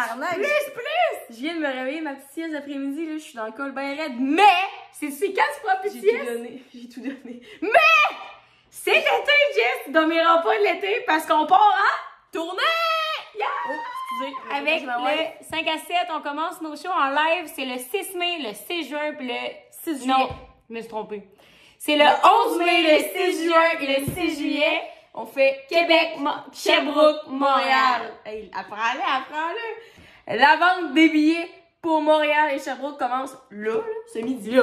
tabarnak! Plus! Je viens de me réveiller ma petite sieste d'après-midi, là, je suis dans le col bien raide. Mais! C'est quand tu prends plus de sieste? J'ai tout donné. Mais! C'est l'été, Jess! Tu dormiras pas l'été parce qu'on part en tournée! Yeah! Oh, excusez. Avec le 5 à 7, on commence nos shows en live. C'est le 6 mai, le 6 juin, puis le 6 juillet. Non, je me suis trompée. C'est le 11 mai, le 6 juin et le 6 juillet. On fait Québec, Sherbrooke, Montréal. Hey, apprends-le. La vente des billets pour Montréal et Sherbrooke commence là, ce midi.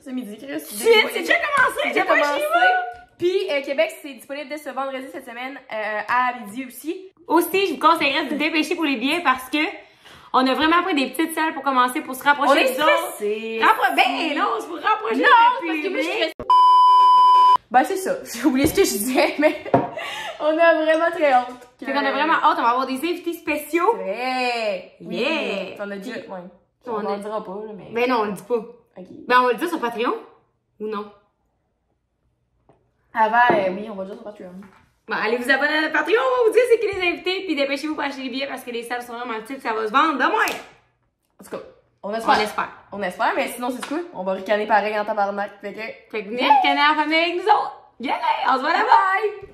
Ce midi, Chris. C'est déjà commencé. C'est déjà commencé. Puis Québec, c'est disponible dès ce vendredi cette semaine à midi aussi. Aussi, je vous conseillerais de vous dépêcher pour les billets parce que on a vraiment pris des petites salles pour commencer, pour se rapprocher des autres. Ben non, c'est pour rapprocher. Non, parce que moi, je suis... Ben c'est ça, j'ai oublié ce que je disais, mais on a vraiment très hâte. Fait qu'on a vraiment hâte, on va avoir des invités spéciaux. C'est vrai! Yeah! T'en as dit? Ouais. On ne le dira pas, là, mais... Ben non, on le dit pas. Ok. Ben on va le dire sur Patreon? Ou non? Avant, oui, on va le dire sur Patreon. Bon, allez vous abonner à notre Patreon, on va vous dire c'est qui les invités, puis dépêchez-vous pour acheter les billets parce que les salles sont vraiment petites, ça va se vendre de moins. En tout cas, on espère. On espère, mais sinon c'est quoi? On va ricaner pareil en tabarnak. Fait que venez ricaner en famille avec nous autres. Yeah! On se voit là-bas!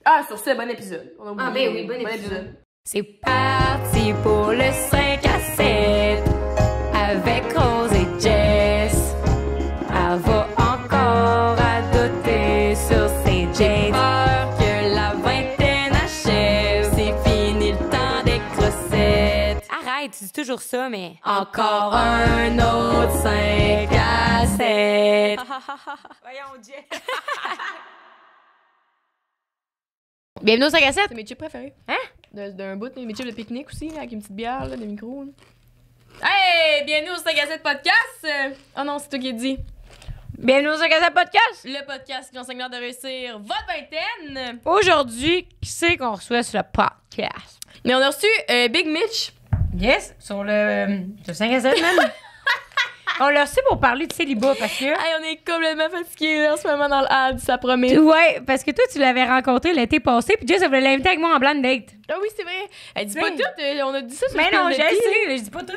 Ah, sur ce, bon épisode. On a oublié. Ah ben oui, bon épisode. C'est parti pour le 5 à 7 avec Rose et Jess. Elle va encore à doter sur ses jets. Que la vingtaine achève, c'est fini le temps des crossettes. Arrête, tu dis toujours ça, mais... Encore un autre 5 à 7. Voyons, Jess. Bienvenue au 5 à 7. C'est mes chips préférés. Hein? D'un bout, mes chips de pique-nique aussi, là, avec une petite bière, là, des micros. Là. Hey! Bienvenue au 5 à 7 podcast! Oh non, c'est toi qui as dit. Bienvenue au 5 à 7 podcast! Le podcast qui enseigne de réussir votre vingtaine. Aujourd'hui, qui c'est qu'on reçoit sur le podcast? Mais on a reçu Big Mitch. Yes, sur le 5 à 7 même. On l'a reçu pour parler de célibat parce que... Hey, on est complètement fatigués en ce moment dans le ad, ça promet. Ouais, parce que toi, tu l'avais rencontré l'été passé, puis Jess, elle voulait l'inviter avec moi en blind date. Ah oui, c'est vrai. Elle dit pas tout, on a dit ça sur mais le non, je sais, je dis pas tout.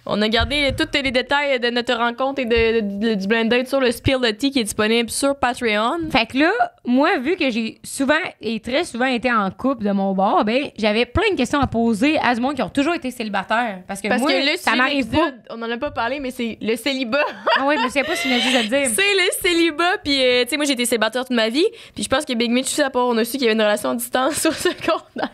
On a gardé tous les détails de notre rencontre et du blind date sur le Spill the Tea qui est disponible sur Patreon. Fait que là, moi, vu que j'ai souvent et très souvent été en couple de mon bord, ben j'avais plein de questions à poser à ce monde qui ont toujours été célibataires. Parce que moi, là, ça m'arrive pas. On en a pas parlé, mais c'est le célibat. Ah oui, mais je sais pas si tu m'as juste à le dire. C'est le célibat, puis tu sais, moi j'ai été célibataire toute ma vie, puis je pense que Big Mitch aussi, à part, on a su qu'il y avait une relation à distance au secondaire.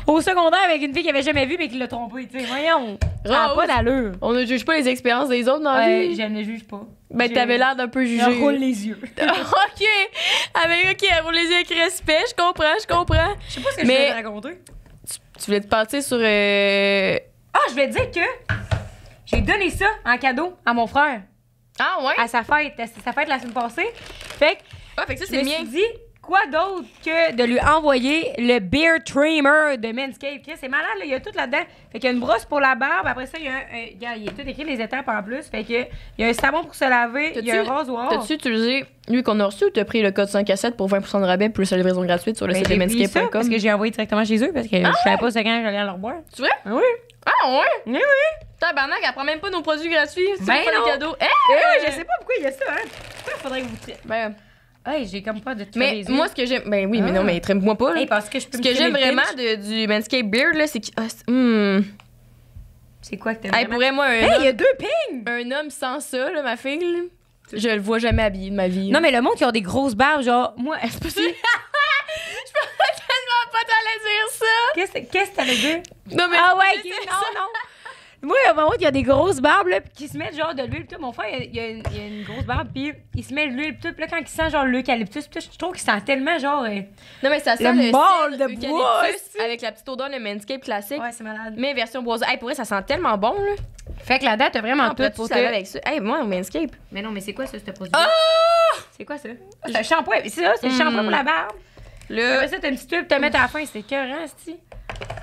Au secondaire avec une fille qu'il avait jamais vue mais qui l'a trompé, tu sais. Voyons, ça n'a pas d'allure. On ne juge pas les expériences des autres dans la vie. Je ne juge pas. Ben, t'avais l'air d'un peu jugé. Elle roule les yeux. OK. Elle roule les yeux avec respect. Je comprends. Je sais pas ce que je voulais te raconter. Tu voulais te partir sur... Ah, je voulais te dire que j'ai donné ça en cadeau à mon frère. Ah, ouais? À sa fête. C'était sa fête la semaine passée. Fait que ça, je c'est me suis dit... Quoi d'autre que de lui envoyer le Beard Trimmer de Manscaped? C'est malade, là, il y a tout là-dedans. Fait qu'il y a une brosse pour la barbe, après ça, il y a tout écrit les étapes en plus. Fait que il y a un savon pour se laver, il y a un rasoir. T'as-tu utilisé lui qu'on a reçu ou t'as pris le code 5 à 7 pour 20% de rabais plus la livraison gratuite sur le site de Manscaped.com? Parce que j'ai envoyé directement chez eux parce que je savais pas c'est quand j'allais leur boire. Tu vois? Ah oui. Ah ouais? Oui, oui. Tabarnak, elle prend même pas nos produits gratuits. C'est ben pas des cadeaux. Je sais pas pourquoi il y a ça, hein. Pourquoi faudrait que vous... Ben... Hey, j'ai comme pas de tout. Mais moi, ce que j'aime. Ben oui, mais non, mais traite-moi pas. Là. Hey, parce que je peux ce que j'aime vraiment du Manscaped Beard, là, c'est que. C'est quoi que t'aimes vraiment? Pourrait, moi, il y a 2 pings! Un homme sans ça, là, ma fille, là, je le vois jamais habillé de ma vie. Non, mais le monde qui a des grosses barbes, genre, moi, c'est pas si. Je pensais tellement pas t'allais dire ça! Qu'est-ce que t'allais dire? Non, mais. Ah ouais, non. Moi, il y a un moment où il y a des grosses barbes, là, pis qui se mettent genre de l'huile, tout. Mon frère, il y a une grosse barbe, puis il se met de l'huile, tout. Puis là, quand il sent genre l'eucalyptus, puis je trouve qu'il sent tellement genre. Non, mais ça sent le mâle de eucalyptus bois avec la petite odeur de Manscaped classique. Ouais, c'est malade. Mais version boisée. Hey, pour vrai, ça sent tellement bon, là. Fait que la date, t'as vraiment tout pour laver avec ça. Hey, moi, au Manscaped. Mais non, mais c'est quoi ça, ce produit? Oh! C'est quoi ça? C'est un shampoing. C'est ça, c'est le shampoing pour la barbe. Là. Ça, t'as une petite tube, te mettre à la fin, c'est écœurant, c'ti.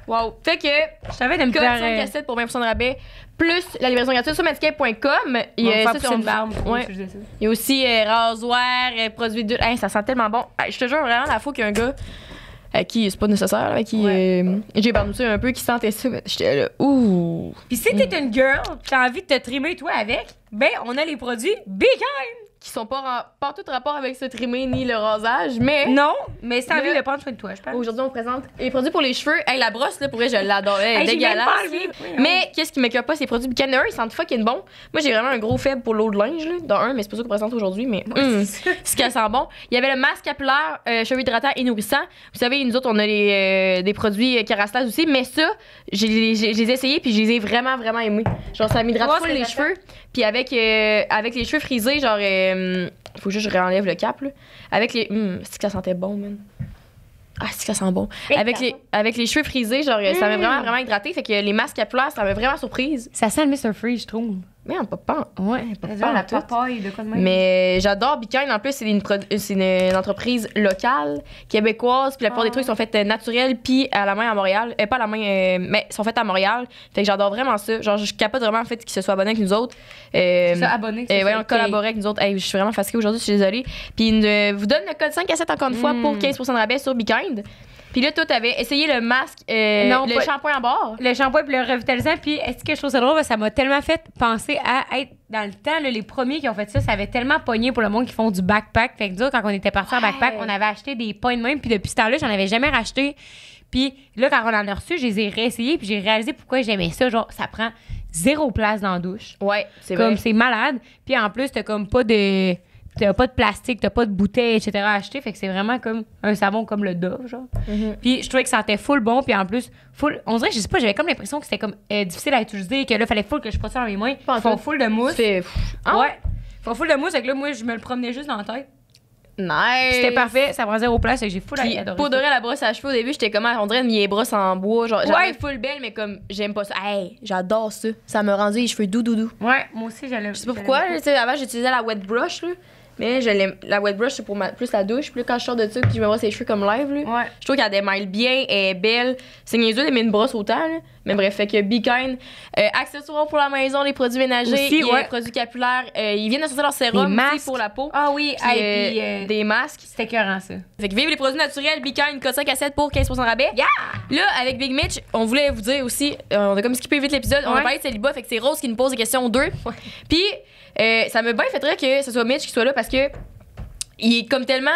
Wow. Fait que, je savais de me code faire 5 à 7 pour 20% de rabais, plus la livraison gratuite sur manscaped.com. Il y a une barbe. Ouais. Il y a aussi rasoir, produits d'huile. Hey, ça sent tellement bon. Hey, je te jure, vraiment, la fois qu'il y a un gars à qui c'est pas nécessaire, avec qui j'ai barnoussé un peu, qui sentait ça. J'étais là, ouh. Puis si t'es une girl, pis t'as envie de te trimer toi avec, ben on a les produits Be Kind. Qui sont pas tout rapport avec ce trimé ni le rasage, mais. Non, mais c'est envie de prendre soin de toi, je pense. Aujourd'hui, on présente les produits pour les cheveux. Hey, la brosse, là, pour vrai, je l'adore. Elle est Hey, j'ai même dégueulasse. pas enlevé. Oui, Mais qu'est-ce qui m'écoeure pas, ces produits Be Kind, ils sentent fucking bon. Moi, j'ai vraiment un gros faible pour l'eau de linge, là, dans un, mais c'est pas ça qu'on présente aujourd'hui, mais ce qu'elle sent bon. Il y avait le masque capillaire, cheveux hydratants et nourrissants. Vous savez, nous autres, on a des produits Kerastase aussi, mais ça, je les ai essayés puis je les ai vraiment, vraiment aimés. Genre, ça m'hydrate full les cheveux. Puis avec les cheveux frisés, genre, faut juste que je réenlève le cap, là. Avec les. C'est que ça sentait bon, man. Ah, c'est que ça sent bon. Avec les cheveux frisés, genre, ça m'a vraiment, vraiment hydraté. Fait que les masques capillaires, ça m'a vraiment surprise. Ça sent le Mr. Freeze, je trouve. Mais on peut pas. Ouais, pas la papaye, de quoi de même. Mais j'adore Be Kind. En plus, c'est une entreprise locale, québécoise. Puis la plupart des trucs sont faits naturels, puis à la main à Montréal. Pas à la main, mais sont faits à Montréal. Fait que j'adore vraiment ça. Genre, je capote vraiment en fait qu'ils se soient abonnés avec nous autres. C'est ça, abonnés. Ouais, on collaborait avec nous autres. Hey, je suis vraiment fatiguée aujourd'hui, je suis désolée. Puis vous donne le code 5 à 7 encore une fois pour 15% de rabais sur Be Kind. Puis là, toi, t'avais essayé le masque, le shampoing en bord. Le shampoing puis le revitalisant. Puis est-ce que je trouve ça drôle? Ça m'a tellement fait penser à être dans le temps, là, les premiers qui ont fait ça avait tellement pogné pour le monde qui font du backpack. Fait que nous, quand on était partis en backpack, on avait acheté des points de même. Puis depuis ce temps-là, j'en avais jamais racheté. Puis là, quand on en a reçu, je les ai réessayés. Puis j'ai réalisé pourquoi j'aimais ça. Genre, ça prend 0 place dans la douche. Ouais, c'est comme vrai. C'est malade. Puis en plus, t'as comme pas de plastique, t'as pas de bouteille, etc. à acheter. Fait que c'est vraiment comme un savon comme le Dove, genre. Puis je trouvais que ça sentait full bon. Puis en plus, on dirait, je sais pas, j'avais comme l'impression que c'était comme difficile à utiliser, que là, fallait full que je passe ça dans mes mains. Ils font full de mousse. Ouais. Ils font full de mousse. Fait que là, moi, je me le promenais juste dans la tête. Nice! Puis c'était parfait, ça prend 0 place, fait que j'ai full adoré. Pour de vrai, la brosse à cheveux, au début, j'étais comme, on dirait une brosse en bois. Genre, j'avais full belle, mais comme, j'aime pas ça. Hey, j'adore ça. Ça me rendait les cheveux doux. Ouais, moi aussi, j'allais. Je sais pas pourquoi, tu sais, avant, j'utilisais la wet brush, là. Mais la wet brush, c'est pour plus la douche. Puis là, quand je sors de ça, puis je me brosse les cheveux comme live, là, je trouve qu'elle démêle bien, elle est belle. C'est niaiseux d'aimer une brosse autant, là. Mais bref, fait que Be Kind, accessoires pour la maison, les produits ménagers, aussi, les produits capillaires. Ils viennent de sortir leur sérum aussi pour la peau. Ah oui, puis, des masques. C'était écœurant, ça. Fait que vive les produits naturels, Be Kind, code 5 à 7 pour 15% de rabais. Yeah! Là, avec Big Mitch, on voulait vous dire aussi, on a comme skippé vite l'épisode, on a parlé de célibat, fait que c'est Rose qui nous pose des questions 2. Puis, ça me bien fait très que ce soit Mitch qui soit là parce que il est comme tellement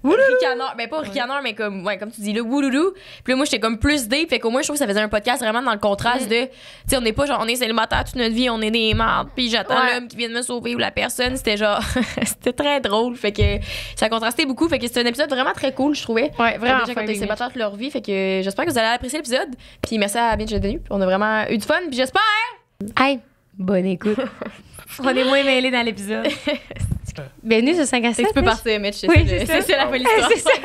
ricaneur, ben pas ricaneur, mais comme tu dis là, wouloulou. Puis là, moi, j'étais comme plus deep, fait qu'au moins, je trouve que ça faisait un podcast vraiment dans le contraste de, tu sais, on n'est pas genre, on est célibataire toute notre vie, on est des mardes, puis j'attends l'homme qui vient de me sauver ou la personne. C'était genre, c'était très drôle, fait que ça contrastait beaucoup, fait que c'était un épisode vraiment très cool, je trouvais. Ouais, vraiment. Déjà, quand t'es célibataire toute leur vie, fait que j'espère que vous allez apprécier l'épisode. Puis merci à Mitch d'être venu, on a vraiment eu du fun, puis j'espère. Hey, bonne écoute. On est moins mêlés dans l'épisode. Bienvenue sur 5 à 7. Tu peux partir, Mitch. C'est la folie histoire.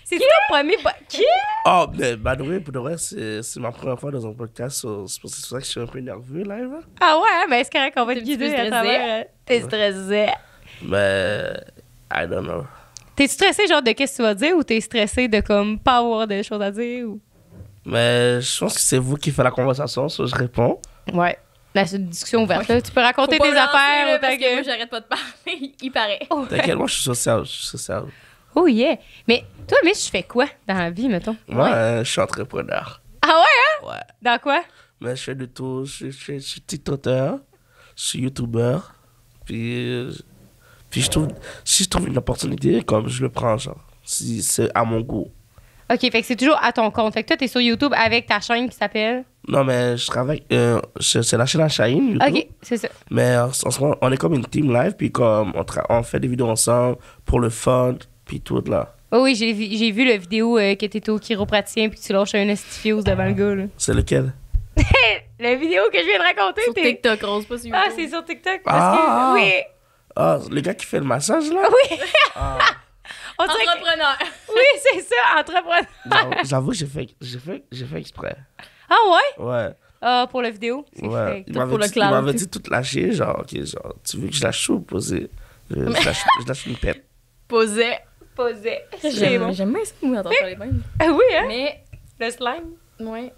C'est ton premier Qui? Oh, mais by the way, pour de vrai, c'est ma première fois dans un podcast. C'est pour ça que je suis un peu nerveux, là. Ah ouais, mais c'est correct qu'on va te guider à travers. T'es stressé. Mais, I don't know. T'es stressé, genre, de qu'est-ce que tu vas dire ou t'es stressé de, comme, pas avoir de choses à dire ou... Mais je pense que c'est vous qui faites la conversation, ça, je réponds. Ouais. Là, c'est une discussion ouverte. Là. Tu peux raconter tes affaires autant que... Moi, j'arrête pas de parler. Il paraît. T'inquiète, moi, je suis social. Oh yeah. Mais toi, Mitch, tu fais quoi dans la vie, mettons? Moi, je suis entrepreneur. Ah ouais, hein? Ouais. Dans quoi? Mais je fais de tout. Je suis TikToker, je suis YouTuber. Puis si je trouve une opportunité, comme je le prends, genre. Si c'est à mon goût. OK, fait que c'est toujours à ton compte. Fait que toi, t'es sur YouTube avec ta chaîne qui s'appelle... Non, mais je travaille... c'est la chaîne à Shaheen, YouTube. OK, c'est ça. Mais en ce moment, on est comme une team live, puis comme on fait des vidéos ensemble pour le fun, puis tout, là. Oh oui, j'ai vu la vidéo que t'étais au chiropraticien puis que tu lâches un estifiose devant le gars, là. C'est lequel? La vidéo que je viens de raconter, sur TikTok, Rose, pas sur YouTube. Ah, c'est sur TikTok? Parce que... Oui. Ah, le gars qui fait le massage, là? Oui. Ah. Entrepreneur. Oui, c'est ça, entrepreneur. J'avoue, j'ai fait exprès. Ah ouais? Ouais. Ah, pour la vidéo? Ouais. Il m'avait dit tout lâcher, genre, OK, genre, tu veux que je lâche ou poser? Je lâche une pète. Posait. J'aime bien ça, moi, entendre parler même. Ah oui, hein? Mais, le slime? ouais.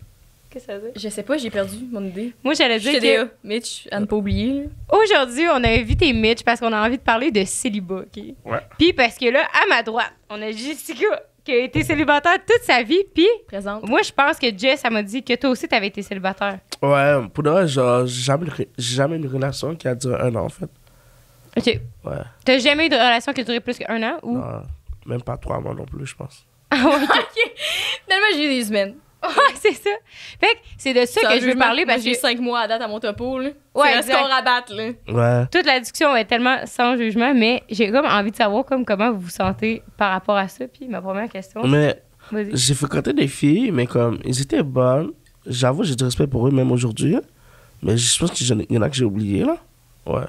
Qu'est-ce que ça veut dire? Je sais pas, j'ai perdu mon idée. Moi, j'allais dire que... Mitch, à ne pas oublier. Là. Aujourd'hui, on a invité Mitch parce qu'on a envie de parler de célibat, OK? Ouais. Puis parce que là, à ma droite, on a Jessica qui a été célibataire toute sa vie, puis Présente. moi, je pense que Jess, elle m'a dit que toi aussi, t'avais été célibataire. Ouais, pour de vrai, genre, j'ai jamais eu une relation qui a duré 1 an, en fait. OK. Ouais. T'as jamais eu de relation qui a duré plus qu'un an, ou? Non, même pas 3 mois non plus, je pense. Ah ouais, OK. Finalement, j'ai eu des semaines. Ouais, c'est ça. Fait que c'est de ça que je veux parler parce que j'ai 5 mois à date à mon topo, là. Ouais, C'est exact. ce qu'on rabatte, là. Ouais. toute la discussion est tellement sans jugement, mais j'ai comme envie de savoir comme comment vous vous sentez par rapport à ça. Puis ma première question, Mais vas-y. j'ai fréquenté des filles, mais comme, ils étaient bonnes. J'avoue, j'ai du respect pour eux, même aujourd'hui. Mais je pense qu'il y en a que j'ai oublié, là. Ouais.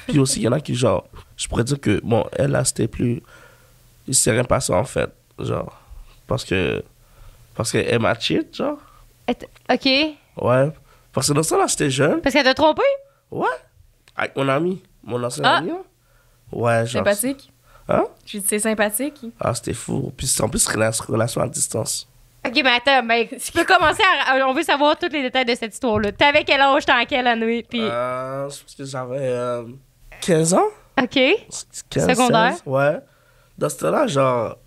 Puis aussi, il y en a qui, genre, je pourrais dire que, bon, elle, là, c'était plus. Il s'est rien passé, en fait. Genre, parce qu'elle m'a cheat, genre. OK. Ouais. Parce que dans ça, là, j'étais jeune. Parce qu'elle t'a trompé? Ouais. Avec mon ami. Mon ancien Ah. ami, là. Ouais, genre. Sympathique. Hein? J'ai dit c'est sympathique. Ah, c'était fou. Puis en plus, relation à distance. OK, mais attends, ben, tu peux commencer à... On veut savoir tous les détails de cette histoire-là. T'avais quel âge, t'es en quelle année, puis... Je pense que j'avais 15 ans. OK. 15, Secondaire. 16, ouais. Dans ce temps-là, genre.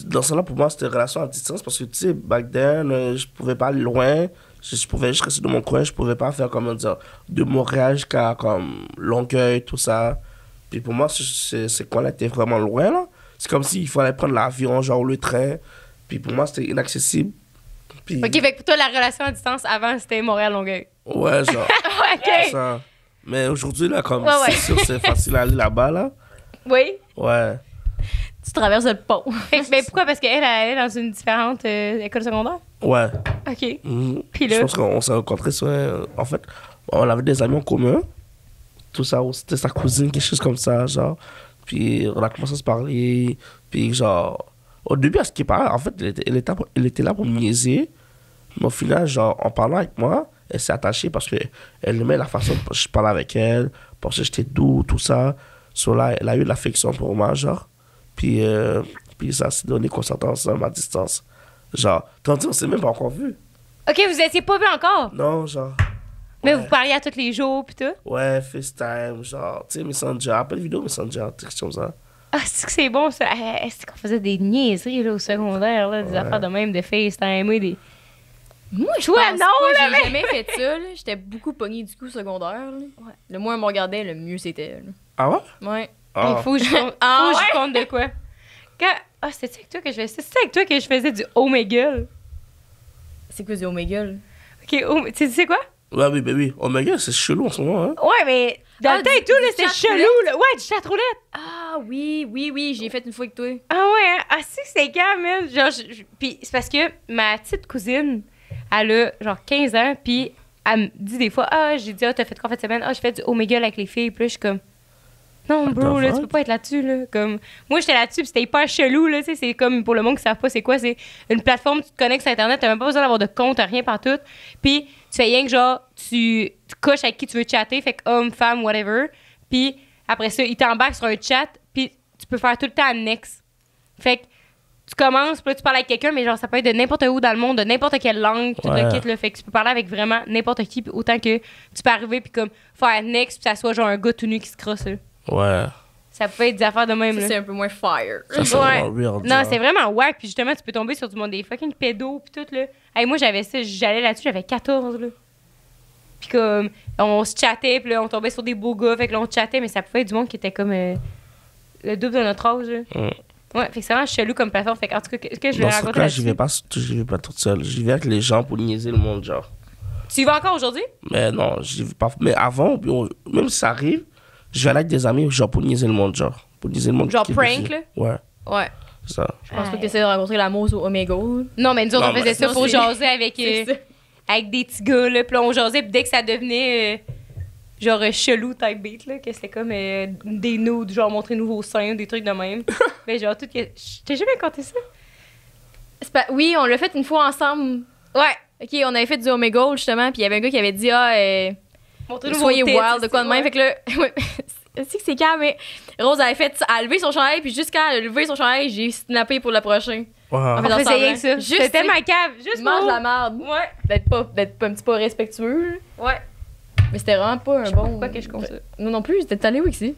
Dans ce temps-là, pour moi, c'était relation à distance parce que, tu sais, back then, je pouvais pas aller loin. Je pouvais juste rester dans mon coin. Je pouvais pas faire, comment dire, de Montréal jusqu'à, comme, Longueuil, tout ça. Puis pour moi, c'est qu'on était vraiment loin, là. C'est comme s'il fallait prendre l'avion, genre, le train. Puis pour moi, c'était inaccessible. Puis, OK, fait que pour toi, la relation à distance, avant, c'était Montréal-Longueuil. ouais, genre. OK. ça. Mais aujourd'hui, là, comme, Ouais, ouais. c'est sûr, c'est facile à aller là-bas, là. Oui. Ouais. Tu traverses le pont. Fait que, ben, pourquoi? Parce qu'elle, elle est dans une différente école secondaire? Ouais. OK. Mhm. Puis là? Je pense qu'on s'est rencontrés sur en fait, on avait des amis en commun. Tout ça, c'était sa cousine, quelque chose comme ça, genre. Puis on a commencé à se parler. Puis genre, au début, à ce qui paraît, en fait, elle était là pour me niaiser. Mais au final, genre, en parlant avec moi, elle s'est attachée parce qu'elle aimait la façon dont je parlais avec elle, parce que j'étais doux, tout ça. Sur là, elle a eu de l'affection pour moi, genre. Puis ça s'est donné qu'on s'entend ensemble à distance. Genre, tandis qu'on s'est même pas encore vu. OK, vous étiez pas vus encore? Non, genre. Mais Ouais. vous parliez à tous les jours, pis tout? Ouais, FaceTime, genre, tu sais, Messenger, appel vidéo Messenger, texte comme ça. Ah, c'est que c'est bon, ça. C'est qu'on faisait des niaiseries, là, au secondaire, là, des Ouais. affaires de même, de FaceTime, des... Moi, je Toi, pense non, pas, là, j'ai jamais fait ça, là. J'étais beaucoup pognée du coup secondaire, là. Le moins on me regardait, le mieux c'était, là. Ah ouais? Ouais. Ah. Il faut que je compte, Ah, faut que ouais? je compte de quoi? Ah, c'était avec toi que je faisais... C'était avec toi que je faisais du Omegle. C'est quoi du Oméga, là? OK, tu sais quoi? Ouais, oui, ben oui. Oh my god, c'est chelou en ce moment, hein. Ouais, mais dans Ah, le temps et du- tout, là, du c'était chatroulette? chelou, là. Ouais, du chatroulette. Ah oui, j'ai fait une fois avec toi. Ah ouais, hein? Ah, c'est quand même. Genre, puis c'est parce que ma petite cousine, elle a genre 15 ans, puis elle me dit des fois, ah, j'ai dit, ah, t'as fait quoi en fin de semaine? Ah, je fais du Omegle avec les filles. Puis là, je suis comme, non, bro, là, tu peux pas être là-dessus, là. Comme, moi, j'étais là-dessus, puis c'était hyper chelou, là. Tu sais, c'est comme, pour le monde qui ne savent pas c'est quoi, c'est une plateforme, tu te connectes sur Internet, t'as même pas besoin d'avoir de compte, rien partout. Puis tu fais rien que genre, tu couches avec qui tu veux chatter, fait que homme, femme, whatever. Puis après ça, il t'embarque sur un chat, puis tu peux faire tout le temps next. Fait que tu commences, puis là, tu parles avec quelqu'un, mais genre, ça peut être de n'importe où dans le monde, de n'importe quelle langue, tout Ouais. le kit, là. Fait que tu peux parler avec vraiment n'importe qui, puis autant que tu peux arriver, puis comme faire next, puis ça soit genre un gars tout nu qui se crosse, là. Ouais. Ça peut être des affaires de même, Ça, là. c'est un peu moins fire. Ça, c'est Ouais. vraiment weird. Non, genre. c'est vraiment wack. Puis justement, tu peux tomber sur du monde des fucking pédos pis tout, là. Hey, moi, j'avais ça. J'allais là-dessus, j'avais 14, là. Puis comme, on se chattait, puis là, on tombait sur des beaux gars. Fait que là, on chattait, mais ça pouvait être du monde qui était comme le double de notre âge, là. Ouais, fait que c'est vraiment chelou comme plateforme. Fait qu'en tout cas, qu'est-ce que je vais Dans ce raconter cas, j'y là-dessus? vais pas toute seule. J'y vais avec les gens pour niaiser le monde, genre. Tu y vas encore aujourd'hui? Mais non, j'y vais pas. Mais avant, même si ça arrive, je vais aller avec des amis, genre, pour niaiser le monde, genre. Pour niaiser le monde. Genre qui est prank, busy. là? Ouais, Ouais. c'est ça. Je pense pas que t'essaies de rencontrer l'amour sur Oméga. Non, mais nous autres, Non, on faisait mais ça non, pour c'est- jaser avec, C'est ça. avec des petits gars, là. Puis là, on jasait, puis dès que ça devenait genre chelou type beat, là, que c'était comme des nudes, genre montrer nouveaux seins, des trucs de même. Ben, genre, tout que. Je t'ai jamais conté ça? Oui, on l'a fait une fois ensemble. Ouais. OK, on avait fait du Oméga, justement, puis il y avait un gars qui avait dit, Montrer nouveaux soyez tits, wild, de quoi de même. ouais. Fait que là, ouais, c'est que c'est calme, mais Rose avait fait, elle a levé son chandail, puis jusqu'à lever son chandail, j'ai snappé pour le prochain. Ouais. En fait, On dans faisait semblant. rien que ça. Juste, C'était tellement cave. Juste mange pour- la merde. Ouais. D'être pas un petit peu respectueux. Ouais. Mais c'était vraiment pas un Je sais pas bon. pourquoi que je compte ça. Non, non plus, j'étais allé où ici?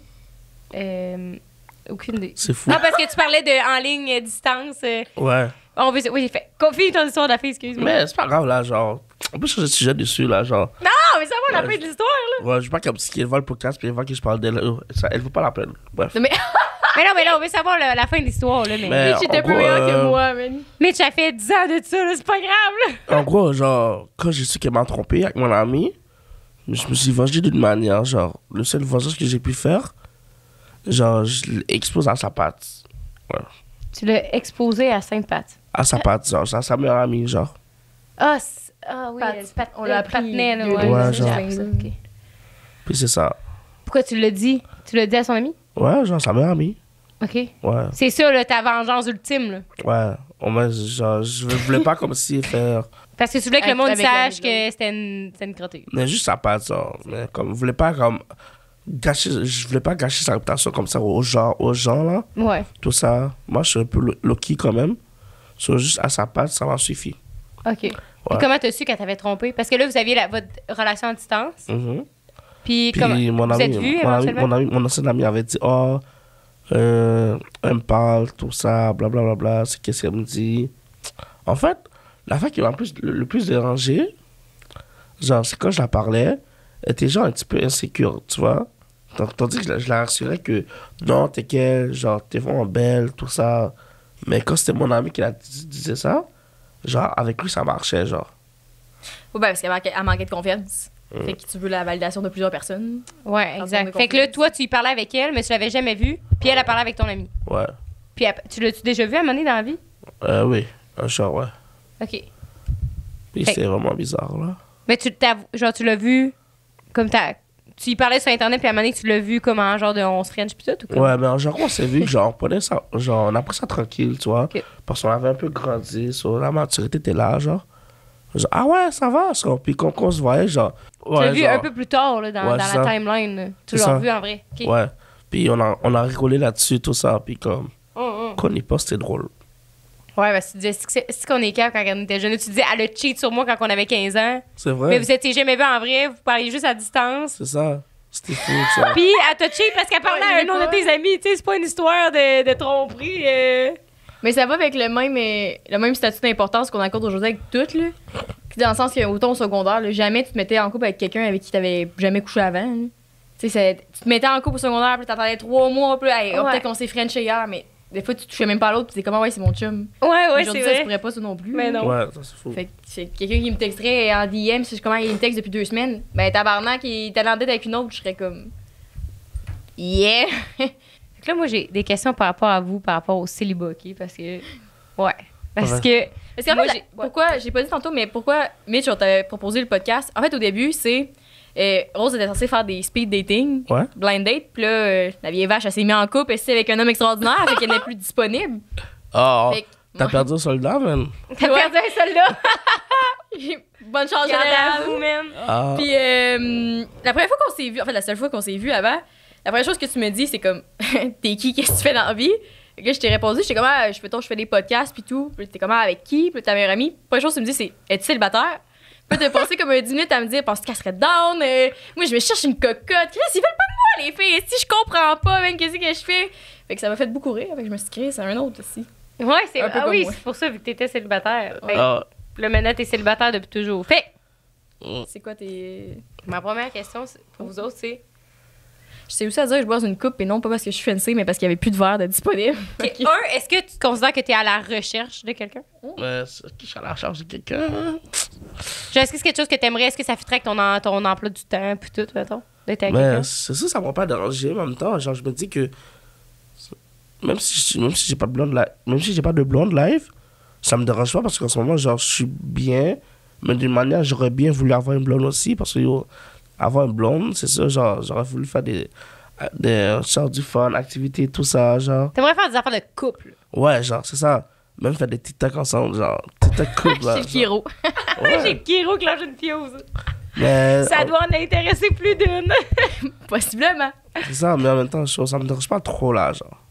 Aucune idée. C'est fou. Non, parce que tu parlais de en ligne, distance. Ouais. On veut... Oui, j'ai fait. Confie ton histoire de la fille, excuse-moi. Mais c'est pas grave, là, genre. On peut changer de sujet dessus, là, genre. Non, mais ça va, la fin de l'histoire, là. Ouais, je veux pas comme si elle voit le podcast, puis elle voit que je parle d'elle. Elle veut pas la peine. Bref. Non, mais Mais non, on veut savoir la fin de l'histoire, là. Mais tu étais en plus gros, meilleur que moi, man. Mais tu as fait 10 ans de ça, là, c'est pas grave, là. En gros, genre, quand j'ai su qu'elle m'a trompé avec mon ami, je me suis vengé d'une manière, genre, le seul vengeance que j'ai pu faire, genre, je l'expose à sa patte. Ouais. Tu l'as exposé à Sainte-Patte. À sa patte, genre, à sa meilleure amie, genre. Ah, oui, On l'a appris patinait, là, deux ouais. Ouais, c'est genre. ça, ok. Puis c'est ça. Pourquoi tu l'as dit? Tu l'as dit à son ami? Ouais, genre, sa meilleure amie. OK. Ouais. C'est ça, là, ta vengeance ultime, là. Ouais. Au moins, genre, je voulais pas comme si faire. Parce que tu voulais que le monde Avec sache l'ami. que c'était une crottée. Mais juste sa patte, genre. Mais comme, je voulais pas comme. Je voulais pas gâcher sa réputation comme ça aux gens, là. Ouais. Tout ça. Moi, je suis un peu low-key quand même. So, juste à sa patte, ça m'a suffi. OK. Puis comment t'as su qu'elle t'avait trompé? Parce que là, vous aviez votre relation à distance. Mhm. Puis, Puis comment mon vous ami, êtes vus éventuellement? mon ancien ami avait dit, oh, elle me parle, tout ça, blablabla, c'est qu'est-ce qu'elle me dit. En fait, la fois qui m'a le plus dérangé, genre, c'est quand je la parlais, elle était genre un petit peu insécure, tu vois. Tandis que je la rassurais que, non, t'es genre, t'es vraiment belle, tout ça. Mais quand c'était mon ami qui disait ça, genre, avec lui, ça marchait, genre. Ouais, parce qu'elle manquait de confiance. Fait que tu veux la validation de plusieurs personnes. Ouais, Dans exact. son Fait que là, confiance. toi, tu y parlais avec elle, mais tu l'avais jamais vue. Puis elle a parlé avec ton ami. Ouais. Puis tu l'as-tu déjà vu à un moment donné dans la vie? Oui, un genre, ouais. OK. Puis Fait- c'était vraiment bizarre, là. Mais tu l'as vu comme tu y parlais sur Internet, puis à un moment donné, tu l'as vu comme en genre de on se French, puis tout, ou quoi? Ouais, mais genre, on s'est vu que genre, on prenait ça, genre, on a pris ça tranquille, tu vois. Ok. Parce qu'on avait un peu grandi, sur la maturité était là, genre. Genre, ah ouais, ça va, ça. Puis quand on se voyait, genre. Tu l'as Ouais, vu genre, un peu plus tard là, dans Ouais, la c'est ça. timeline. Là. Tu C'est l'as ça. vu en vrai. OK. Ouais. Puis on a rigolé là-dessus, tout ça. Puis comme, Hum. quand on y pense, c'était drôle. Ouais, parce que tu disais, c'est qu'on est calme quand on était jeunes. Tu disais, elle a cheat sur moi quand on avait 15 ans. C'est Mais vrai. vous étiez jamais vus en vrai, vous parliez juste à distance. C'est ça. C'était fou, ça. Puis elle t'a cheat parce qu'elle parlait Ouais, à un j'ai autre de pas. tes amis. Tu sais, c'est pas une histoire de tromperie. Mais ça va avec le même statut d'importance qu'on accorde aujourd'hui avec toutes, là. Dans le sens que, autant au secondaire, là, jamais tu te mettais en couple avec quelqu'un avec qui t'avais jamais couché avant. Là. Tu sais, tu te mettais en couple au secondaire, puis t'attendais 3 mois, puis hey, Ouais. peut-être qu'on s'est frenché hier, mais des fois, tu touchais même pas à l'autre, puis t'es comme, ouais, c'est mon chum. Ouais, c'est Aujourd'hui, ça se vrai. pourrait pas, ça non plus. Mais non. Ouais, ça c'est fou. Fait que c'est quelqu'un qui me texterait en DM, si je comment il me texte depuis 2 semaines, ben tabarnak, il était en dette avec une autre, je serais comme. Yeah! Fait que là, moi, j'ai des questions par rapport à vous, par rapport au célibat, OK? Parce que. Ouais. Parce Ouais. que. Parce qu'en Moi, fait, pourquoi, j'ai pas dit tantôt, mais pourquoi Mitch, on t'avait proposé le podcast? En fait, au début, c'est. Rose était censée faire des speed dating, Ouais. blind date, puis là, la vieille vache, elle s'est mise en couple, et c'est avec un homme extraordinaire, fait qu'elle n'est plus disponible. Oh, Fait que- t'as perdu un soldat, man. T'as perdu un soldat. Bonne chance, Garde à générale. vous, man. Ah. Puis la première fois qu'on s'est vu, en fait, la seule fois qu'on s'est vu avant, la première chose que tu me dis, c'est comme, t'es qui, qu'est-ce que tu fais dans la vie? Fait que là, je t'ai répondu, j'étais comme, ah, je fais des podcasts, puis tout. Puis t'es comme, ah, avec qui? Puis ta meilleure amie. La première chose que tu me dis, c'est, es-tu célibataire? Puis t'as passé comme 10 minutes à me dire, penses-tu qu'elle serait down? Moi, je me cherche une cocotte. Chris, ils veulent pas de moi, les filles. Si je comprends pas, même, qu'est-ce que je fais? Fait que ça m'a fait beaucoup rire. Fait que je me suis dit, Chris, c'est un autre aussi. Ouais, c'est Un peu ah comme oui, moi. c'est pour ça vu que t'étais célibataire. Fait que Ah. là maintenant t'es célibataire depuis toujours. Fait C'est quoi tes. ma première question pour vous autres c'est Je sais aussi à dire que je bois une coupe, et non pas parce que je suis fancy, mais parce qu'il y avait plus de verre de disponible. OK, un, est-ce que tu te considères que t'es à la recherche de quelqu'un? Mais je suis à la recherche de quelqu'un. Genre, est-ce que c'est quelque chose que t'aimerais? Est-ce que ça fitterait avec ton emploi du temps puis tout, mettons? D'être avec Mais quelqu'un? c'est ça, ça m'a pas dérangé. Mais en même temps, genre, je me dis que même si j'ai pas de blonde même si j'ai pas de blonde live, ça me dérange pas parce qu'en ce moment, genre, je suis bien. Mais d'une manière, j'aurais bien voulu avoir une blonde aussi parce que yo, avoir une blonde, c'est ça, genre, j'aurais voulu faire des genre du fun, activités, tout ça, genre. T'aimerais faire des affaires de couple? Ouais, genre, c'est ça. Même faire des TikTok ensemble, genre, TikTok couple, là. Chez le Kiro. Ouais. J'ai Kiro qui lâche une fuse. Mais, Ça doit en intéresser plus d'une. Possiblement. c'est ça, mais en même temps, ça me dérange pas trop, là, genre.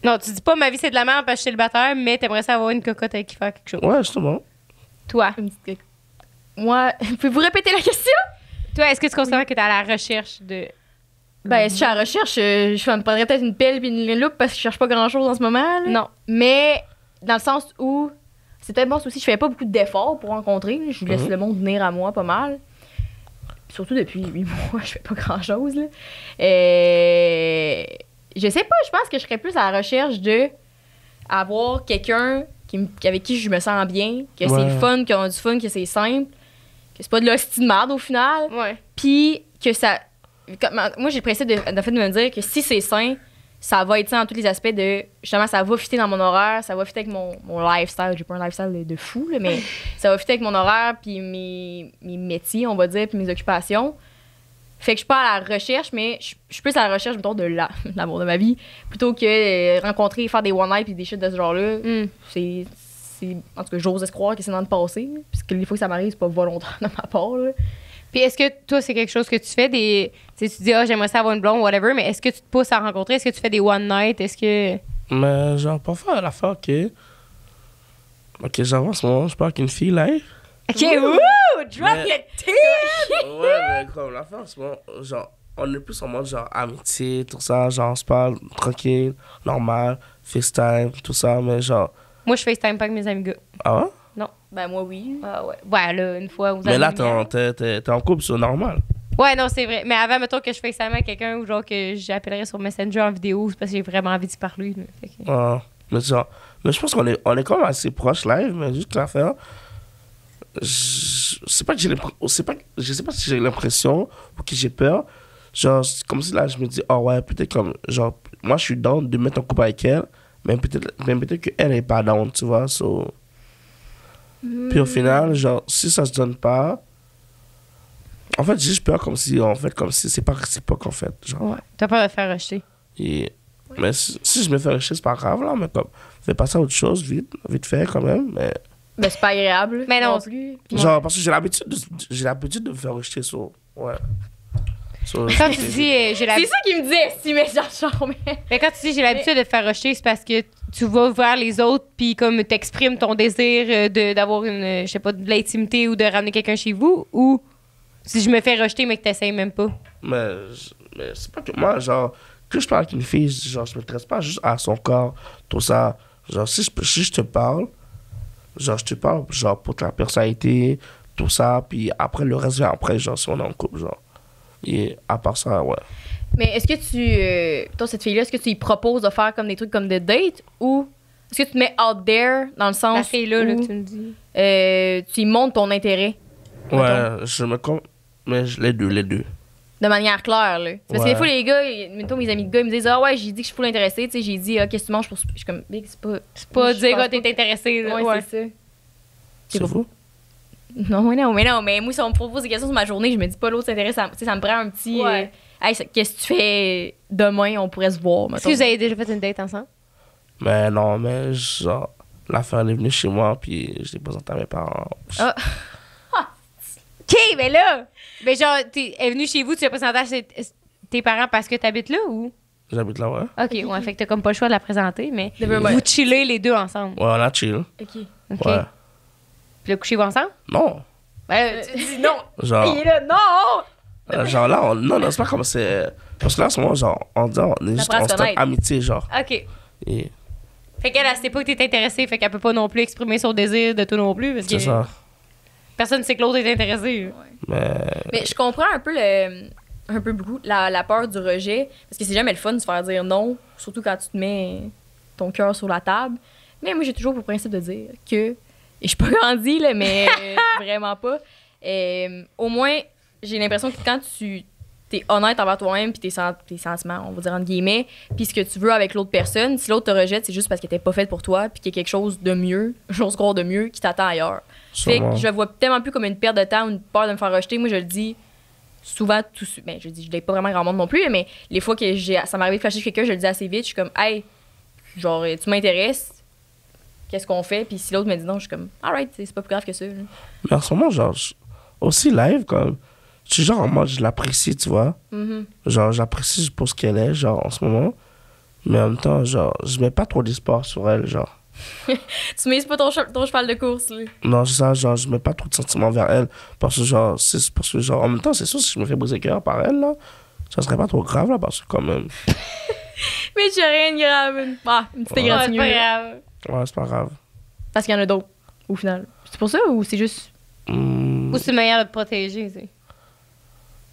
Non, tu dis pas ma vie c'est de la merde parce que je suis célibataire, mais t'aimerais ça avoir une cocotte avec qui faire quelque chose. Ouais, justement. Toi, Une petite- Moi, pouvez-vous répéter la question? est-ce que tu considères que t'es à la recherche de Ben, si je suis à la recherche, je me prendrais peut-être une pelle puis une loupe parce que je cherche pas grand-chose en ce moment. Là. Non. Mais dans le sens où c'est peut-être bon aussi, je fais pas beaucoup d'efforts pour rencontrer. Je laisse le monde venir à moi pas mal. Puis surtout depuis 8 mois, je fais pas grand-chose. Là. Je sais pas, je pense que je serais plus à la recherche de avoir quelqu'un avec qui je me sens bien, que c'est le fun, qu'on a du fun, que c'est simple, que c'est pas de l'hostie de merde au final. Ouais. Puis que ça... Moi, j'ai le principe de me dire que si c'est sain, ça va être ça dans tous les aspects de... Justement, ça va fitter dans mon horaire, ça va fitter avec mon lifestyle. J'ai pas un lifestyle de fou, là, mais ça va fitter avec mon horaire, puis mes métiers, on va dire, puis mes occupations. Fait que je suis pas à la recherche, mais je suis plus à la recherche, mettons, de l'amour de ma vie, plutôt que rencontrer, faire des one-night et des shit de ce genre-là. C'est... En tout cas, j'ose croire que c'est dans le passé, parce que les fois que ça m'arrive, c'est pas volontaire de ma part, là. Puis est-ce que toi, c'est quelque chose que tu fais des... Tu sais, tu dis, j'aimerais ça avoir une blonde, whatever, mais est-ce que tu te pousses à rencontrer? Est-ce que tu fais des one-night? Est-ce que... Mais genre, parfois, à la fin, OK, j'avance, moi, je parle avec une fille live. OK, wouh! Drop the tea! Ouais, mais comme la fin, en ce moment, genre, on est plus en mode, genre, amitié, tout ça, genre, on se parle tranquille, normal, FaceTime, tout ça, mais genre... Moi, je FaceTime pas avec mes amis gars. Ah ouais? Non. Ben, moi, oui. Ah ouais. Ouais, là, une fois, vous Mais là, t'es en couple, c'est normal. Ouais, non, c'est vrai. Mais avant, mettons que je FaceTime avec quelqu'un ou genre que j'appellerais sur Messenger en vidéo, c'est parce que j'ai vraiment envie d'y parler. Là. Fait que... mais genre, mais je pense qu'on est quand même assez proches live, mais juste l'affaire... Je sais pas si j'ai l'impression ou que j'ai peur. Genre, c'est comme si là, je me dis, oh ouais, peut-être comme, genre, moi, je suis down de mettre en couple avec elle, mais peut-être qu'elle est pas down, tu vois. So. Puis au final, genre, si ça se donne pas, en fait, j'ai juste peur comme si c'est pas réciproque, en fait. Genre. Ouais. T'as peur de te faire rejeter. Mais si je me fais rejeter, c'est pas grave, là, mais comme, fais passer à autre chose, vite fait, quand même, mais... Ben, c'est pas agréable. Mais non plus. Genre, parce que j'ai l'habitude de me faire rejeter, so, ouais. So, quand tu dis j'ai l'habitude. C'est ça qu'il me disait, si, mais genre, Mais quand tu dis j'ai l'habitude de te faire rejeter, c'est parce que tu vas vers les autres puis comme t'exprimes ton désir d'avoir une, je sais pas, de l'intimité ou de ramener quelqu'un chez vous, ou si je me fais rejeter mais que t'essayes même pas. Mais c'est pas que moi, genre, que je parle avec une fille, genre, je m'intéresse pas juste à son corps, tout ça. Genre, si je te parle, genre, je te parle, genre, pour ta personnalité, tout ça, puis après, le reste vient après, genre, si on est en couple, genre. Et à part ça, ouais. Mais est-ce que toi, cette fille-là, est-ce que tu lui proposes de faire comme des trucs comme des dates, ou est-ce que tu te mets out there, dans le sens La fille-là, où, là, que tu me dis. tu lui montres ton intérêt? Ouais, mais les deux. De manière claire, là. Parce que Ouais. des fois, les gars, mettons mes amis de gars, ils me disent, ah ouais, j'ai dit que je suis full intéressée, tu sais, j'ai dit, qu'est-ce que tu manges pour. Je suis comme, Big, c'est pas. C'est pas je dire pense que t'es intéressé. Là. Ouais, c'est ça. C'est vous? Non, mais moi, si on me propose des questions sur ma journée, je me dis pas l'autre s'intéresse, tu sais, ça me prend un petit. Ouais. Hey, qu'est-ce que tu fais demain, on pourrait se voir, Est-ce que vous avez déjà fait une date ensemble? Mais non, mais genre, la fille, elle est venue chez moi, puis je l'ai présenté à mes parents. Ah. OK, mais là, mais genre, elle est venue chez vous, tu as présenté à tes parents parce que t'habites là ou? J'habite là, ouais. OK, ouais, fait que t'as comme pas le choix de la présenter, mais Ouais. vous chillez les deux ensemble. Ouais, on a chill. Ok. OK. Ouais. Puis là, couchez-vous ensemble? Non. Ben, tu dis non. Genre, Il est là, non! genre là, non, c'est pas comme c'est. Parce que là, en ce moment, genre, on est juste apprend à en se stade connaître. amitié, genre. OK. Et Fait qu'elle, elle sait pas que t'es intéressé, fait qu'elle peut pas non plus exprimer son désir de toi non plus, parce que c'est ça. personne sait que l'autre est intéressé. Mais je comprends un peu beaucoup la peur du rejet, parce que c'est jamais le fun de se faire dire non, surtout quand tu te mets ton cœur sur la table. Mais moi, j'ai toujours pour principe de dire que, et je suis pas grandie, là, mais vraiment pas, au moins, j'ai l'impression que quand tu t'es honnête envers toi-même puis tes sentiments, on va dire entre guillemets, puis ce que tu veux avec l'autre personne, si l'autre te rejette, c'est juste parce qu'elle était pas faite pour toi puis qu'il y a quelque chose de mieux, j'ose croire de mieux, qui t'attend ailleurs. Fait que je le vois tellement plus comme une perte de temps ou une peur de me faire rejeter. Moi, je le dis souvent, je l'ai pas vraiment grand monde non plus, mais les fois que ça m'arrive de flasher quelqu'un, je le dis assez vite, je suis comme, hey, genre, tu m'intéresses, qu'est-ce qu'on fait? Puis si l'autre me dit non, je suis comme, alright, c'est pas plus grave que ça. Là. Mais en ce moment, genre, aussi live, comme, je suis genre en mode, je l'apprécie, tu vois. Genre, j'apprécie pour ce qu'elle est, genre, en ce moment. Mais en même temps, genre, je mets pas trop d'espoir sur elle, genre. Tu mises pas ton cheval de course, là. Non, c'est ça, genre, je mets pas trop de sentiments vers elle. Parce que, genre, en même temps, c'est sûr, si je me fais briser le cœur par elle, là, ça serait pas trop grave, là, parce que quand même. Mais j'ai rien de grave. Ah, une petite égratignure. C'est pas grave. Ouais, c'est pas grave. Parce qu'il y en a d'autres, au final. C'est pour ça ou c'est juste. Ou c'est une manière de te protéger, tu sais.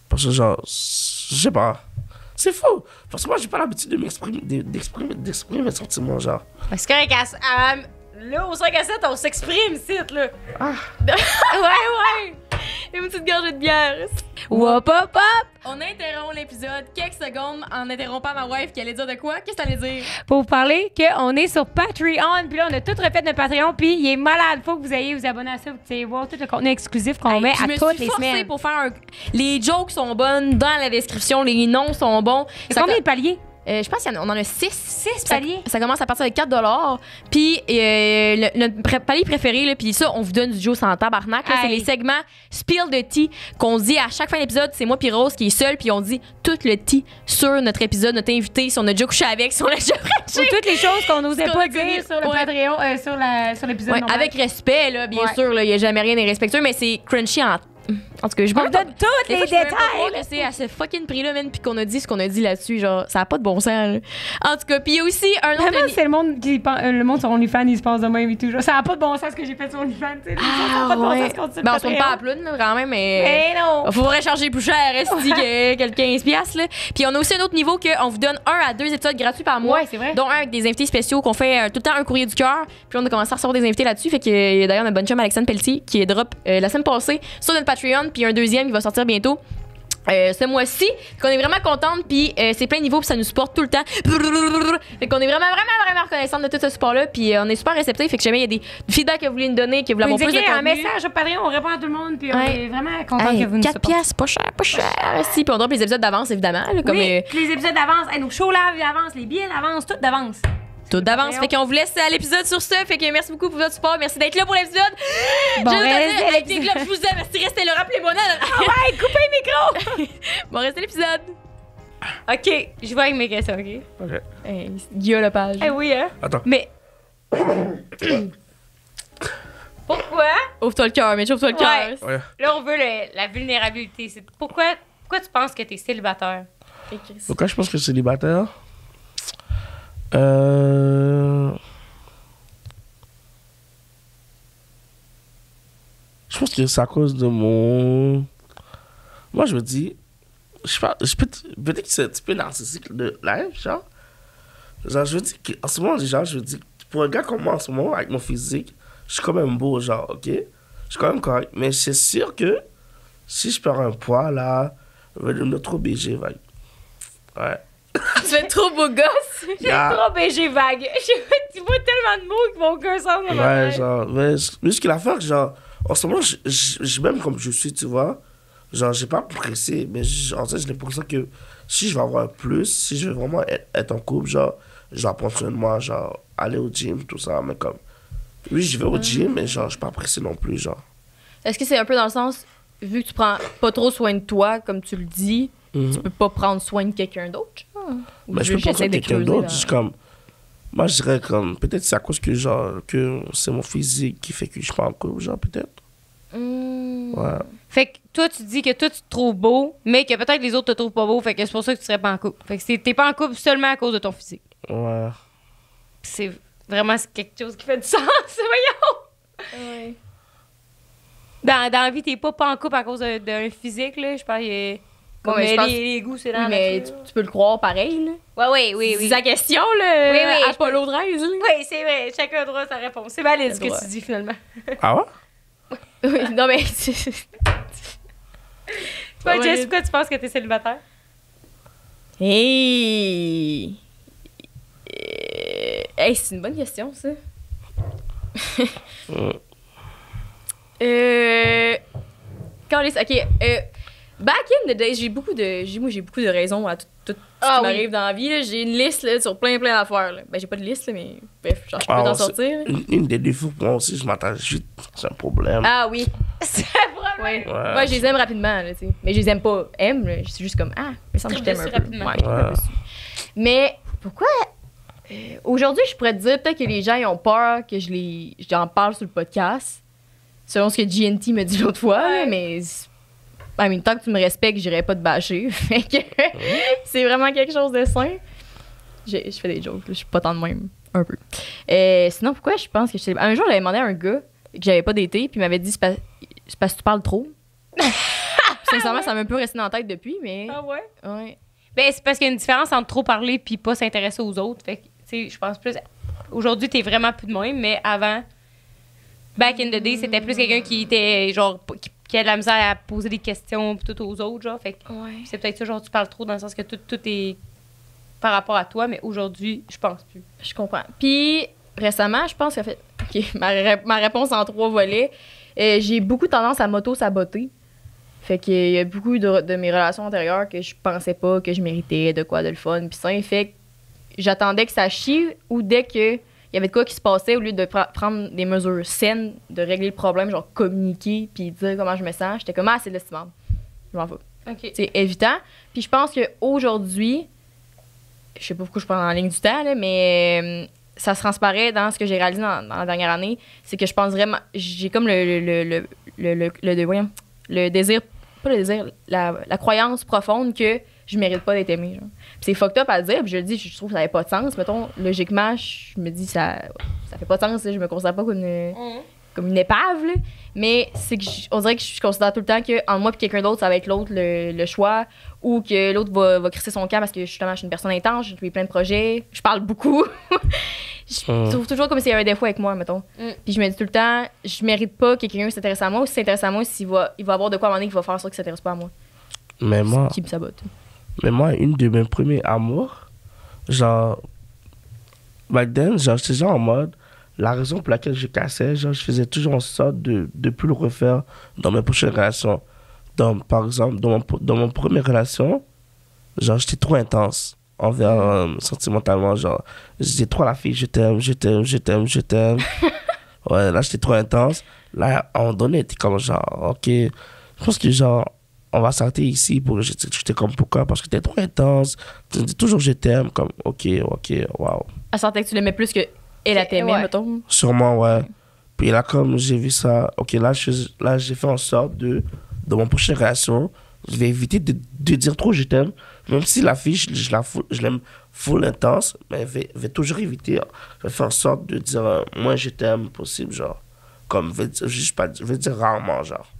Parce que, genre, je sais pas. C'est faux. Parce que moi, j'ai pas l'habitude de m'exprimer, d'exprimer mes sentiments, genre. C'est correct, là, au 5 à 7, on s'exprime, site, là. Ah. Ouais. Une petite gorgée de bière. Wop, hop, hop! On interrompt l'épisode quelques secondes en interrompant ma wife qui allait dire de quoi? Qu'est-ce que t'allais dire? Pour vous parler qu'on est sur Patreon, puis là, on a tout refait notre Patreon, puis il est malade. Faut que vous ayez vous abonner à ça, vous allez voir tout le contenu exclusif qu'on met à toutes les semaines. Pour faire les jokes sont bonnes dans la description, les noms sont bons. Il y a combien de paliers? Je pense qu'on en a 6. 6 paliers? Ça commence à partir de 4 $. Puis notre palier préféré, là, puis ça, on vous donne du Joe sans tabarnak. C'est les segments Spill the Tea qu'on dit à chaque fin d'épisode. C'est moi puis Rose qui est seule, puis on dit tout le tea sur notre épisode, notre invité, si on a déjà couché avec, si on l'a déjà Ou toutes les choses qu'on n'osait pas dire sur le Patreon, sur l'épisode normal. Avec respect, là, bien sûr. Il n'y a jamais rien d'irrespectueux, mais c'est crunchy en tout cas, je vous donne tous les détails. C'est à ce fucking prix-là, même, puis qu'on a dit ce qu'on a dit là-dessus. Genre, ça n'a pas de bon sens. Là. En tout cas, puis il y a aussi un autre. Vraiment, c'est le monde sur OnlyFans, il se passe de même et tout. Genre, ça n'a pas de bon sens ce que j'ai fait sur OnlyFans. Ça n'a pas de bon sens quand tu on se pas à Ploune, quand même, mais non. Faudrait charger plus cher, que le 15$. Là. Puis on a aussi un autre niveau qu'on vous donne 1 à 2 épisodes gratuits par mois. Ouais, c'est vrai. Dont un avec des invités spéciaux qu'on fait tout le temps un courrier du cœur. Puis on a commencé à recevoir des invités là-dessus. Fait que d'ailleurs, notre bonne chum Alexandre Pelletier qui est drop la semaine passée sur notre Patreon. Puis un deuxième qui va sortir bientôt ce mois-ci. Qu'on est vraiment contente, puis c'est plein de niveaux, puis ça nous supporte tout le temps. Fait qu'on est vraiment reconnaissante de tout ce support-là, puis on est super réceptifs. Fait que jamais il y a des feedbacks que vous voulez nous donner, que vous l'avez plus de contenu. Un message au Patreon, on répond à tout le monde, puis on est vraiment content que vous nous 4 piastres, pas cher. Si, puis on drop les épisodes d'avance, évidemment. Là, comme, les épisodes d'avance, nos shows live d'avance, les billets d'avance, tout d'avance. Tout d'avance. Fait qu'on vous laisse à l'épisode sur ça. Fait que merci beaucoup pour votre support. Merci d'être là pour l'épisode. Bon, avec les globes, je vous aime. Restez là, rappelez-moi. Ouais, coupez le micro. Bon, restez l'épisode. OK, je vais avec mes questions, OK? OK. Guillaume Lepage. Oui, hein? Attends. Mais... Pourquoi? Ouvre-toi le cœur, mais ouvre-toi le cœur. Ouais. Là, on veut la vulnérabilité. C'est pourquoi tu penses que t'es célibataire? Pourquoi je pense que je suis célibataire? Je pense que c'est à cause de mon... Moi, je me dis... Peut-être que c'est un petit peu narcissique de live, genre. Genre, je me dis qu'en ce moment, genre, je me dis... Pour un gars comme moi, en ce moment, avec mon physique, je suis quand même beau, genre, OK? Je suis quand même correct. Mais c'est sûr que si je perds un poids, là, je vais devenir trop BG, vague. Ouais. Tu vas être trop beau gosse. J'ai trop BG vague. Tu vois tellement de mots qui vont aucun sens dans ma tête. Genre, mais jusqu'à la fin, genre, en ce moment, même comme je suis, tu vois, genre, j'ai pas pressé, mais en fait, j'ai l'impression que si je vais avoir un plus, si je veux vraiment être en couple, genre, je vais prendre soin de moi, genre, aller au gym, tout ça, mais comme, oui, je vais au gym, mais genre, je suis pas pressé non plus, genre. Est-ce que c'est un peu dans le sens, vu que tu prends pas trop soin de toi, comme tu le dis, tu peux pas prendre soin de quelqu'un d'autre? Mais je peux pas prendre quelqu'un d'autre, juste comme... Moi, je dirais comme... Peut-être c'est à cause que, genre, que c'est mon physique qui fait que je suis pas en couple, genre, peut-être. Ouais. Fait que toi, tu dis que toi, tu te trouves beau, mais que peut-être les autres te trouvent pas beau, fait que c'est pour ça que tu serais pas en couple. Fait que t'es pas en couple seulement à cause de ton physique. Ouais. C'est vraiment quelque chose qui fait du sens, voyons! Ouais. Dans la vie, t'es pas en couple à cause d'un physique, là. Je parle... Comme les goûts, c'est dans mais tu peux le croire pareil, là. Oui. C'est la question, là. Oui, Apollo 13, là. Oui, c'est vrai. Chacun a droit à sa réponse. C'est valide ce que tu dis, finalement. Ah ouais? Oui, non, mais... Toi, Jess, pourquoi tu penses que t'es célibataire? Hey, c'est une bonne question, ça. OK. Back in the days, j'ai beaucoup de raisons à tout ce qui m'arrive dans la vie. Là. J'ai une liste là, sur plein d'affaires. Là. Ben, j'ai pas de liste, là, mais bref, genre, je peux t'en sortir. Une des défauts pour moi aussi, je m'attache vite. C'est un problème. Ah oui. C'est un problème. Ouais. Moi, je les aime rapidement, là, tu sais. Mais je les aime pas. Je suis juste comme, il me semble que je t'aime un peu. Rapidement. Ouais. Mais pourquoi... aujourd'hui, je pourrais te dire peut-être que les gens ils ont peur que j'en parle sur le podcast. Selon ce que GNT me dit l'autre fois, là, mais... tant que tu me respectes, j'irai pas te bâcher. Fait que c'est vraiment quelque chose de sain. Je fais des jokes, là, je suis pas tant de même. Un peu. Sinon, pourquoi je pense que je un jour, j'avais demandé à un gars que j'avais pas d'été, puis il m'avait dit c'est parce que tu parles trop. Sincèrement, ça m'a un peu resté dans la tête depuis, mais. Ah ouais? Ouais. Ben, c'est parce qu'il y a une différence entre trop parler puis pas s'intéresser aux autres. Fait que, tu sais, je pense plus. Aujourd'hui, t'es vraiment plus de même, mais avant, back in the day, c'était plus quelqu'un qui était, genre, qui a de la misère à poser des questions pis tout aux autres, genre. Fait que c'est peut-être ça, genre, tu parles trop dans le sens que tout est par rapport à toi, mais aujourd'hui, je pense plus. Je comprends. Puis, récemment, je pense que fait. OK, ma réponse en 3 volets. J'ai beaucoup tendance à m'auto-saboter. Fait qu'il y a beaucoup de mes relations antérieures que je pensais pas que je méritais de quoi de le fun. Puis ça, fait que j'attendais que ça chie ou dès qu'il y avait de quoi qui se passait, au lieu de prendre des mesures saines, de régler le problème, genre communiquer puis dire comment je me sens, j'étais comme c'est de l'estimable. Je m'en fous. OK. C'est évitant. Puis je pense qu'aujourd'hui, je sais pas pourquoi je prends en ligne du temps, là, mais ça se transparaît dans ce que j'ai réalisé dans la dernière année. C'est que je pense vraiment. J'ai comme le désir. Pas le désir, la croyance profonde que je mérite pas d'être aimée. Genre. Puis c'est fucked up à le dire, puis je le dis, je trouve que ça n'avait pas de sens. Mettons, logiquement, je me dis, ça fait pas de sens, je me considère pas comme une épave, là. Mais c'est que on dirait que je considère tout le temps qu'entre moi et quelqu'un d'autre, ça va être l'autre le choix, ou que l'autre va crisser son camp parce que justement, je suis une personne intense, j'ai plein de projets, je parle beaucoup. Je trouve toujours comme s'il y avait un défaut avec moi, mettons. Puis je me dis tout le temps, je mérite pas que quelqu'un s'intéresse à moi, ou si s'intéresse à moi, il va avoir de quoi à un moment donné qui va faire ça qu'il s'intéresse pas à moi. Mais moi, qui me sabote. Mais moi, une de mes premiers amours, genre, back then, genre, j'étais genre en mode, la raison pour laquelle je cassais, genre, je faisais toujours en sorte de plus le refaire dans mes prochaines relations. Donc, par exemple, dans mon première relation, genre, j'étais trop intense envers sentimentalement, genre, je disais trop à la fille, je t'aime. Ouais, là, j'étais trop intense. Là, à un moment donné, t'es comme genre, ok, je pense que genre, on va s'arrêter ici pour j'étais comme pourquoi, parce que t'es trop intense, tu dis toujours je t'aime, comme ok, waouh. Elle sentait que tu l'aimais plus que elle a t'aimé, mettons. Sûrement, ouais. Puis là, comme j'ai vu ça, ok, là, j'ai fait en sorte dans mon prochaine relation, je vais éviter de dire trop je t'aime, même si la fille, je l'aime full intense, mais je vais toujours éviter, je vais faire en sorte de dire moins je t'aime possible, genre, comme, je vais dire rarement, genre.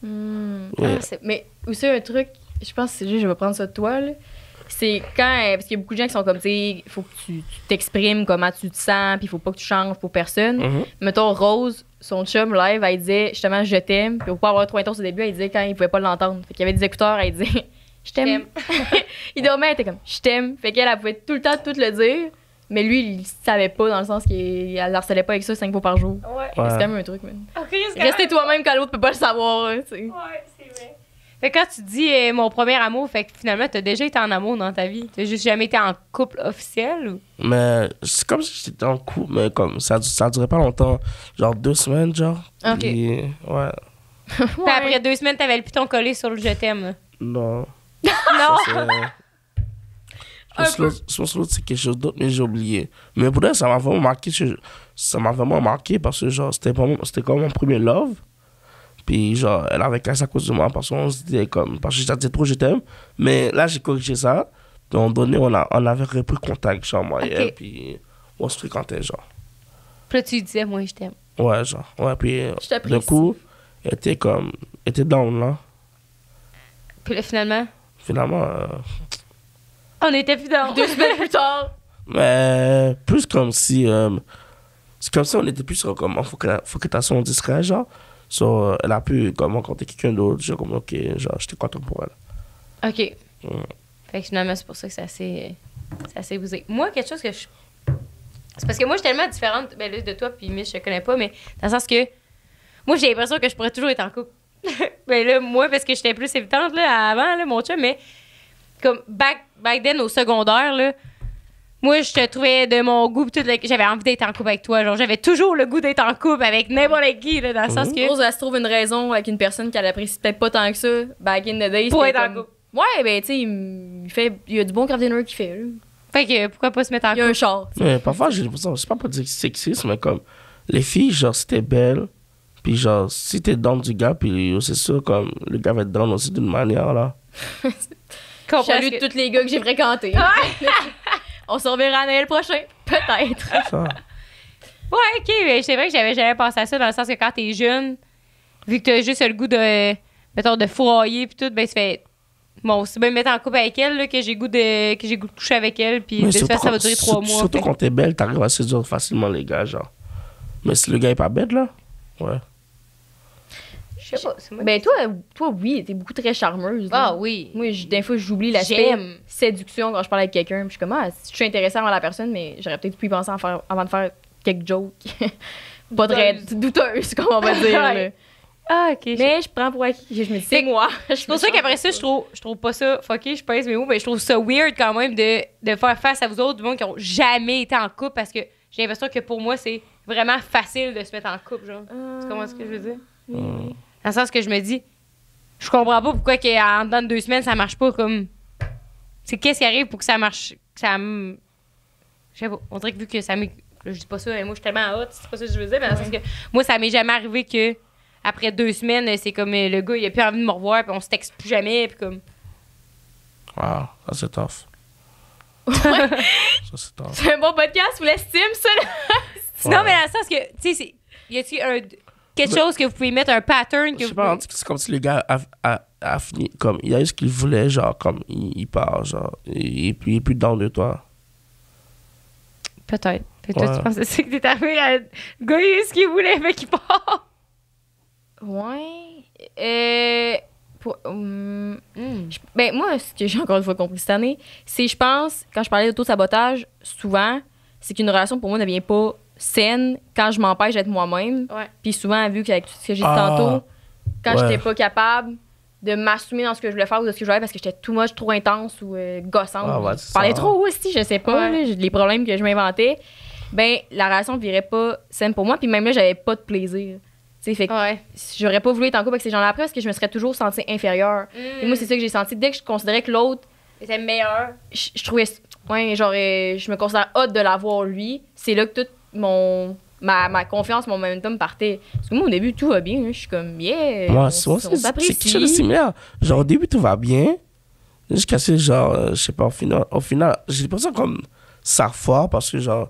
Ouais. Mais aussi un truc, je pense que c'est juste, je vais prendre ça de toi, là. C'est quand, parce qu'il y a beaucoup de gens qui sont comme, tu sais, il faut que tu t'exprimes comment tu te sens, puis il faut pas que tu changes pour personne. Mettons, Rose, son chum live, elle disait justement je t'aime, puis pour pas avoir trop intense au début, elle disait quand il pouvait pas l'entendre. Fait qu'il y avait des écouteurs, elle disait je t'aime. Il dormait, elle était comme je t'aime. Fait qu'elle pouvait tout le temps tout le dire, mais lui, il savait pas dans le sens qu'il harcelait pas avec ça 5 fois par jour. Ouais. C'est quand même un truc, man. Okay, Restez toi-même quand l'autre peut pas le savoir, tu sais. Ouais, c'est vrai. Fait que quand tu dis mon premier amour, fait que finalement, t'as déjà été en amour dans ta vie. T'as juste jamais été en couple officiel ou? Mais c'est comme si j'étais en couple, mais comme ça durait pas longtemps. Genre 2 semaines, genre. Ok. Puis, ouais. Puis après 2 semaines, t'avais le piton collé sur le je t'aime, là. Non. Non! Je pense que l'autre, c'est quelque chose d'autre, mais j'ai oublié. Mais pour elle, ça m'a vraiment marqué. Ça m'a vraiment marqué parce que, genre, c'était comme mon premier love. Puis, genre, elle avait cassé à cause de moi parce qu'on se disait comme. Parce que je disais trop, je t'aime. Mais là, j'ai corrigé ça. Puis, à un moment donné, on avait repris contact, genre, moi et elle. Puis, on se fréquentait, genre. Puis là, tu lui disais, moi, je t'aime. Ouais, genre. Ouais, puis, d'un coup, elle était down, là. Puis là, finalement. On était plus dans 2 semaines plus tard. Mais plus comme si. C'est comme si on était plus sur comme en fréquentation discrète, genre. So, elle a pu comme rencontrer quelqu'un d'autre. Genre, comme, ok, genre, j'étais content pour elle. OK. Fait que finalement, c'est pour ça que ça s'est bousé. Moi, quelque chose que je. C'est parce que moi, je suis tellement différente ben, là, de toi, puis Mich, je te connais pas, mais dans le sens que. Moi, j'ai l'impression que je pourrais toujours être en couple. Ben là, moi, parce que j'étais plus évitante là, avant, là, mon chum, mais comme back then, au secondaire, là, moi, je te trouvais de mon goût, j'avais envie d'être en couple avec toi. Genre, j'avais toujours le goût d'être en couple avec n'importe qui, là, dans le sens que. Rose, elle se trouve une raison avec une personne qu'elle apprécie peut-être pas tant que ça, back in the days. Pour être en couple. Ouais, ben, tu sais, il y a du bon craft dinner qu'il fait, là. Fait que pourquoi pas se mettre en couple? Il y a un char. Mais parfois, j'ai l'impression, c'est pas pour dire sexisme, mais comme les filles, genre, c'était belle. Puis genre, si t'es down du gars, puis c'est sûr, comme, le gars va être down aussi d'une manière, là. Je salue tous les gars que j'ai fréquentés. On se reverra à Noël prochain. Peut-être. Ça. Ouais, OK, mais c'est vrai que j'avais jamais pensé à ça, dans le sens que quand t'es jeune, vu que t'as juste le goût de, mettons, de fourrailler puis tout, ben, ça fait... Bon, c'est bien me mettre en couple avec elle, là, que j'ai goût de coucher avec elle, puis de toute façon, ça va durer 3 mois. Surtout quand t'es belle, t'arrives à séduire facilement les gars, genre. Mais si le gars est pas bête, là, ouais. Je sais pas, c'est moi. Ben, toi, oui, t'es beaucoup très charmeuse. là. Ah oui. Moi, des fois, j'oublie l'aspect J'aime. séduction quand je parle avec quelqu'un. Puis je suis comme, je suis intéressée à la personne, mais j'aurais peut-être pu y penser avant de faire quelques jokes. Pas très douteuses, comme on va dire. Là. Ah, OK. Mais je prends pour acquis. Je me dis, c'est moi. C'est pour ça qu'après ça, je trouve pas ça fucké, je pèse mes mots, mais je trouve ça weird quand même de faire face à vous autres, du monde qui ont jamais été en couple, parce que j'ai l'impression que pour moi, c'est vraiment facile de se mettre en couple, genre. Tu comprends ce que je veux dire? Dans le sens que je me dis, je comprends pas pourquoi en dedans de 2 semaines, ça marche pas comme... C'est qu'est-ce qui arrive pour que ça marche, je sais pas, on dirait que vu que ça m'est... Je dis pas ça, mais moi, je suis tellement hot, c'est pas ça que je veux dire, mais dans le sens que moi, ça m'est jamais arrivé que après 2 semaines, c'est comme le gars, il a plus envie de me revoir, puis on se texte plus jamais, puis comme... Wow, ça c'est tough. Ça c'est tough. C'est un bon podcast, vous l'estime, ça, là? Non, mais dans le sens que, tu sais, y a-t-il quelque chose que vous pouvez mettre, un pattern que Je sais vous pas, pouvez... c'est comme si le gars a fini, comme, il a eu ce qu'il voulait, genre, comme, il part, genre, et puis il est plus dedans de toi. Peut-être. Toi, Ouais. tu penses que c'est que t'es arrivé à... Le gars, il a ce qu'il voulait, fait qu'il part. Ouais. Ben, moi, ce que j'ai encore une fois compris cette année, c'est, je pense, quand je parlais d'auto-sabotage, souvent, c'est qu'une relation pour moi ne devient pas saine quand je m'empêche d'être moi-même. Ouais. Puis souvent, vu qu'avec tout ce que j'ai dit Ah, tantôt, quand ouais. j'étais pas capable de m'assumer dans ce que je voulais faire ou de ce que je voulais parce que j'étais trop intense ou gossante. Ah, ouais, je c'est parlais ça. trop aussi, je sais pas, Ouais. là, j'ai les problèmes que je m'inventais. Ben, la relation ne virait pas saine pour moi. Puis même là, j'avais pas de plaisir. Tu sais, fait que Ouais. j'aurais pas voulu être en couple avec ces gens-là après parce que je me serais toujours sentie inférieure. Et moi, c'est ça que j'ai senti. Dès que je considérais que l'autre, C'était meilleur. je trouvais. Ouais, genre, je me considère hot de l'avoir lui. C'est là que toute ma confiance, mon momentum partait. Parce que moi, au début, tout va bien. Hein. Je suis comme, yeah. Moi, on c'est quelque s'apprécie. chose de similaire. Genre, au début, tout va bien. Jusqu'à ce, genre, je sais pas, au final, j'ai l'impression comme ça fort parce que, genre,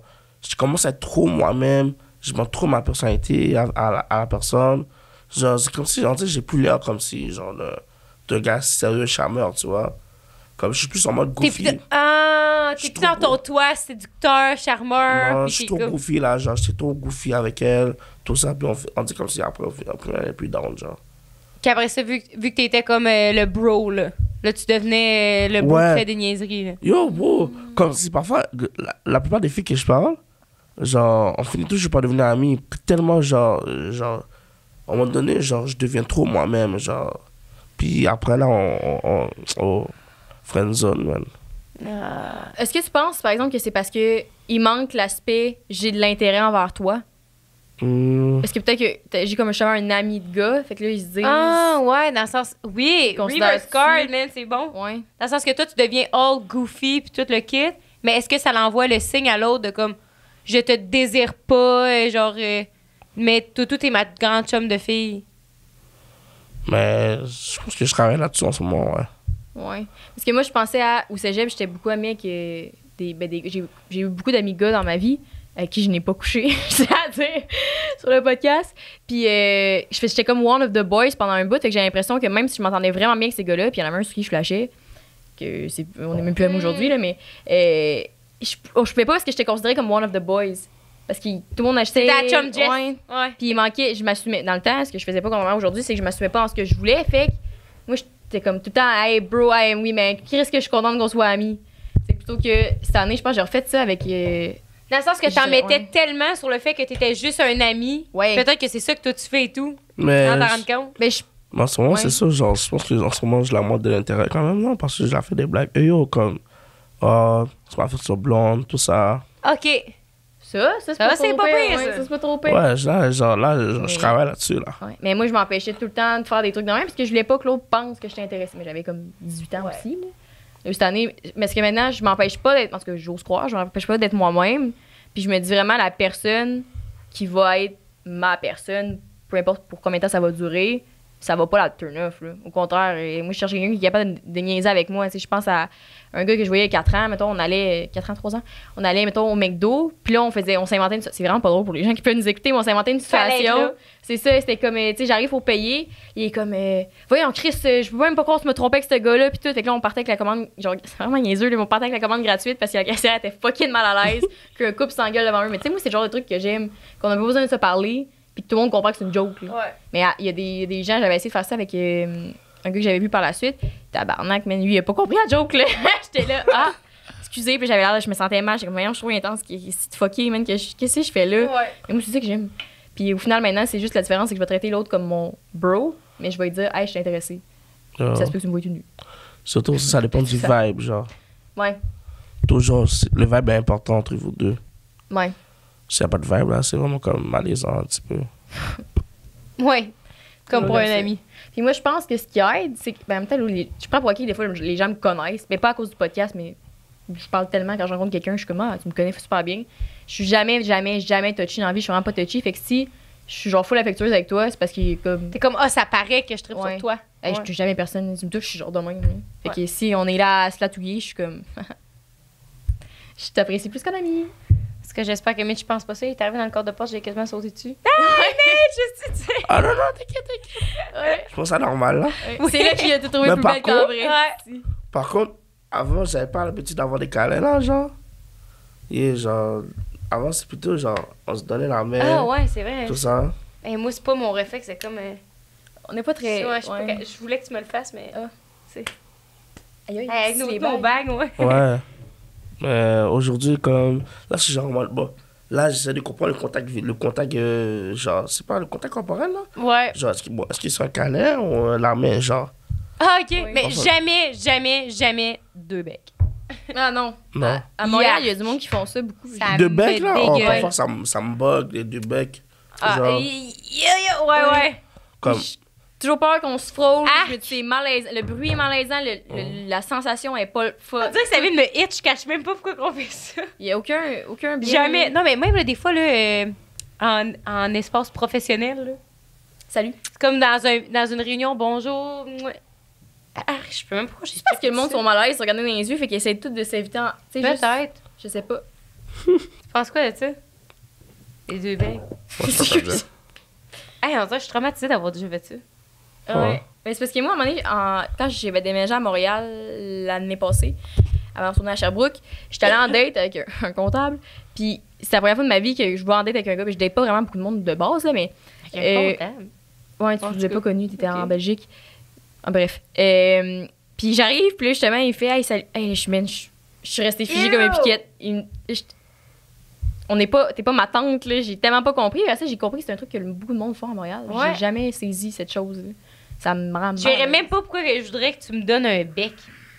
je commence à être trop moi-même. Je montre trop ma personnalité à la personne. Genre, c'est comme si, genre, tu sais, j'ai plus l'air comme si, genre, de gars sérieux, charmeur, tu vois. Comme je suis plus en mode T'es goofy. plus dans ton toit, séducteur, charmeur. Non, puis je suis t'es trop comme- goofy, là. Genre, j'étais trop goofy avec elle. Tout ça, puis on dit comme si après elle est plus down, genre. Puis après ça, vu que t'étais comme le bro, là tu devenais le bro Ouais. qui fait des niaiseries, là. Yo, bro, comme si parfois, la plupart des filles que je parle, genre, on finit toujours par devenir amis. Tellement, genre, à un moment donné, genre, je deviens trop moi-même, genre. Puis après, là, on friendzone, man. Est-ce que tu penses, par exemple, que c'est parce que il manque l'aspect j'ai de l'intérêt envers toi? Est-ce que peut-être que j'ai comme justement un ami de gars, fait que là, ils se disent. Ah, ouais, dans le sens... Oui, reverse Considères-tu- card, man, c'est bon. Ouais. Dans le sens que toi, tu deviens all goofy puis tout le kit, mais est-ce que ça l'envoie le signe à l'autre de comme je te désire pas, mais tout est ma grande chum de fille. Mais je pense que je travaille là-dessus en ce moment, ouais. Ouais. Parce que moi, je pensais au cégep, j'étais beaucoup amie avec j'ai eu beaucoup d'amis gars dans ma vie avec qui je n'ai pas couché, c'est-à-dire sur le podcast. Puis j'étais comme one of the boys pendant un bout, fait que j'ai l'impression que même si je m'entendais vraiment bien avec ces gars-là, puis il y en a un sur qui je flashais, on est même plus amis aujourd'hui, là, mais je pouvais pas parce que j'étais considérée comme one of the boys. Parce que tout le monde achetait. C'était ta chum Jess. Ouais. Ouais. Puis il manquait, je m'assumais. Dans le temps, ce que je faisais pas comme aujourd'hui, c'est que je m'assumais pas en ce que je voulais. Fait que moi, j'étais comme tout le temps, hey bro, hey, oui, mais qu'est-ce que je suis contente qu'on soit amis. C'est plutôt que cette année, je pense que j'ai refait ça avec. Dans le sens que t'en Je- mettais ouais. tellement sur le fait que t'étais juste un ami. Ouais. Peut-être que c'est ça que toi tu fais et tout. Mais Sans t'en rendre compte. Mais en ce moment, Ouais. c'est ça, genre, je pense que en ce moment, je la montre de l'intérêt quand même, non? Parce que je la fais des blagues. Et yo, comme, tu m'as fait sur blonde, tout ça. OK. ça, c'est pas c'est trop pas pire. pire, Ouais, ça. ça, c'est pas trop pire. Ouais, je Mais- travaille là-dessus, là. Ouais. Mais moi, je m'empêchais tout le temps de faire des trucs de même parce que je voulais pas que l'autre pense que j'étais intéressée. Mais j'avais comme 18 ans aussi. Là. Et cette année, mais ce que maintenant, je m'empêche pas d'être. Parce que j'ose croire, je m'empêche pas d'être moi-même. Puis je me dis vraiment la personne qui va être ma personne peu importe pour combien de temps ça va durer, ça va pas la turn off. Là. Au contraire, moi, je cherche quelqu'un qui est capable de niaiser avec moi. Tu sais, je pense à un gars que je voyais il y a 4 ans, mettons, on allait, 4 ans, 3 ans, on allait, mettons, au McDo, puis là, on s'inventait c'est vraiment pas drôle pour les gens qui peuvent nous écouter, mais on s'inventait une situation. C'est ça, c'était comme, tu sais, j'arrive pour payer, il est comme, voyons, Chris, je peux même pas croire que je me trompais avec ce gars-là, puis tout. Fait que là, on partait avec la commande, genre, c'est vraiment niaiseux, là, on partait avec la commande gratuite parce que la caissière était fucking mal à l'aise, qu'un couple s'engueule devant eux. Mais tu sais, moi, c'est le genre de truc que j'aime, qu'on a pas besoin de se parler, puis que tout le monde comprend que c'est une joke. Là. Ouais. Mais il y a des gens, j'avais essayé de faire ça avec un gars que j'avais vu par la suite. Tabarnak, mais lui, il a pas compris la joke, là. J'étais là, excusez, puis j'avais l'air, je me sentais mal. J'étais comme, voyons, je suis trop intense, c'est fucké, man, qu'est-ce que je fais là? Ouais. Mais moi, c'est ça que j'aime. Puis au final, maintenant, c'est juste la différence, c'est que je vais traiter l'autre comme mon bro, mais je vais lui dire, hey, je suis intéressée. Genre, Ça se peut que tu me vois tout nu. surtout, ça dépend du Ça. vibe, genre. Ouais, Toujours, le vibe est important entre vous deux. ouais. S'il n'y a pas de vibe, là, c'est vraiment comme malaisant un petit peu. Ouais. Comme pour un Ouais, c'est- ami. Puis moi, je pense que ce qui aide, c'est que, ben, en même temps, je prends pour acquis, des fois, les gens me connaissent, mais pas à cause du podcast, mais je parle tellement quand je rencontre quelqu'un, je suis comme, tu me connais super bien. Je suis jamais touchy dans la vie, je suis vraiment pas touchy. Fait que si je suis genre full affectueuse avec toi, c'est parce qu'il est comme. T'es comme, ça paraît que je tripe Ouais. sur toi. Hey, Ouais. je touche jamais personne, tu me touches, je suis genre de même. Là. Fait que si on est là à se latouiller, je suis comme. Je t'apprécie plus qu'un ami. Parce que j'espère que Mitch pense pas ça. Il est arrivé dans le corps de porte, j'ai quasiment sauté dessus. Ah, Mitch, tu sais. Ah non, non, t'inquiète. Ouais. Je pense ça normal, là. C'est là qu'il a tout trouvé Mais plus par belle qu'en contre- vrai. Ouais. Par contre, avant, j'avais pas l'habitude d'avoir des câlins, là, genre. Et genre, avant, c'est plutôt genre, on se donnait la main, Ah, ouais, c'est vrai. tout ça. Et moi, c'est pas mon réflexe, c'est comme. On n'est pas très. Ouais, je sais pas ouais. je voulais que tu me le fasses, mais. Aïe, aïe, Avec c'est nos bon. bagues, ouais. Ouais. Mais aujourd'hui, comme. Là, c'est genre en mode. Bon, là, j'essaie de comprendre le contact, genre, c'est pas le contact corporel, là. Ouais. Genre, est-ce qu'il c'est un câlin ou la main, genre. Ah, ok. Oui. Mais Enfin. jamais 2 becs. Ah non. Non. À Montréal, il y a du monde qui font ça beaucoup. Ça Deux me becs, là. Oh, dégueule. parfois, ça me bug, les deux becs. Ah, genre, ouais. comme. J'ai toujours peur qu'on se frôle. Ah! C'est malaisant. Le bruit est malaisant. La sensation est pas. On dirait que ça vient de me hit, je cache même pas pourquoi on fait ça. Il y a aucun bien. Jamais. Non, mais même là, des fois, là, en espace professionnel, là, Salut. c'est comme dans une réunion, bonjour. Je peux même pas. Je pense que le monde sont mal à l'aise, se regarder dans les yeux, fait qu'ils essaient tous de s'éviter. Tu sais, juste- Peut-être. Je sais pas. Tu penses quoi de ça? Les 2 becs. Moi, je pense pas bien. Hey, on dirait que je suis traumatisée d'avoir déjà fait ça. Ouais. Mais c'est parce que moi, à un moment donné, quand j'avais déménagé à Montréal l'année passée, avant de retourner à Sherbrooke, j'étais allée en date avec un comptable. Puis c'était la première fois de ma vie que je vais en date avec un gars. Puis je date pas vraiment beaucoup de monde de base, là, mais. Avec un comptable. Ouais, tu En l'as tout pas cas. connu, t'étais Ok. en Belgique. Ah, bref. Puis j'arrive, puis là, justement, il fait, hey, salut. Hey, je suis restée figée comme une piquette. T'es pas ma tante, là. J'ai tellement pas compris. Après ça, j'ai compris que c'est un truc que beaucoup de monde font à Montréal. Ouais. J'ai jamais saisi cette chose-là. Ça me rend mal. Je verrais même pas pourquoi je voudrais que tu me donnes un bec.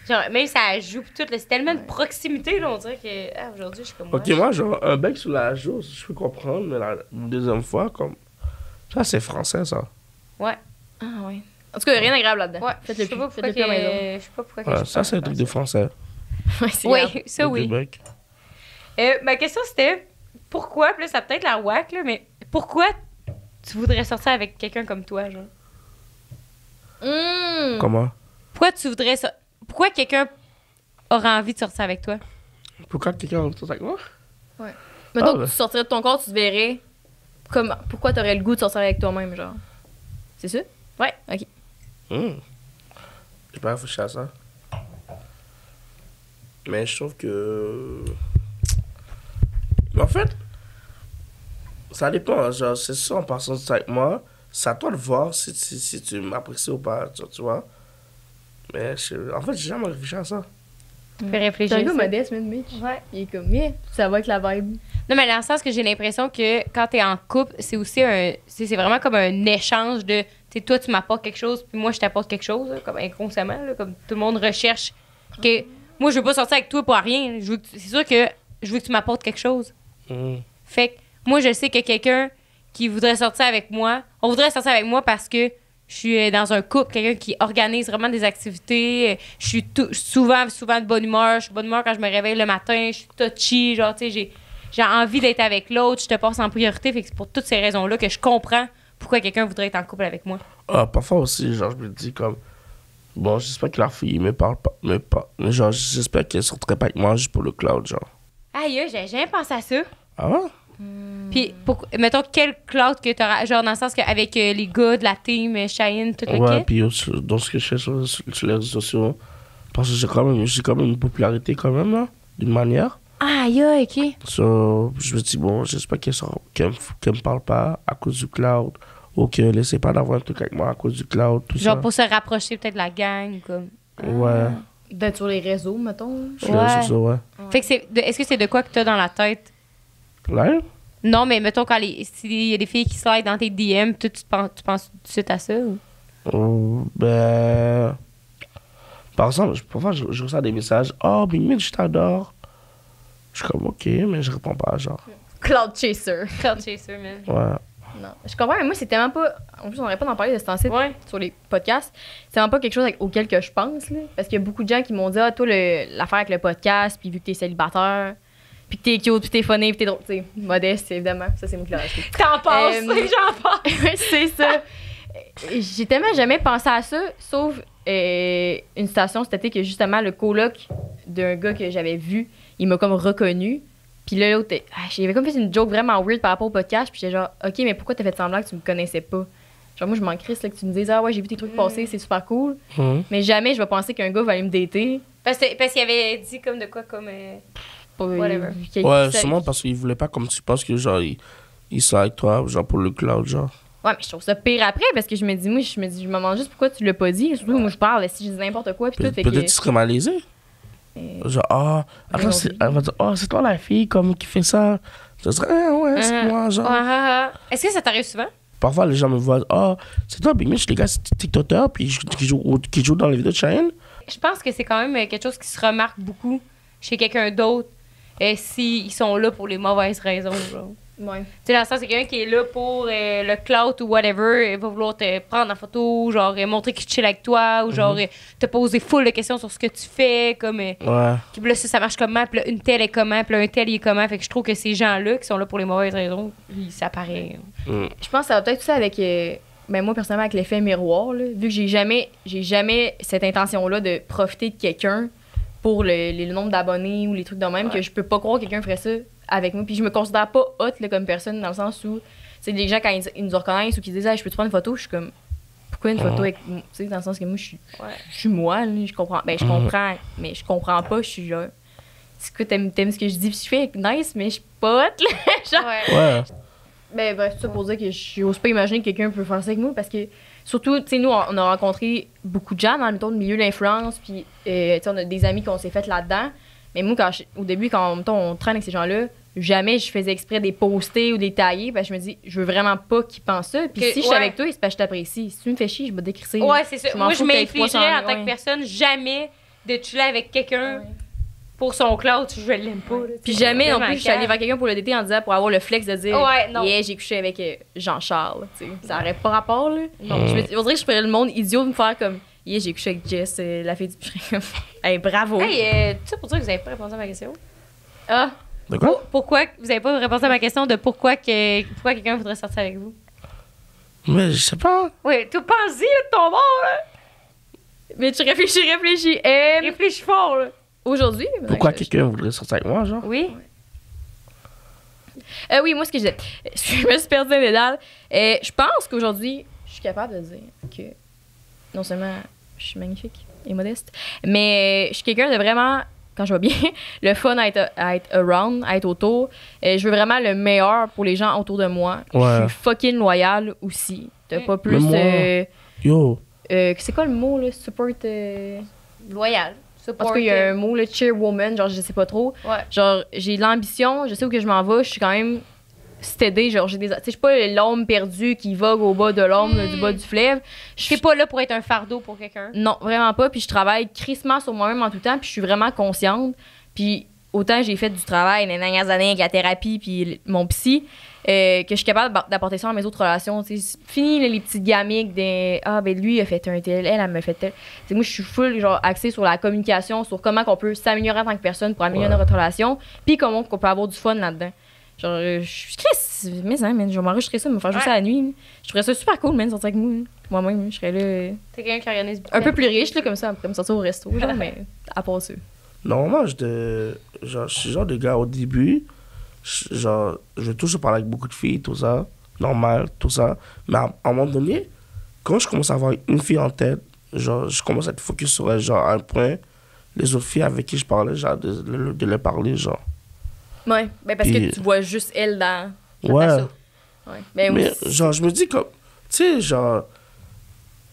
Genre, même ça joue pis tout, là, c'est tellement de proximité, là, on dirait que aujourd'hui, je suis comme Ok, moi, genre, un bec sous la joue, je peux comprendre, mais la deuxième fois, comme. Ça, c'est français, ça. Ouais. Ah, ouais. En tout cas, rien d'agréable là-dedans. Ouais. Faites-le Je sais plus. pas pourquoi Faites-le plus à la maison. je sais pas pourquoi que Ouais, je ça, pense c'est un truc à de ça. français. Ouais, c'est grave. Oui, ça oui. Les deux becs. Ma question c'était pourquoi, puis là, ça peut être la whack, là, mais pourquoi tu voudrais sortir avec quelqu'un comme toi, genre? Comment? Pourquoi tu voudrais pourquoi quelqu'un aurait envie de sortir avec toi? Pourquoi quelqu'un a tout avec moi? Mettons Ah, que ouais. tu sortirais de ton corps, tu te verrais comme pourquoi t'aurais le goût de sortir avec toi-même, genre. C'est ça? Ouais. Ok. J'ai pas réfléchi à ça. Mais je trouve que. En fait, ça dépend. Genre, c'est sûr, en passant de ça avec moi, c'est à toi de voir si tu m'apprécies ou pas, tu vois. Mais en fait, j'ai jamais réfléchi à ça. Tu peux T'as réfléchir. un gars ça. modeste, même Mitch. Ouais. Il est comme, yeah, ça va avec la vibe. Non, mais dans le sens que j'ai l'impression que quand t'es en couple, c'est aussi c'est vraiment comme un échange de, tu sais, toi, tu m'apportes quelque chose, puis moi, je t'apporte quelque chose, là, comme inconsciemment, là, comme tout le monde recherche que, moi, je veux pas sortir avec toi pour rien. C'est sûr que je veux que tu m'apportes quelque chose. Fait que moi, je sais que quelqu'un qui voudrait sortir avec moi, on voudrait sortir avec moi parce que je suis dans un couple, quelqu'un qui organise vraiment des activités. Je suis souvent de bonne humeur. Je suis de bonne humeur quand je me réveille le matin. Je suis touchy, genre, tu sais, j'ai envie d'être avec l'autre. Je te passe en priorité. Fait que c'est pour toutes ces raisons-là que je comprends pourquoi quelqu'un voudrait être en couple avec moi. Parfois aussi, genre, je me dis comme, bon, j'espère que la fille me parle pas, mais genre, j'espère qu'elle sortirait pas avec moi juste pour le cloud, genre. Aïe, j'ai jamais pensé à ça. Ah ouais? Puis, mettons, quel cloud que t'auras, genre dans le sens qu'avec les gars de la team, Cheyenne, tout le Ouais, kit? puis dans ce que je fais sur les réseaux sociaux, parce que j'ai quand même une popularité quand même, là, d'une manière. Aïe, ok. So, je me dis, bon, j'espère qu'elle me parle pas à cause du cloud, ou qu'elle essaie pas d'avoir un truc avec moi à cause du cloud, tout Genre ça. pour se rapprocher peut-être de la gang, comme. Ouais, D'être sur les réseaux, mettons. sur les réseaux sociaux, ouais. Fait que est-ce que c'est de quoi que t'as dans la tête? Là? Non, mais mettons, s'il y a des filles qui slide dans tes DM, toi, tu penses tout de suite à ça? Ou? Ben. Par exemple, parfois, je reçois des messages. Oh, Big Mitch, je t'adore. Je suis comme, ok, mais je réponds pas, genre. Cloud Chaser. Cloud chaser, man. Ouais. Non. Je comprends, mais moi, c'est tellement pas. En plus, on n'aurait pas d'en parler de ce temps-ci Ouais. sur les podcasts. C'est vraiment pas quelque chose auquel que je pense, là. Parce qu'il y a beaucoup de gens qui m'ont dit, ah, toi, l'affaire avec le podcast, puis vu que t'es célibataire, puis que t'es cute, puis t'es funny, puis t'es drôle. Tu sais, modeste, évidemment. Ça, c'est moi qui l'ai rajouté. T'en passes, j'en passe. C'est ça. J'ai tellement jamais pensé à ça, sauf une station cet été que justement le coloc d'un gars que j'avais vu, il m'a comme reconnu. Puis là, l'autre, j'avais comme fait une joke vraiment weird par rapport au podcast. Puis j'étais genre, OK, mais pourquoi t'as fait semblant que tu me connaissais pas? Genre, moi, je m'en crisse là, que tu me dises, ah ouais, j'ai vu tes trucs passer, c'est super cool. Mais jamais je vais penser qu'un gars va aller me dater. Parce qu'il avait dit comme de quoi, comme. Whatever. Ouais, sûrement parce qu'il voulait pas comme tu penses que, genre, il sort avec toi, genre, pour le cloud, genre. Ouais, mais je trouve ça pire après parce que je me dis, je me demande juste pourquoi tu l'as pas dit. Surtout, moi, je parle, si je dis n'importe quoi, puis tout. Peut-être que tu serais malaisé. Genre, après, elle va dire, c'est toi la fille comme qui fait ça. Je dirais, ouais, c'est moi, genre. Est-ce que ça t'arrive souvent? Parfois, les gens me voient, c'est toi, Big Mitch, les gars, c'est TikToker, puis qui joue dans les vidéos de Cheyenne. Je pense que c'est quand même quelque chose qui se remarque beaucoup chez quelqu'un d'autre s'ils sont là pour les mauvaises raisons, genre. Ouais. Tu sais, dans le sens, c'est quelqu'un qui est là pour le clout ou whatever, il va vouloir te prendre en photo, genre montrer qu'il chill avec toi, ou genre te poser full de questions sur ce que tu fais, comme. Ouais. Puis là, ça marche comment, puis là, une telle est comment, puis là, un tel il est comment. Fait que je trouve que ces gens-là qui sont là pour les mauvaises raisons, ça paraît. Je pense que ça va peut-être tout ça avec. Ben moi, personnellement, avec l'effet miroir, là, vu que j'ai jamais cette intention-là de profiter de quelqu'un pour le nombre d'abonnés ou les trucs de même, que je peux pas croire que quelqu'un ferait ça avec moi. Puis je me considère pas hot là, comme personne, dans le sens où, c'est les gens, quand ils nous reconnaissent ou qu'ils disent, hey, je peux te prendre une photo, je suis comme, pourquoi une photo avec moi? Tu sais, dans le sens que moi, je suis moi, là, je comprends. Ben, je comprends, mais je comprends pas, je suis genre, c'est quoi, t'aimes ce que je dis, puis je fais nice, mais je suis pas hot, là. Genre, Ouais. ben, bref, tout ça pour dire que j'ose pas imaginer que quelqu'un peut faire ça avec moi, parce que, surtout, tu sais, nous, on a rencontré beaucoup de gens dans le milieu de l'influence, puis, tu sais, on a des amis qu'on s'est fait là-dedans. Mais moi, au début, quand on traîne avec ces gens-là, jamais je faisais exprès des poster ou des tailler, parce que je me dis, je veux vraiment pas qu'ils pensent ça. Puis si je suis avec toi, c'est parce que je t'apprécie. Si tu me fais chier, je vais décrisser. Ouais, c'est ça. Moi, je m'infligerais en tant que ouais. personne jamais de chiller avec quelqu'un pour son cloud, je l'aime pas. Là, puis jamais non plus, je suis allée vers quelqu'un pour le dater en disant, pour avoir le flex de dire, non. yeah, j'ai couché avec Jean-Charles. Tu sais, ça aurait pas rapport, là. On dirait que je ferais le monde idiot de me faire comme, yeah, j'ai couché avec Jess, la fille du hey, bravo. Hey, tu sais, pour dire que vous avez pas répondu à ma question? Ah. De quoi? Pourquoi vous avez pas répondu à ma question de pourquoi quelqu'un voudrait sortir avec vous? Mais je sais pas. Oui, tu penses-y de ton bord, là. Mais tu réfléchis. Réfléchis fort, là. Aujourd'hui? Pourquoi quelqu'un voudrait sortir avec moi, genre? Oui. Oui, moi, ce que je disais, je me suis perdue dans les dalles. Je pense qu'aujourd'hui, je suis capable de dire que non seulement je suis magnifique et modeste, mais je suis quelqu'un de vraiment, quand je vais bien, le fun à être around, à être autour. Je veux vraiment le meilleur pour les gens autour de moi. Ouais. Je suis fucking loyale aussi. T'as pas plus... Yo. c'est quoi le mot, là? Support... Loyal. Parce qu'il y a un mot, le chairwoman, genre, je sais pas trop. Ouais. Genre, j'ai de l'ambition, je sais où que je m'en vais, je suis quand même steady, genre, tu sais, je suis pas l'homme perdu qui vogue au bas de l'homme, du bas du fleuve. Je suis pas là pour être un fardeau pour quelqu'un. Non, vraiment pas, puis je travaille crissement sur moi-même en tout temps, puis je suis vraiment consciente. Puis autant j'ai fait du travail les dernières années avec la thérapie puis mon psy, que je suis capable d'apporter ça dans mes autres relations. T'sais, fini les petites gamiques des « Ah, ben lui, il a fait un tel, elle me fait tel. » Moi, je suis full genre, axée sur la communication, sur comment on peut s'améliorer en tant que personne pour améliorer notre relation, puis comment on peut avoir du fun là-dedans. Genre, je suis Chris, Mais ça, man, je vais m'enregistrer ça, me faire jouer ça la nuit. Je trouverais ça super cool, man, sortir avec moi. Moi-même, je serais là. T'es quelqu'un qui organise Un peu plus riche, là, comme ça, après me sortir au resto, genre, mais à part ça. Normalement, je suis genre de gars au début, genre, je vais toujours parler avec beaucoup de filles, tout ça, normal, tout ça. Mais à un moment donné, quand je commence à avoir une fille en tête, genre, je commence à être focus sur elle, genre, à un point, les autres filles avec qui je parlais, genre, de leur parler, genre. Ouais, ben parce Puis, que tu vois juste elle dans ouais. ta soupe. Ouais. Ben, Mais, aussi. genre, je me dis comme, tu sais, genre,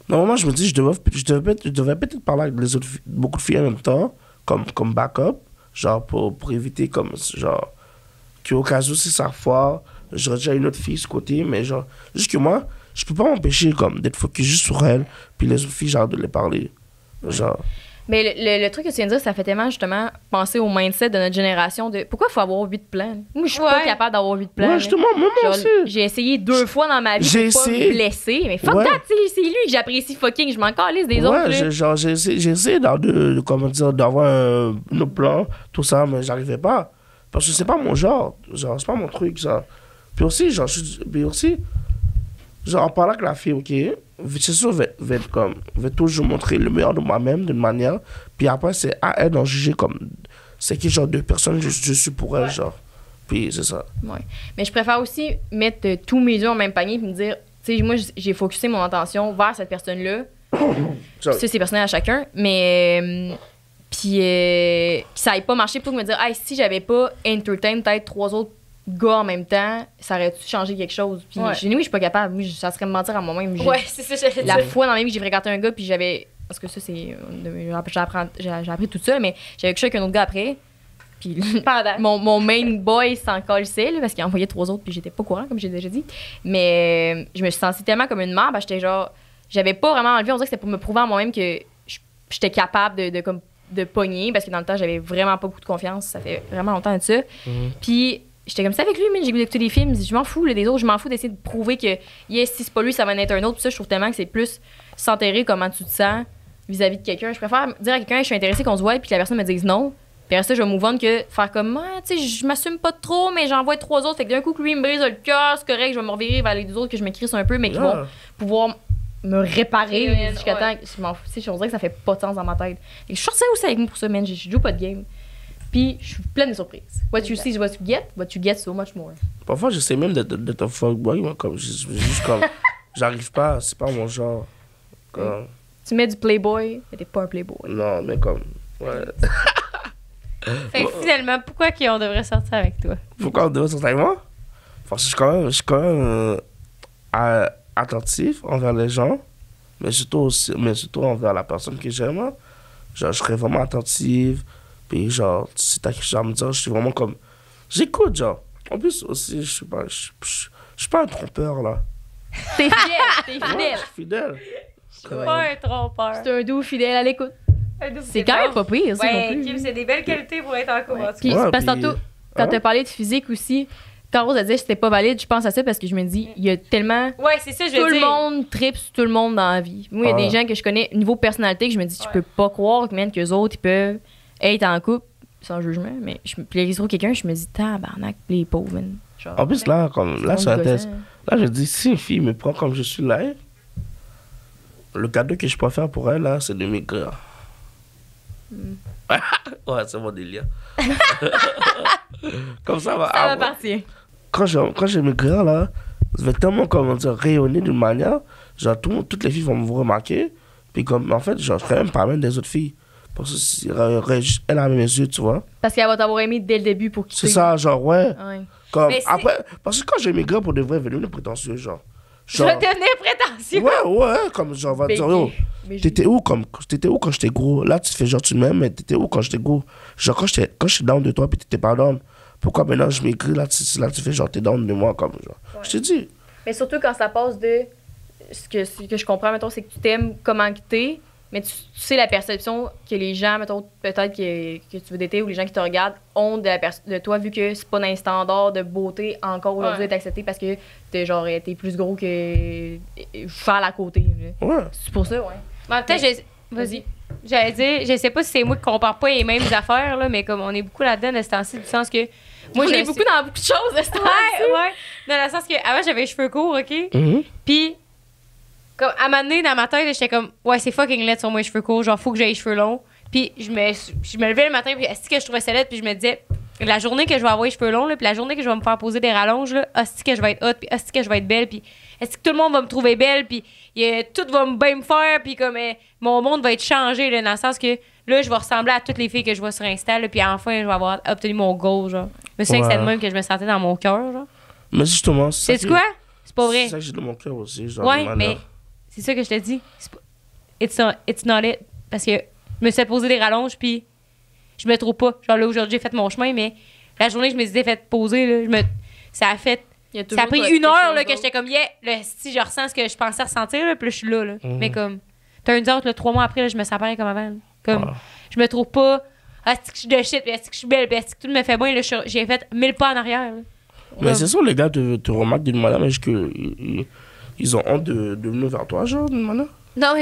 normalement, je me dis, je devais peut-être parler avec les autres beaucoup de filles en même temps, comme backup, genre, pour éviter, comme, genre, qu'au cas où, si ça foire, j'aurais déjà une autre fille sur côté, mais genre, juste que moi, je peux pas m'empêcher, comme, d'être focus juste sur elle, puis les autres filles, genre, de les parler. Genre. Mais le truc que tu viens de dire, ça fait tellement justement penser au mindset de notre génération de pourquoi il faut avoir 8 plans. Moi, je suis pas capable d'avoir 8 plans. Ouais, justement, moi genre, aussi. j'ai essayé 2 fois dans ma vie J'ai pour pas essayé. me blesser. Mais fuck Ouais. that, c'est lui que j'apprécie fucking. Je m'en calisse des autres. Là. Genre, j'ai essayé comment dire, d'avoir un autre plan, tout ça, mais j'arrivais pas. Parce que c'est pas mon genre. Genre, c'est pas mon truc, ça. Puis aussi, genre, genre, en parlant avec la fille, ok, c'est sûr, je vais toujours montrer le meilleur de moi-même d'une manière. Puis après, c'est à elle d'en juger comme c'est quel genre de personne je suis pour elle, genre. Puis c'est ça. Ouais. Mais je préfère aussi mettre tous mes œufs en même panier et me dire, tu sais, moi, j'ai focusé mon attention vers cette personne-là. Ça, Ça, c'est personnel à chacun. Mais. Puis, que ça n'ait pas marché pour me dire, hey, si j'avais pas entertain peut-être 3 autres gars en même temps, ça aurait-tu changé quelque chose? Puis, Ouais. chez nous, je suis pas capable. Oui, ça serait me mentir à moi-même. Ouais, c'est ça, j'allais La dire. fois dans ma vie que j'ai fréquenté un gars, puis j'avais. Parce que ça, c'est. J'ai appris tout ça, mais j'avais couché avec un autre gars après. Puis Pendant. mon main boy s'en colissait, là, parce qu'il envoyait 3 autres, puis j'étais pas au courant, comme j'ai déjà dit. Mais je me suis sentie tellement comme une merde, j'étais genre. J'avais pas vraiment enlevé, on dirait que c'était pour me prouver à moi-même que j'étais capable de pogner, parce que dans le temps, j'avais vraiment pas beaucoup de confiance. Ça fait vraiment longtemps de ça. Puis j'étais comme ça avec lui, mais j'ai goûté d'écouter des films. Je m'en fous, là, des autres. Je m'en fous d'essayer de prouver que, yes, si c'est pas lui, ça va en être un autre. Puis ça, je trouve tellement que c'est plus s'enterrer comment tu te sens vis-à-vis de quelqu'un. Je préfère dire à quelqu'un, je suis intéressée qu'on se voit, puis que la personne me dise non. Puis après ça, je vais move on que faire comme, tu sais, je m'assume pas trop, mais j'envoie 3 autres. Fait que d'un coup, que lui, il me brise le cœur, c'est correct, je vais me revirer vers les 2 autres que je me crisse un peu, mais qui vont pouvoir me réparer Ouais. jusqu'à temps. Je m'en fous. Tu sais, on dirait que ça fait pas de sens dans ma tête. Et je sortais aussi avec nous pour ça, man. Je joue pas de game. Puis je suis pleine de surprises. What you see is what you get so much more. parfois, j'essaie même d'être un fuckboy, mais comme, juste comme, j'arrive pas, c'est pas mon genre. Comme, Tu mets du playboy, mais t'es pas un playboy. non, mais comme, ouais. Fait que finalement, pourquoi qu'on devrait sortir avec toi? Pourquoi on devrait sortir avec moi? Parce que je suis quand même attentif envers les gens, mais surtout envers la personne que j'aime. Hein. Genre, je serais vraiment attentive, puis genre, si t'as quelque chose à me dire, je suis vraiment comme, j'écoute, genre. En plus, aussi, je suis pas un trompeur, là. T'es fidèle, t'es Ouais, fidèle. je suis fidèle. C'est pas un trompeur. C'est un doux fidèle à l'écoute. C'est quand même pas pire, ça, non Ouais, plus. Kim, c'est des belles qualités pour être en couple. Puis, Ouais, parce que puis, tantôt, quand hein? t'as parlé de physique aussi, quand Rose a dit que c'était pas valide, je pense à ça parce que je me dis, il y a tellement. Ouais, c'est ça, je Tout veux le dire. monde tripe sur tout le monde dans la vie. Moi, il y a Ah. des gens que je connais, niveau personnalité, que je me dis, tu Ouais. peux pas croire que, qu'eux autres, ils peuvent être en couple sans jugement. Mais puis les autres, quelqu'un, je me dis, tabarnak, les pauvres, man. Genre, En plus, là, c'est sur un gossant. test, là, je dis, si une fille me prend comme je suis là, le cadeau que je peux faire pour elle, là, c'est de maigrir. Ouais, c'est mon délire. Comme ça, va. Ça va partir. Quand je vais maigrir, là, je vais tellement, comment dire, rayonner d'une manière, genre, toutes les filles vont me remarquer, puis comme, en fait, genre, je serais même pas même des autres filles. Parce que elle a mes yeux, tu vois. Parce qu'elle va t'avoir aimé dès le début pour quitter. C'est ça, genre, ouais. Ouais. Comme, Mais c'est- après, parce que quand je vais maigrir, pour de vrai, je vais devenir prétentieux, genre. Je vais devenir prétentieux. Ouais, comme, genre, va te dire, yo, t'étais où quand j'étais gros? Là, tu te fais genre, tu m'aimes, mais t'étais où quand j'étais gros? Genre, quand j'étais down de toi, puis t'étais pas down. Pourquoi maintenant je m'écris, là, tu fais genre, t'es down de moi, comme, genre. Je te dis. Mais surtout quand ça passe de. Ce que je comprends, mettons, c'est que tu t'aimes comment que t'es, mais tu sais la perception que les gens, mettons, peut-être que tu veux dater ou les gens qui te regardent ont de toi, vu que c'est pas dans les standards de beauté encore aujourd'hui Ouais. d'être accepté parce que t'es plus gros que faire à côté. Là. Ouais. C'est pour ça, ouais. Mais en même temps, vas-y. J'allais dire, je sais pas si c'est moi qui compare pas les mêmes affaires, là, mais comme on est beaucoup là-dedans de ce temps-ci, du sens que. Moi, je j'ai sais- beaucoup dans beaucoup de choses de ce temps-ci. Ouais, ouais. Dans le sens que avant j'avais les cheveux courts, OK? Mhm. Puis, comme, à un moment donné, dans ma tête, j'étais comme, ouais, c'est fucking laid sur moi, les cheveux courts. Genre, faut que j'aie les cheveux longs. Puis, je me levais le matin, puis est-ce que je trouvais ça laid? Puis, je me disais, la journée que je vais avoir les cheveux longs, là, puis la journée que je vais me faire poser des rallonges, là, est-ce que je vais être hot? Puis, est-ce que je vais être belle? Puis, est-ce que tout le monde va me trouver belle? Puis, tout va bien me faire. Puis, comme, mon monde va être changé, là, dans le sens que, là, je vais ressembler à toutes les filles que je vois sur Insta, là, puis enfin, je vais avoir obtenu mon goal, genre. Je me souviens que c'est de même que je me sentais dans mon cœur, genre. Mais justement, C'est quoi? C'est pas vrai. C'est ça que j'ai dans mon cœur aussi. Genre, Ouais, de mais manière. c'est ça que je te dis. It's not it. Parce que je me suis fait poser des rallonges, puis je me trouve pas. Genre là, aujourd'hui, j'ai fait mon chemin, mais la journée que je me suis fait poser, là, ça a fait. Ça a pris une heure là, que j'étais comme, si je ressens ce que je pensais ressentir, là, puis là, je suis là. Là. Mais comme, turns out, là, 3 mois après, là, je me sens pareil comme avant. Là. Comme, je me trouve pas. Ah, c'est que je suis de shit, est-ce que je suis belle, est-ce que tout me fait bien, là, j'ai fait 1000 pas en arrière. Là. Mais c'est ça, les gars te remarquent d'une manière, mais ils ont honte de venir vers toi, genre, d'une manière. Non,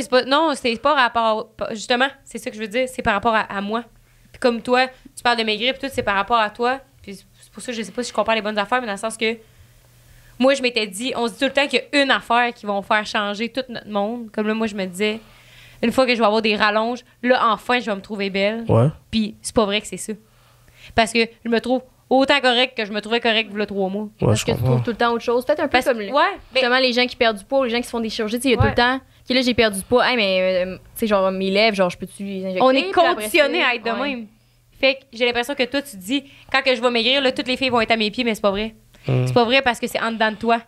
c'est pas rapport. Justement, c'est ça que je veux dire, c'est par rapport à moi. Puis comme toi, tu parles de maigrir, puis tout, c'est par rapport à toi. Puis c'est pour ça que je sais pas si je compare les bonnes affaires, mais dans le sens que moi, je m'étais dit, on se dit tout le temps qu'il y a une affaire qui va faire changer tout notre monde. Comme là, moi, je me disais, une fois que je vais avoir des rallonges, là, enfin, je vais me trouver belle. Ouais. Puis c'est pas vrai que c'est ça. Parce que je me trouve autant correcte que je me trouvais correcte il y a 3 mois. Ouais, Parce je que tu comprends. trouves tout le temps autre chose. Peut-être un peu comme justement les gens qui perdent du poids ou les gens qui se font des chirurgies. Tu sais, il y a tout le temps. OK, là, j'ai perdu du poids. Hey, mais, tu sais, genre, mes lèvres, genre, je peux-tu les injecter? On est Puis après conditionné ça, à être de ouais. même. Fait que j'ai l'impression que toi, tu te dis, quand que je vais maigrir, là, toutes les filles vont être à mes pieds, mais c'est pas vrai. C'est pas vrai parce que c'est en dedans de toi.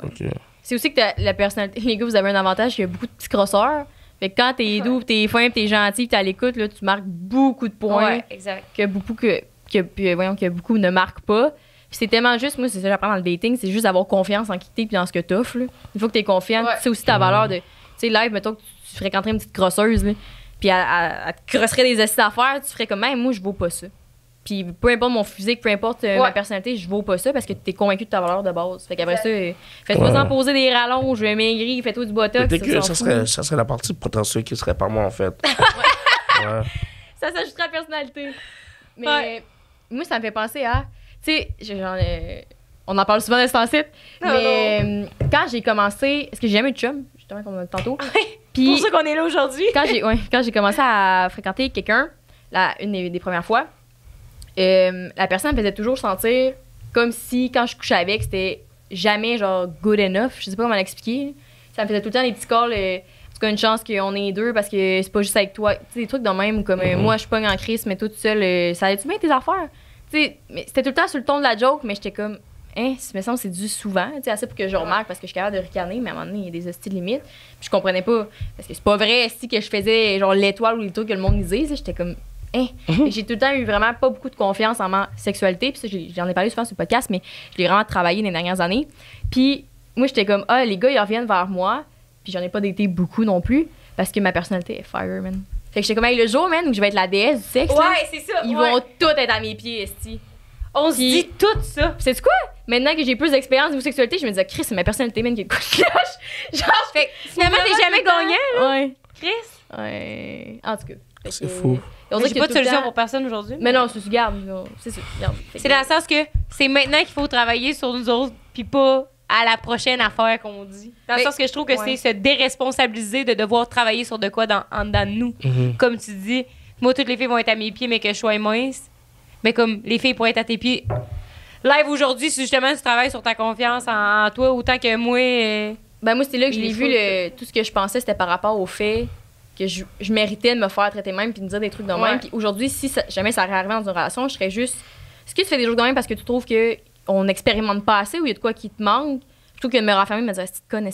Ok. C'est aussi que la personnalité. Les gars, vous avez un avantage, il y a beaucoup de petits crosseurs. Fait que quand t'es doux, t'es fin, t'es gentil, t'es à l'écoute, là, tu marques beaucoup de points Ouais, exact. que beaucoup ne marquent pas. Puis c'est tellement juste, moi, c'est ça que j'apprends dans le dating, c'est juste d'avoir confiance en qui t'es puis dans ce que t'offres. Là. Une fois que t'es confiante, Ouais. tu sais aussi ta valeur de. Tu sais, live, mettons que tu fréquenterais une petite crosseuse, là, puis elle te crosserait des assises d'affaires, tu ferais comme, même moi, je vaux pas ça. Puis peu importe mon physique, peu importe ma personnalité, je vaux pas ça parce que t'es convaincu de ta valeur de base. Fait qu'après ça, fais-toi en poser des rallonges, maigrir, fais-toi du botox. Peut-être que ça serait la partie potentielle qui serait pas moi, en fait. Ouais. Ça s'ajouterait à la personnalité. Mais moi, ça me fait penser à. Tu sais, on en parle souvent de ce temps-ci, mais quand j'ai commencé. Est-ce que j'ai jamais eu de chum, justement, comme tantôt? C'est pour ça qu'on est là aujourd'hui. Quand j'ai commencé à fréquenter quelqu'un, une des premières fois, la personne me faisait toujours sentir comme si, quand je couchais avec, c'était jamais genre good enough. Je sais pas comment l'expliquer. Ça me faisait tout le temps des petits calls. En tout cas, une chance qu'on est deux parce que c'est pas juste avec toi. Tu sais, des trucs de même comme moi, je pogne en crise, mais toi, tout seul, ça allait-tu bien tes affaires? Tu sais, mais c'était tout le temps sur le ton de la joke, mais j'étais comme, ça me semble c'est dû souvent, tu sais, assez pour que je remarque parce que je suis capable de ricaner, mais à un moment donné, il y a des hosties limites. Puis je comprenais pas. Parce que c'est pas vrai, si que je faisais genre l'étoile ou les trucs que le monde disait, j'étais comme, J'ai tout le temps eu vraiment pas beaucoup de confiance en ma sexualité. Puis ça, j'en ai parlé souvent sur le podcast, mais je l'ai vraiment travaillé dans les dernières années. Puis moi, j'étais comme, les gars, ils reviennent vers moi. Puis j'en ai pas daté beaucoup non plus, parce que ma personnalité est fire, man. Fait que j'étais comme, le jour, man, où je vais être la déesse du sexe, là, c'est ça. ils vont tous être à mes pieds, esti. On se dit tout ça. Puis c'est quoi? Maintenant que j'ai plus d'expérience niveau sexualité, je me disais, Chris, c'est ma personnalité, man, qui est de cloche. Genre, Fait que finalement, t'es jamais gagnant, là. Ouais. Chris. Ouais. En tout cas. C'est fou. J'ai pas de solution pour personne aujourd'hui. Mais non, c'est garde. C'est ça. C'est dans le sens que c'est maintenant qu'il faut travailler sur nous autres, puis pas à la prochaine affaire qu'on dit. Dans le sens que je trouve que c'est se déresponsabiliser de devoir travailler sur de quoi en dedans de nous. Comme tu dis, moi, toutes les filles vont être à mes pieds, mais que je sois mince. Mais comme les filles pourraient être à tes pieds. Live aujourd'hui, c'est justement tu travailles sur ta confiance en toi autant que moi. Ben moi, c'était là que je l'ai vu. Tout ce que je pensais, c'était par rapport au fait que je méritais de me faire traiter même puis de me dire des trucs de même. Puis aujourd'hui, si jamais ça arrivait dans une relation, je serais juste... Est-ce que tu fais des trucs de même parce que tu trouves qu'on n'expérimente pas assez ou il y a de quoi qui te manque? Je trouve que me renfermer me dire « C'est conne,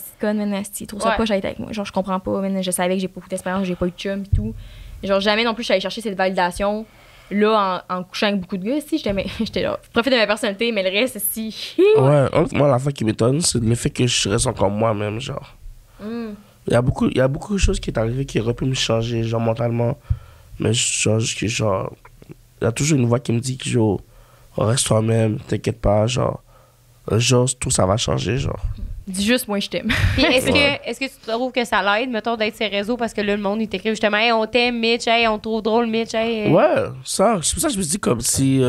man, tu trouves ça pas, j'allais avec moi. Genre, je comprends pas, man, je savais que j'ai pas beaucoup d'expérience, j'ai pas eu de chum et tout. » Genre, jamais non plus, je suis allée chercher cette validation là en couchant avec beaucoup de gars. Si, j'étais là, je profite de ma personnalité, mais le reste, si. Ouais, moi, la fois qui m'étonne, c'est le fait que je reste encore moi-même, genre. Il y a beaucoup de choses qui est arrivé qui auraient pu me changer, genre, mentalement. Mais genre, juste que, genre, il y a toujours une voix qui me dit que, genre, reste toi-même, t'inquiète pas, genre, tout ça va changer, genre. Dis juste, moi, je t'aime. Puis est-ce que tu trouves que ça l'aide, mettons, d'être sur les réseaux parce que là, le monde, il t'écrit justement, hey, on t'aime, Mitch, hey, on te trouve drôle, Mitch, hey. Ouais, c'est pour ça que je me dis comme si.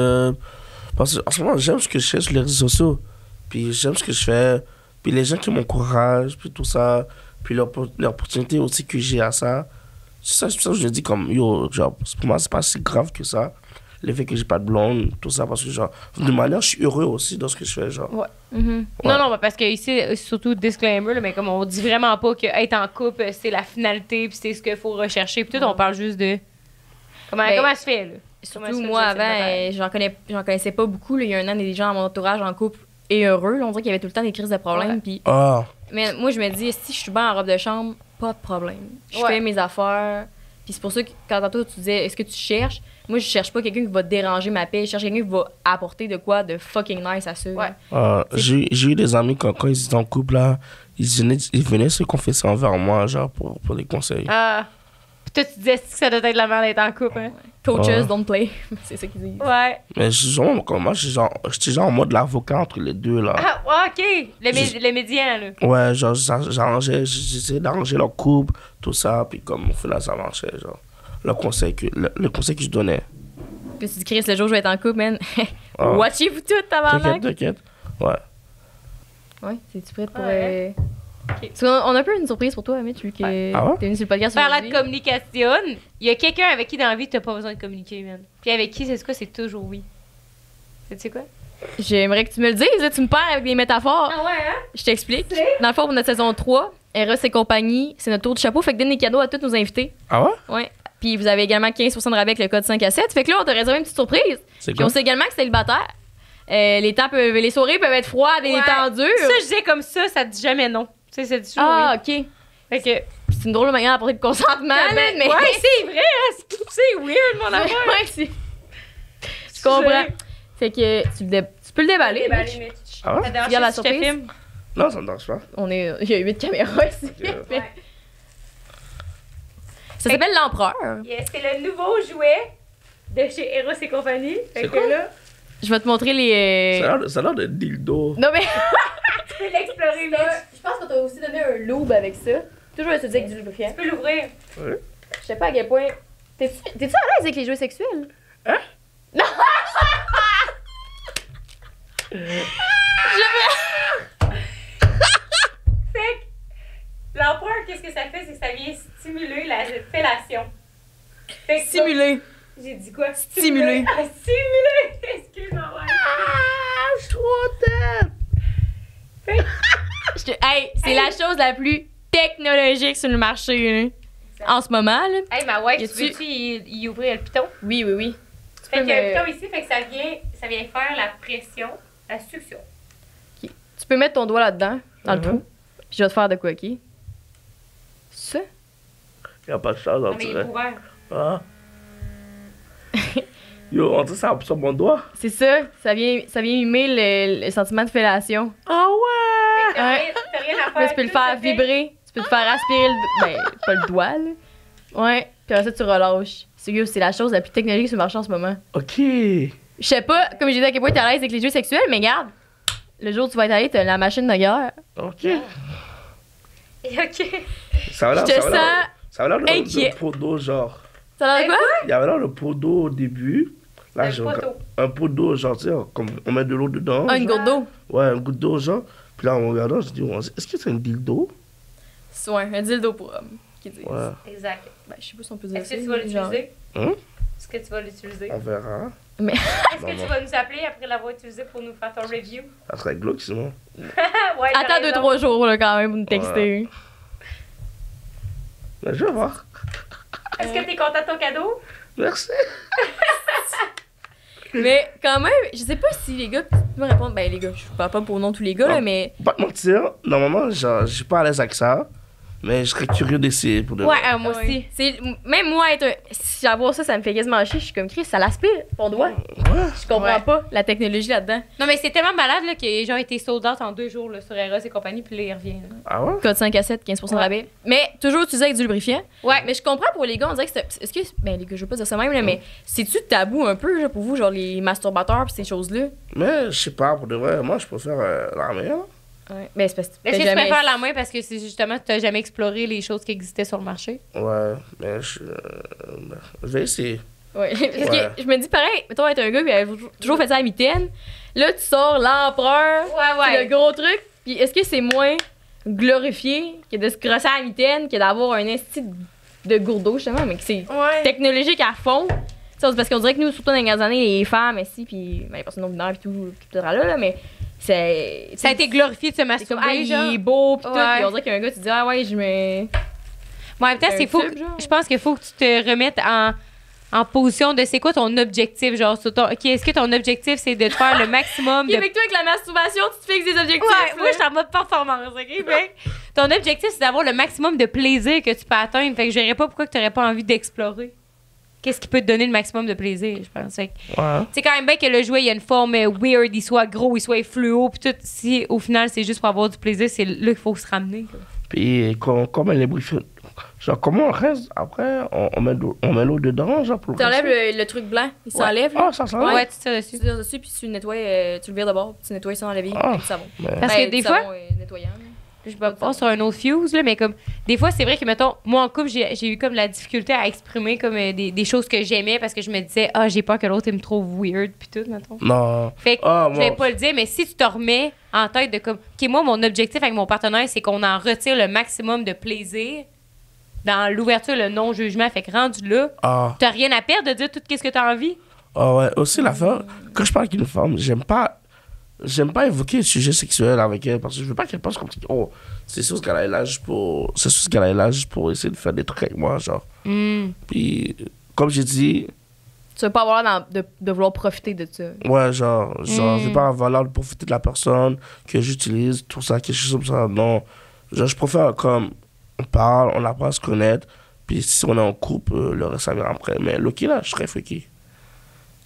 Parce que en ce moment, j'aime ce que je fais sur les réseaux sociaux. Puis Puis j'aime ce que je fais. Puis les gens qui m'encouragent, puis tout ça. Puis l'opportunité aussi que j'ai à ça. C'est ça que je dis comme, yo, genre, pour moi, c'est pas si grave que ça. Le fait que j'ai pas de blonde, tout ça, parce que, genre, de manière, je suis heureux aussi dans ce que je fais, genre. Ouais. Ouais. Non, parce que ici, surtout disclaimer, là, mais comme on dit vraiment pas que être en couple, c'est la finalité, puis c'est ce qu'il faut rechercher. Puis tout, on parle juste de comment ça se fait, là. Surtout moi, avant, j'en connaissais pas beaucoup. Là. Il y a un an, des gens dans mon entourage en couple et heureux. Là. On dirait qu'il y avait tout le temps des crises de problèmes. Ouais. Puis... Ah, Mais moi, je me dis, si je suis bien en robe de chambre, pas de problème. Je fais mes affaires. Puis c'est pour ça que quand tantôt tu disais, est-ce que tu cherches? Moi, je cherche pas quelqu'un qui va déranger ma paix. Je cherche quelqu'un qui va apporter de quoi de fucking nice à ça. Ouais. j'ai eu des amis quand ils étaient en couple, là, ils venaient se confesser envers moi, genre, pour des conseils. Ah. Puis toi, tu disais que ça doit être la merde d'être en couple, hein? Coaches, Ouais. don't play. C'est ça qu'ils disent. Ouais. Mais genre, comme moi, j'étais genre en mode l'avocat entre les deux, là. Ah, ouais, OK. Le médian, là. Ouais, genre, j'essayais d'arranger leur couple, tout ça, puis comme au final, ça marchait, genre. Le conseil que je donnais. Puis tu dis, Chris, le jour où je vais être en couple, man. Ah. Watchez-vous tout, tabarnak. T'inquiète. Ouais. Ouais, t'es-tu prête pour. Ouais. Ok. Parce qu'on a un peu une surprise pour toi, Amit, vu que Ah ouais? t'es venu sur le podcast Parlant aujourd'hui. de communication, il y a quelqu'un avec qui dans la vie t'as pas besoin de communiquer, man. Puis avec qui, c'est quoi? C'est toujours oui. C'est quoi? J'aimerais que tu me le dises, là, tu me perds avec des métaphores. Ah ouais, hein? Je t'explique. Dans le fond, pour notre saison 3, Eros et compagnie, c'est notre tour de chapeau. Fait que donne des cadeaux à tous nos invités. Ah ouais? Ouais. Puis vous avez également 15% de rabais avec le code 5 à 7. Fait que là, on t'a réservé une petite surprise. C'est Puis on quoi? sait également que c'est célibataire. Les soirées peuvent être froides et Ouais. tendues. Ça, je disais comme ça dit jamais non. Tu sais, ça dit toujours Ah, oui. OK. Fait que. C'est une drôle de manière d'apporter le consentement, là, mais... Ouais, c'est vrai, hein, c'est weird, mon affaire. Ouais, je comprends. Fait que tu peux le déballer. Mitch. Mitch. Ah ouais? Ça te dérange Regarde la si je te surprise. filme? Non, ça me dérange pas. Il y a 8 caméras ici. Ok. Ça s'appelle l'Empereur. Yes, c'est le nouveau jouet de chez Eros et compagnie. Fait C'est que quoi? là, Je vais te montrer les... Ça a l'air de dildo. Non, mais... tu peux l'explorer, Mitch. Je pense qu'on t'a aussi donné un lube avec ça. Toujours un avec du lubrifiant. Tu peux l'ouvrir. Ouais. Je sais pas à quel point... T'es-tu à l'aise avec les jouets sexuels? Hein? Non! Fait que l'empereur, qu'est-ce que ça fait? C'est que ça vient stimuler la fellation. Fait que Simulé. j'ai dit quoi? Stimuler. Ah, stimuler! Excuse-moi. Ouais. Ah, je suis trop tête. Fait que Hey, c'est la chose la plus technologique sur le marché, là. En ce moment, là. hey, ma wife, Y tu a-tu- veux-tu y ouvrir le piton? Oui, oui, oui. Fait peux qu'il y a un me- piton ici, fait que ça vient faire la pression, la succion. Tu peux mettre ton doigt là-dedans, dans le Mhm. trou. Puis je vais te faire de quoi, OK? Ça? Y a pas de chance, on Non, mais il est dirait. ouvert. Ah. Yo, on dirait ça sur mon doigt. C'est ça. Ça vient mimer le sentiment de fellation. Ah ouais! Fait que t'as Ouais. rien- t'as rien à faire. Là, tu peux le Tout faire se fait. vibrer. Tu peux te faire aspirer ben, pas le doigt, là. Ouais. Puis après ça, tu relâches. C'est la chose la plus technologique sur le marché en ce moment. Ok. Je sais pas, comme j'ai dit à quel point t'es à l'aise avec les jeux sexuels, mais regarde. Le jour où tu vas être allé, t'as la machine de guerre. Ok. Ok. Ça a l'air Je te ça a l'air- sens ça a l'air inquiet. de pot d'eau, genre. Ça a l'air de quoi? Il y avait l'air de pot d'eau au début. Là, Un j'ai poteau. un pot d'eau, genre, tu sais, comme on met de l'eau dedans. Ah, une genre. gourde d'eau. Ouais, un goutte d'eau, genre. Puis là, en regardant, je dis, est-ce que c'est un dildo? Ouais, un dildo pour homme. Qui dit. Ouais, Exact. Ben, je sais pas si on peut dire Est-ce ça. que tu vas genre. l'utiliser? Hein? Est-ce que tu vas l'utiliser? on verra. Est-ce que Non, tu non. vas nous appeler après l'avoir utilisé pour nous faire ton review? Ça serait glauque, sinon. Ouais, t'as Attends raison. 2-3 jours, là, quand même, pour nous texter. Mais je vais voir. Est-ce que t'es content de ton cadeau? Merci. Mais quand même, je sais pas si les gars, tu peux me répondre. Ben, les gars, je parle pas pour nom tous les gars, là, Non. mais. Pas te mentir, normalement, genre, je suis pas à l'aise avec ça. Mais je serais curieux d'essayer pour de vrai. Ouais, moi aussi. Ouais. C'est, même moi, si avoir ça, ça me fait quasiment chier. Je suis comme Chris, ça l'aspire, ton doigt. Ouais. Je comprends Ouais. pas la technologie là-dedans. Non, mais c'est tellement malade là, qu'il a genre été sold out en 2 jours là, sur Eros et compagnie, puis là, il revient. Là. Ah ouais? Code 5 à 7, 15% de Ouais. rabais. Mais toujours utilisé avec du lubrifiant. Ouais. Mais je comprends pour les gars, on dirait que c'est. Est-ce que. Ben, les gars, je veux pas dire ça même, là, mais c'est-tu tabou un peu, genre, pour vous, genre les masturbateurs pis ces choses-là? Mais je sais pas, pour de vrai, moi, je préfère l'armée. Hein. Ouais. Ben, c'est parce que. Est-ce que t'as tu jamais- préfères la main parce que c'est justement, tu n'as jamais exploré les choses qui existaient sur le marché? Ouais, mais je vais essayer. Ouais. Parce que je me dis, pareil, mettons, être un gars qui a toujours fait ça à la mitaine. Là, tu sors l'empereur. C'est le gros truc. Puis est-ce que c'est moins glorifié que de se crosser à la mitaine que d'avoir un esti de gourdeau, justement, mais que c'est technologique à fond? T'sais, parce qu'on dirait que nous, surtout dans les dernières années, les femmes, ici, puis les personnes non-binaires, puis tout là, mais c'est. Ça a été glorifié de se masturber, il est beau, puis tout. Puis on dirait qu'un gars, tu dis, ah ouais, je me. En même temps, je pense qu'il faut que tu te remettes en position de c'est quoi ton objectif, genre sur OK, est-ce que ton objectif c'est de te faire le maximum avec toi avec la masturbation, tu te fixes des objectifs. Ouais, moi je suis en mode performance, OK? Fait ton objectif c'est d'avoir le maximum de plaisir que tu peux atteindre. Fait que je verrais pas pourquoi tu n'aurais pas envie d'explorer. Qu'est-ce qui peut te donner le maximum de plaisir, je pense. C'est quand même bien que le jouet il y a une forme weird, il soit gros, il soit fluo, puis tout. Si au final c'est juste pour avoir du plaisir, c'est là qu'il faut se ramener. Puis comme elle est briefée, genre comment on reste après, on met l'eau dedans, genre pour. T'enlèves le truc blanc, il s'enlève. Ah, ça s'enlève. Ouais, tu tires dessus. Tu tires dessus, puis tu le nettoies, tu le vires de bord, puis tu nettoies ça dans la vie avec du savon. Parce que des fois. Nettoyant. Je vais pas sur un autre fuse, là, mais comme des fois, c'est vrai que, mettons, moi en couple, j'ai eu comme la difficulté à exprimer comme des choses que j'aimais parce que je me disais, j'ai peur que l'autre il me trouve weird, puis tout, mettons. Non. Fait que je vais pas le dire, mais si tu te remets en tête de comme, OK, moi, mon objectif avec mon partenaire, c'est qu'on en retire le maximum de plaisir dans l'ouverture, le non-jugement. Fait que rendu là, t'as rien à perdre de dire tout ce que t'as envie. Ah ouais, aussi l'affaire, quand je parle avec une femme, j'aime pas évoquer le sujet sexuel avec elle parce que je veux pas qu'elle pense comme c'est sûr qu'elle a l'âge pour essayer de faire des trucs avec moi, genre. Puis comme j'ai dit, tu veux pas avoir l'air de vouloir profiter de ça. Ouais, genre je veux pas avoir l'air de profiter de la personne que j'utilise, tout ça, quelque chose comme ça. Non, genre je préfère comme on parle, on apprend à se connaître, puis si on est en couple, le reste ça vient après. Mais Loki là, je suis très freaky.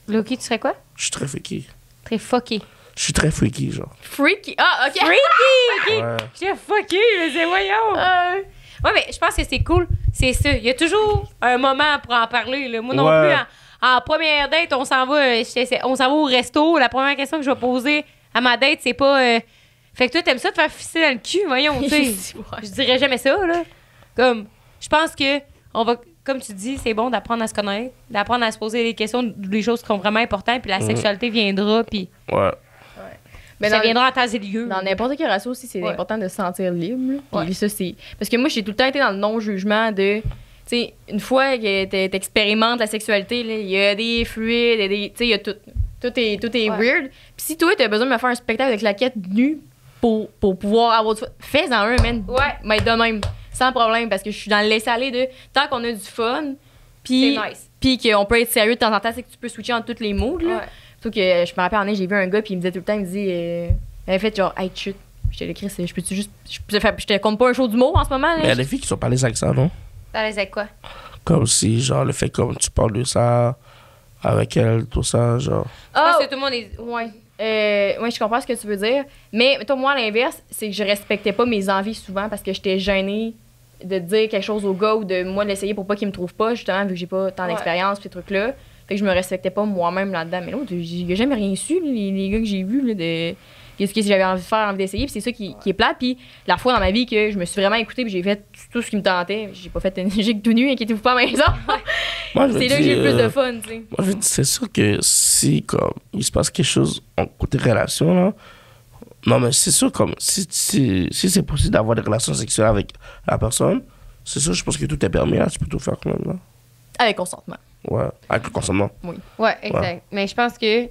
Loki, tu serais quoi? Je suis très freaky. Très fucké. Je suis très freaky, genre. Freaky? Ah, OK. Freaky! OK. Ouais. Je suis fucké, c'est voyons. Ouais, mais je pense que c'est cool. C'est ça. Il y a toujours un moment pour en parler. Là. Moi non plus, en première date, on s'en va au resto. La première question que je vais poser à ma date, c'est pas... Fait que toi, t'aimes ça te faire fisser dans le cul, voyons, tu sais. Je dirais jamais ça, là. Comme, je pense que on va... Comme tu dis, c'est bon d'apprendre à se connaître, d'apprendre à se poser des questions, des choses qui sont vraiment importantes, puis la sexualité viendra, puis... Ouais. Mais ça viendra en temps et lieu. Dans n'importe quel ratio aussi, c'est important de se sentir libre. Puis ça, c'est... Parce que moi, j'ai tout le temps été dans le non-jugement de... Tu sais, une fois que t'expérimentes la sexualité, il y a des fluides, tu sais, il y a tout. Tout est weird. Puis si toi, t'as besoin de me faire un spectacle avec la quête nue pour pouvoir avoir du fun, fais-en un, man. Ouais. Mais de même, sans problème, parce que je suis dans le laisser-aller de... Tant qu'on a du fun, puis qu'on peut être sérieux de temps en temps, c'est que tu peux switcher entre tous les moods, là. Sauf que je me rappelle, j'ai vu un gars, puis il me disait tout le temps, il me dit, il avait fait genre, hey, chut. J'étais l'écrit, je peux-tu juste. Je te compte pas un show d'humour en ce moment, là. Mais il y a des filles qui sont pas à l'aise avec ça, non? À l'aise avec quoi? Comme si, genre, le fait que tu parles de ça avec elle, tout ça, genre. Je pense que tout le monde est. Ouais, je comprends ce que tu veux dire. Mais, toi, moi, à l'inverse, c'est que je respectais pas mes envies souvent parce que j'étais gênée de dire quelque chose au gars ou de moi l'essayer pour pas qu'il me trouve pas, justement, vu que j'ai pas tant d'expérience, ces trucs-là. Fait que je me respectais pas moi-même là-dedans. Mais l'autre, j'ai jamais rien su, les gars que j'ai vus, là, de qu'est-ce que j'avais envie de faire, envie d'essayer. Puis c'est ça qui est plate. Puis la fois dans ma vie que je me suis vraiment écoutée, puis j'ai fait tout ce qui me tentait. J'ai pas fait une gigue tout nu, inquiétez-vous pas à la maison. C'est là que j'ai eu le plus de fun, tu sais. Moi, je dis, c'est sûr que si, comme, il se passe quelque chose en côté relation, là. Non, mais c'est sûr, comme, si c'est possible d'avoir des relations sexuelles avec la personne, c'est sûr, je pense que tout est permis, là. Tu peux tout faire quand même, là. Avec consentement. Ouais, avec le consentement. Oui. Ouais, exact. Ouais. Mais je pense que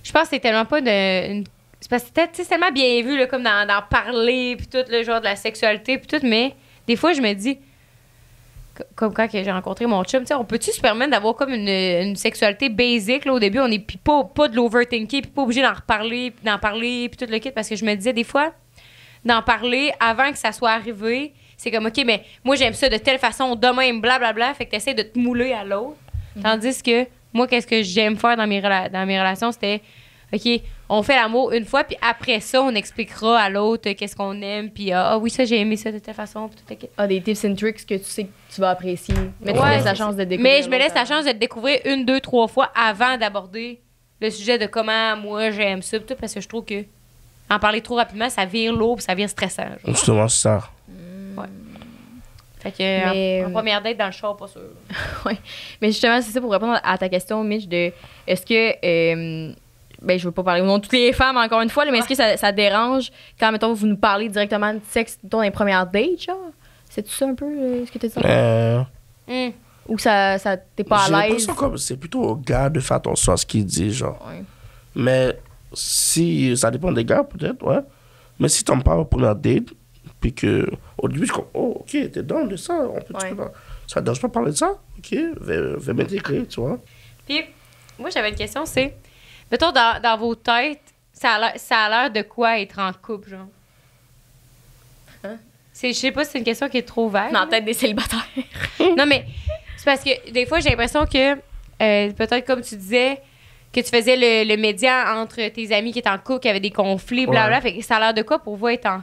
c'est tellement pas de... C'est parce que c'est tellement bien vu, là, comme d'en parler, puis tout, le genre de la sexualité, puis tout, mais des fois, je me dis, comme quand j'ai rencontré mon chum, on peut-tu se permettre d'avoir comme une sexualité basique, là, au début, on est puis pas de l'overthinking, puis pas obligé d'en parler, puis tout le kit, parce que je me disais, des fois, d'en parler avant que ça soit arrivé, c'est comme, OK, mais moi, j'aime ça de telle façon, de même, blablabla, fait que t'essaies de te mouler à l'autre. Tandis que moi, qu'est-ce que j'aime faire dans mes relations, c'était, OK, on fait l'amour une fois, puis après ça, on expliquera à l'autre qu'est-ce qu'on aime, puis oui, ça, j'ai aimé ça de telle façon, puis tout le kit. Des tips and tricks que tu sais que tu vas apprécier. Mais tu me laisses la chance de découvrir. Mais je me laisse la chance de te découvrir 1, 2, 3 fois avant d'aborder le sujet de comment moi, j'aime ça, tout, parce que je trouve que en parler trop rapidement, ça vire lourd, puis ça vire stressant. Justement, c'est ça. Ouais. Fait que Mais- en première date dans le char, pas sûr. Ouais. Mais justement, c'est ça pour répondre à ta question, Mitch, de est-ce que. Ben, je veux pas parler au nom de toutes les femmes, encore une fois, là, mais est-ce que ça dérange quand, mettons, vous nous parlez directement de sexe, mettons, dans les premières dates, genre? C'est-tu ça un peu, ce que tu dis? Ou ça t'es pas J'ai à l'aise? l'impression comme c'est plutôt au gars de faire attention à ce qu'il dit, genre. Ouais. Mais si ça dépend des gars, peut-être, ouais. Mais si t'en parles pour la date, puis que au début, je comme, oh, ok, t'es dans de ça, on peut, Ouais. ça te dérange pas de parler de ça? Ok, vais m'intégrer, tu vois. Puis, moi, j'avais une question, c'est... Mettons, dans vos têtes, ça a l'air de quoi être en couple, genre? Hein? Je sais pas si c'est une question qui est trop vague. Dans la tête des célibataires. Non, mais c'est parce que des fois, j'ai l'impression que, peut-être comme tu disais, que tu faisais le médian entre tes amis qui étaient en couple, qui avaient des conflits, blablabla. Ouais. Fait que ça a l'air de quoi pour vous être en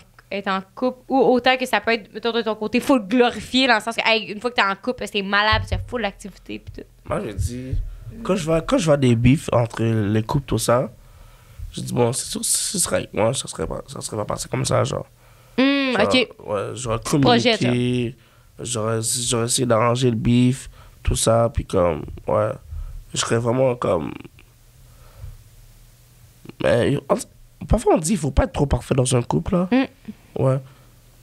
couple? Ou autant que ça peut être, mettons, de ton côté, full glorifié, dans le sens que, hey, une fois que t'es en couple, c'est malade, tu fais full d'activité, pis tout. Moi, je dis, quand je vois des bifs entre les couples, tout ça, je dis, bon, c'est sûr, ce serait avec moi, ça serait pas passé comme ça, genre. Genre, OK. Ouais, j'aurais projettes, communiqué, j'aurais essayé d'arranger le bif, tout ça, puis comme, ouais, je serais vraiment comme. Mais parfois on dit, il faut pas être trop parfait dans un couple, là. Ouais.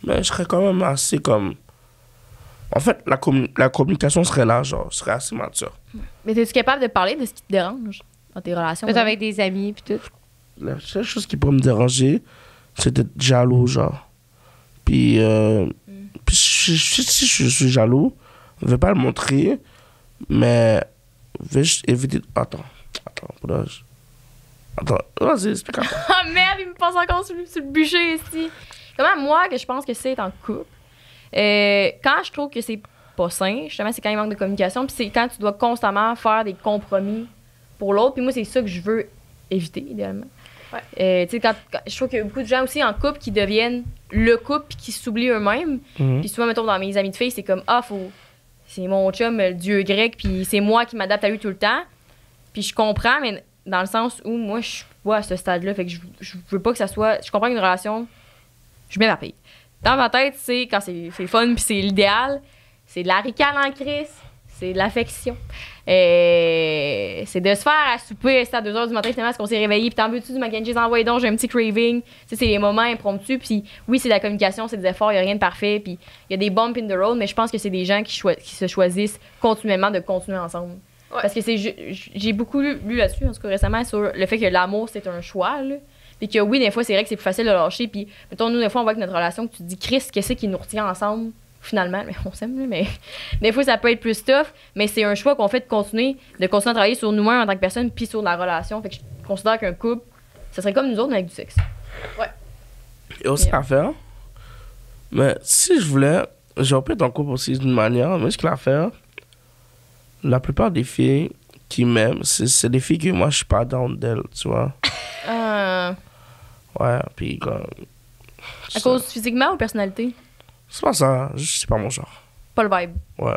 Mais je serais quand même assez comme. En fait, la communication serait là, genre, je serais assez mature. Mais es-tu capable de parler de ce qui te dérange dans tes relations? Peut-être avec des amis, pis tout. La seule chose qui pourrait me déranger, c'est d'être jaloux, genre. Puis, si je suis jaloux, je vais pas le montrer, mais je vais juste éviter. Attends, vas-y, explique-moi. Ah merde, il me passe encore sur le bûcher ici. Comment moi, que je pense que c'est en couple, quand je trouve que c'est pas sain, justement, c'est quand il manque de communication, puis c'est quand tu dois constamment faire des compromis pour l'autre, puis moi, c'est ça que je veux éviter, idéalement. Ouais. Tu sais, je trouve qu'il y a beaucoup de gens aussi en couple qui deviennent le couple puis qui s'oublient eux-mêmes. Puis souvent, mettons, dans mes amis de filles, c'est comme, c'est mon chum, le dieu grec, puis c'est moi qui m'adapte à lui tout le temps. Puis je comprends, mais dans le sens où moi, je suis pas à ce stade-là, fait que je veux pas que ça soit. Je comprends qu'une relation, je m'éparpille. Dans ma tête, c'est quand c'est fun puis c'est l'idéal, c'est de la ricane en crise, c'est de l'affection. C'est de se faire à souper à 2h du matin, finalement, parce qu'on s'est réveillé, puis t'en veux-tu du mac and cheese, envoyé donc, j'ai un petit craving. Tu sais, c'est les moments impromptus, puis oui, c'est de la communication, c'est des efforts, il n'y a rien de parfait, puis il y a des bumps in the road, mais je pense que c'est des gens qui se choisissent continuellement de continuer ensemble. Ouais. Parce que j'ai beaucoup lu là-dessus, en tout cas récemment, sur le fait que l'amour, c'est un choix, là. Puis que oui, des fois, c'est vrai que c'est plus facile de lâcher, puis mettons, nous, des fois, on voit que notre relation, que tu te dis, Chris, qu'est-ce qui nous retient ensemble? Finalement, mais on s'aime, mais des fois, ça peut être plus tough, mais c'est un choix qu'on fait de continuer à travailler sur nous-mêmes en tant que personne, puis sur la relation. Fait que je considère qu'un couple, ça serait comme nous autres, mais avec du sexe. Il y a aussi à faire. Mais si je voulais, j'aurais pu être en couple aussi d'une manière, mais ce qu'il y a à faire, la plupart des filles qui m'aiment, c'est des filles que moi, je suis pas down d'elles, tu vois. Ouais, puis comme. À cause physiquement ou personnalité? C'est pas ça, juste c'est pas mon genre. Pas le vibe. Ouais.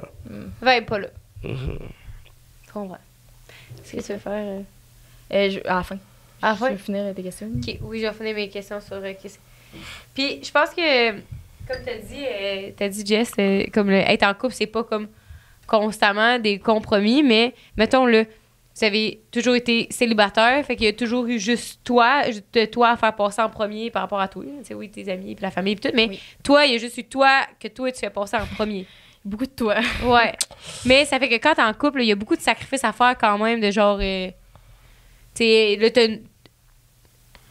Ouais, pas là. Je comprends. Qu'est-ce que tu veux faire? À la fin. À la fin? Je vais finir tes questions. OK, oui, je vais finir mes questions sur... Puis, je pense que, comme t'as dit, Jess, comme être en couple, c'est pas comme constamment des compromis, mais, mettons, vous avez toujours été célibataire, fait qu'il y a toujours eu juste toi à faire passer en premier par rapport à toi. Tu sais, oui, tes amis, puis la famille, puis tout, mais Oui. toi, il y a juste eu toi, que toi, tu fais passer en premier. Beaucoup de toi. Ouais. Mais ça fait que quand t'es en couple, il y a beaucoup de sacrifices à faire quand même, de genre... tu sais, là,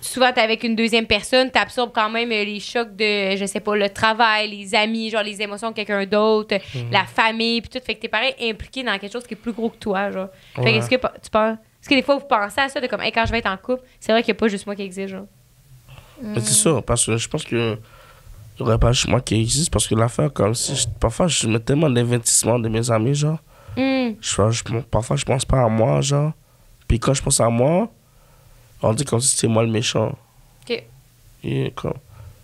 souvent, t'es avec une deuxième personne, t'absorbes quand même les chocs de, je sais pas, le travail, les amis, genre les émotions de quelqu'un d'autre, la famille, puis tout. Fait que t'es pareil impliqué dans quelque chose qui est plus gros que toi, genre. Fait que Ouais. est-ce que tu penses... Est-ce que des fois, vous pensez à ça, de comme, hey, quand je vais être en couple, c'est vrai qu'il n'y a pas juste moi qui existe, genre? Mais c'est sûr, parce que je pense que il n'y aurait pas juste moi qui existe, parce que l'affaire, comme si parfois je mets tellement d'investissement de mes amis, genre. Parfois je pense pas à moi, genre. Puis quand je pense à moi, on dit comme si c'était moi le méchant. OK. Et comme,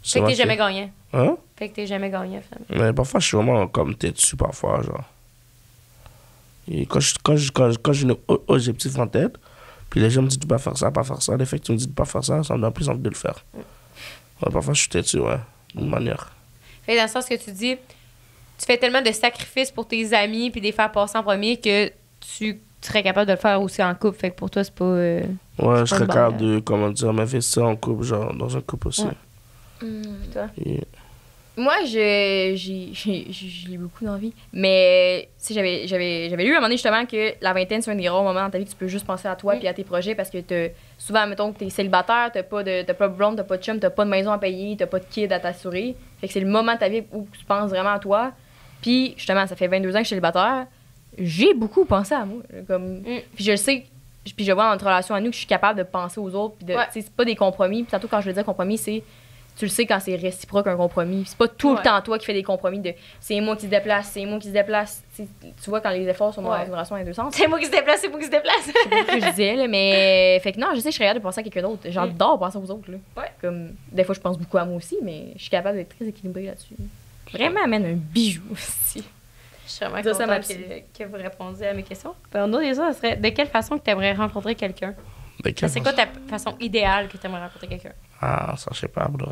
Fait que t'es jamais gagnant. Hein? Fait que t'es jamais gagnant, finalement. Mais parfois je suis vraiment comme tête dessus, parfois, genre. Et quand j'ai un objectif en tête, puis les gens me disent de pas faire ça, les faits que tu me dis de pas faire ça, ça me donne plus envie de le faire. Ouais, parfois je suis tête dessus, ouais, d'une manière. Fait que dans le sens que tu dis, tu fais tellement de sacrifices pour tes amis puis de les faire passer en premier que tu serais capable de le faire aussi en couple. Fait que pour toi, c'est pas... ouais, je serais capable de, comment dire, m'investir en couple, genre, dans un couple aussi. Toi? Yeah. Moi, j'ai beaucoup d'envie. Mais, tu sais, j'avais lu à un moment donné, justement, que la vingtaine, c'est un des rares moments dans ta vie que tu peux juste penser à toi puis à tes projets parce que souvent, mettons que t'es célibataire, t'as pas de blonde, t'as pas de chum, t'as pas de maison à payer, t'as pas de kid à t'assurer. Fait que c'est le moment de ta vie où tu penses vraiment à toi. Puis, justement, ça fait 22 ans que je suis célibataire. J'ai beaucoup pensé à moi. Comme, puis je le sais, puis je vois dans notre relation à nous que je suis capable de penser aux autres. Puis tu sais, c'est pas des compromis. Puis tantôt, quand je veux dire compromis, c'est... Tu le sais quand c'est réciproque un compromis. C'est pas tout le temps toi qui fais des compromis de c'est moi qui se déplace, c'est moi qui se déplace. Tu vois, quand les efforts sont dans une relation à deux sens. C'est moi qui se déplace, c'est moi qui se déplace. C'est ce que je disais, là. Mais, fait que non, je sais que je serais capable de penser à quelqu'un d'autre. J'adore penser aux autres, là. Comme, des fois, je pense beaucoup à moi aussi, mais je suis capable d'être très équilibrée là-dessus. Vraiment, amène un bijou aussi. Je suis vraiment contente que vous répondiez à mes questions. Ben, on a des ça serait de quelle façon que tu aimerais rencontrer quelqu'un? C'est quoi ta façon idéale que tu aimerais rencontrer quelqu'un? Ah, ça, je sais pas, bro.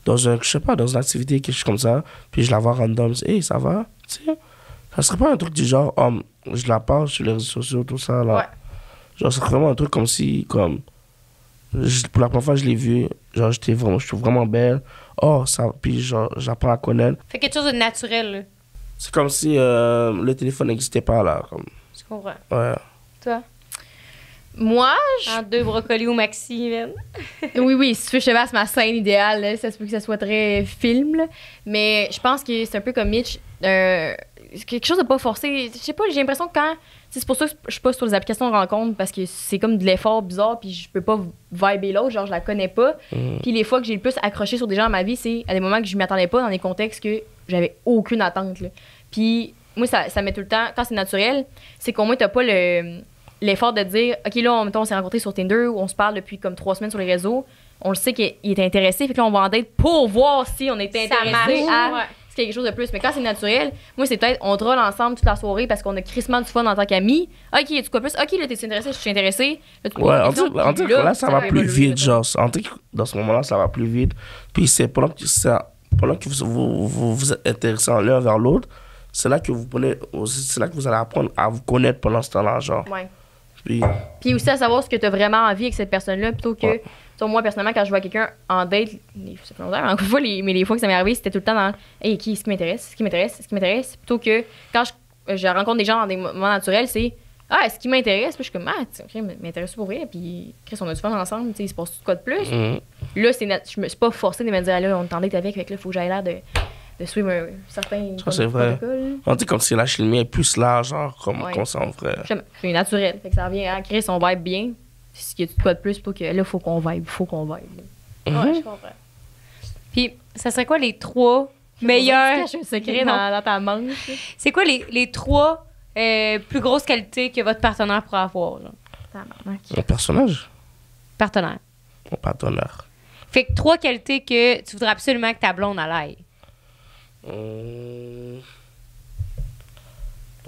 Dans une activité, quelque chose comme ça, puis je la vois random, je dis, hey, ça va? Tu sais, ça serait pas un truc du genre, je la parle sur les réseaux sociaux, tout ça, là. Ouais. Genre, c'est vraiment un truc comme si, pour la première fois, je l'ai vue, genre, je trouve vraiment belle. Oh, ça, puis genre, j'apprends à connaître. Fait quelque chose de naturel, là. C'est comme si le téléphone n'existait pas, là. Comme... Je comprends. Ouais. Toi? Moi, En 2 brocolis au maxi, man. oui, si tu veux, je te passe ma scène idéale, là, ça se peut que ça soit très film, là. Mais je pense que c'est un peu comme Mitch, quelque chose de pas forcé. Je sais pas, j'ai l'impression que quand... C'est pour ça que je suis pas sur les applications de rencontre, parce que c'est comme de l'effort bizarre, puis je peux pas vibrer l'autre, genre je la connais pas. Puis les fois que j'ai le plus accroché sur des gens dans ma vie, c'est à des moments que je m'y attendais pas, dans des contextes que j'avais aucune attente, là. Puis moi, ça met tout le temps... Quand c'est naturel, c'est qu'au moins t'as pas l'effort de dire, OK, là, on s'est rencontrés sur Tinder ou on se parle depuis comme 3 semaines sur les réseaux. On le sait qu'il est intéressé. Fait que là, on va en date pour voir si on est intéressé à quelque chose de plus. Mais quand c'est naturel, moi, c'est peut-être, on troll ensemble toute la soirée parce qu'on a crissement du fun en tant qu'amis. OK, tu quoi plus? OK, là, t'es intéressé, je suis intéressé. Là, en tout cas, là, ça va plus vite, genre. En tout cas, dans ce moment-là, ça va plus vite. Puis c'est pendant que vous êtes intéressés l'un vers l'autre, c'est là que vous allez apprendre à vous connaître pendant ce temps-là, genre. Ouais. Puis aussi à savoir ce que tu as vraiment envie avec cette personne-là, plutôt que, moi, personnellement, quand je vois quelqu'un en date, ça fait longtemps, encore une fois, mais les fois que ça m'est arrivé, c'était tout le temps dans hey, ce qui m'intéresse, plutôt que quand je rencontre des gens dans des moments naturels, c'est est-ce qui m'intéresse? Puis je suis comme, tiens, m'intéresse pour vrai, puis Chris, on a du fun ensemble, tu sais, il se passe tout quoi de plus. Là, je me suis pas forcée de me dire, là, on est en date avec, là, faut que j'aille l'air de suivre un certain c'est vrai. On dit comme si la chimie est plus large, genre, comme qu'on sent vrai. C'est naturel. Fait que ça revient à Chris, on vibe bien. S'il y a tout quoi de plus, plutôt que là, faut qu'on vibe. Ouais, je comprends. Puis, ça serait quoi les 3 meilleurs... Tu caches un secret dans ta manche. C'est quoi les 3 plus grosses qualités que votre partenaire pourrait avoir, genre? Mon personnage? Partenaire. Mon partenaire. Fait que 3 qualités que tu voudrais absolument que ta blonde aille. La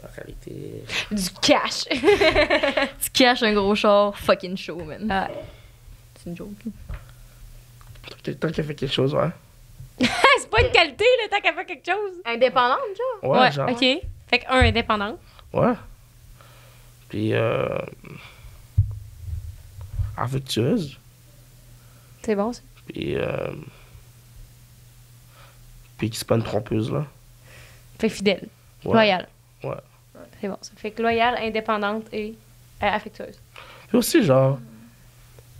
qualité. Du cash. Tu caches un gros char fucking show, man. C'est une joke. Tant qu'elle fait quelque chose, ouais. C'est pas une qualité, là, tant qu'elle fait quelque chose. Indépendante, genre? Ouais, genre. OK. Fait que indépendante. Ouais. Puis, affectueuse. C'est bon, ça. Puis qui c'est pas une trompeuse, là. Fait fidèle. Ouais. Loyale. Ouais. C'est bon, ça. Fait que loyale, indépendante et affectueuse. Puis aussi, genre,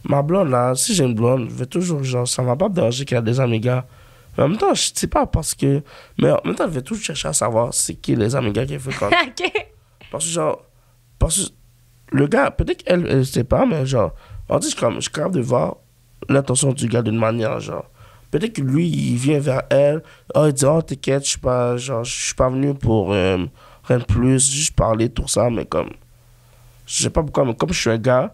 ma blonde, là, si j'ai une blonde, je vais toujours, genre, ça va pas me déranger qu'elle a des amigas. Mais en même temps, je sais pas parce que... Mais en même temps, je vais toujours chercher à savoir c'est qui les amigas qu'elle fréquente. OK. Parce que le gars, peut-être qu'elle sait pas, mais genre, on dit, je suis capable de voir l'intention du gars d'une manière, genre. Peut-être que lui, il vient vers elle, il dit, t'inquiète, je suis pas venu pour rien de plus, juste parler, tout ça, mais comme, je sais pas pourquoi, mais comme je suis un gars,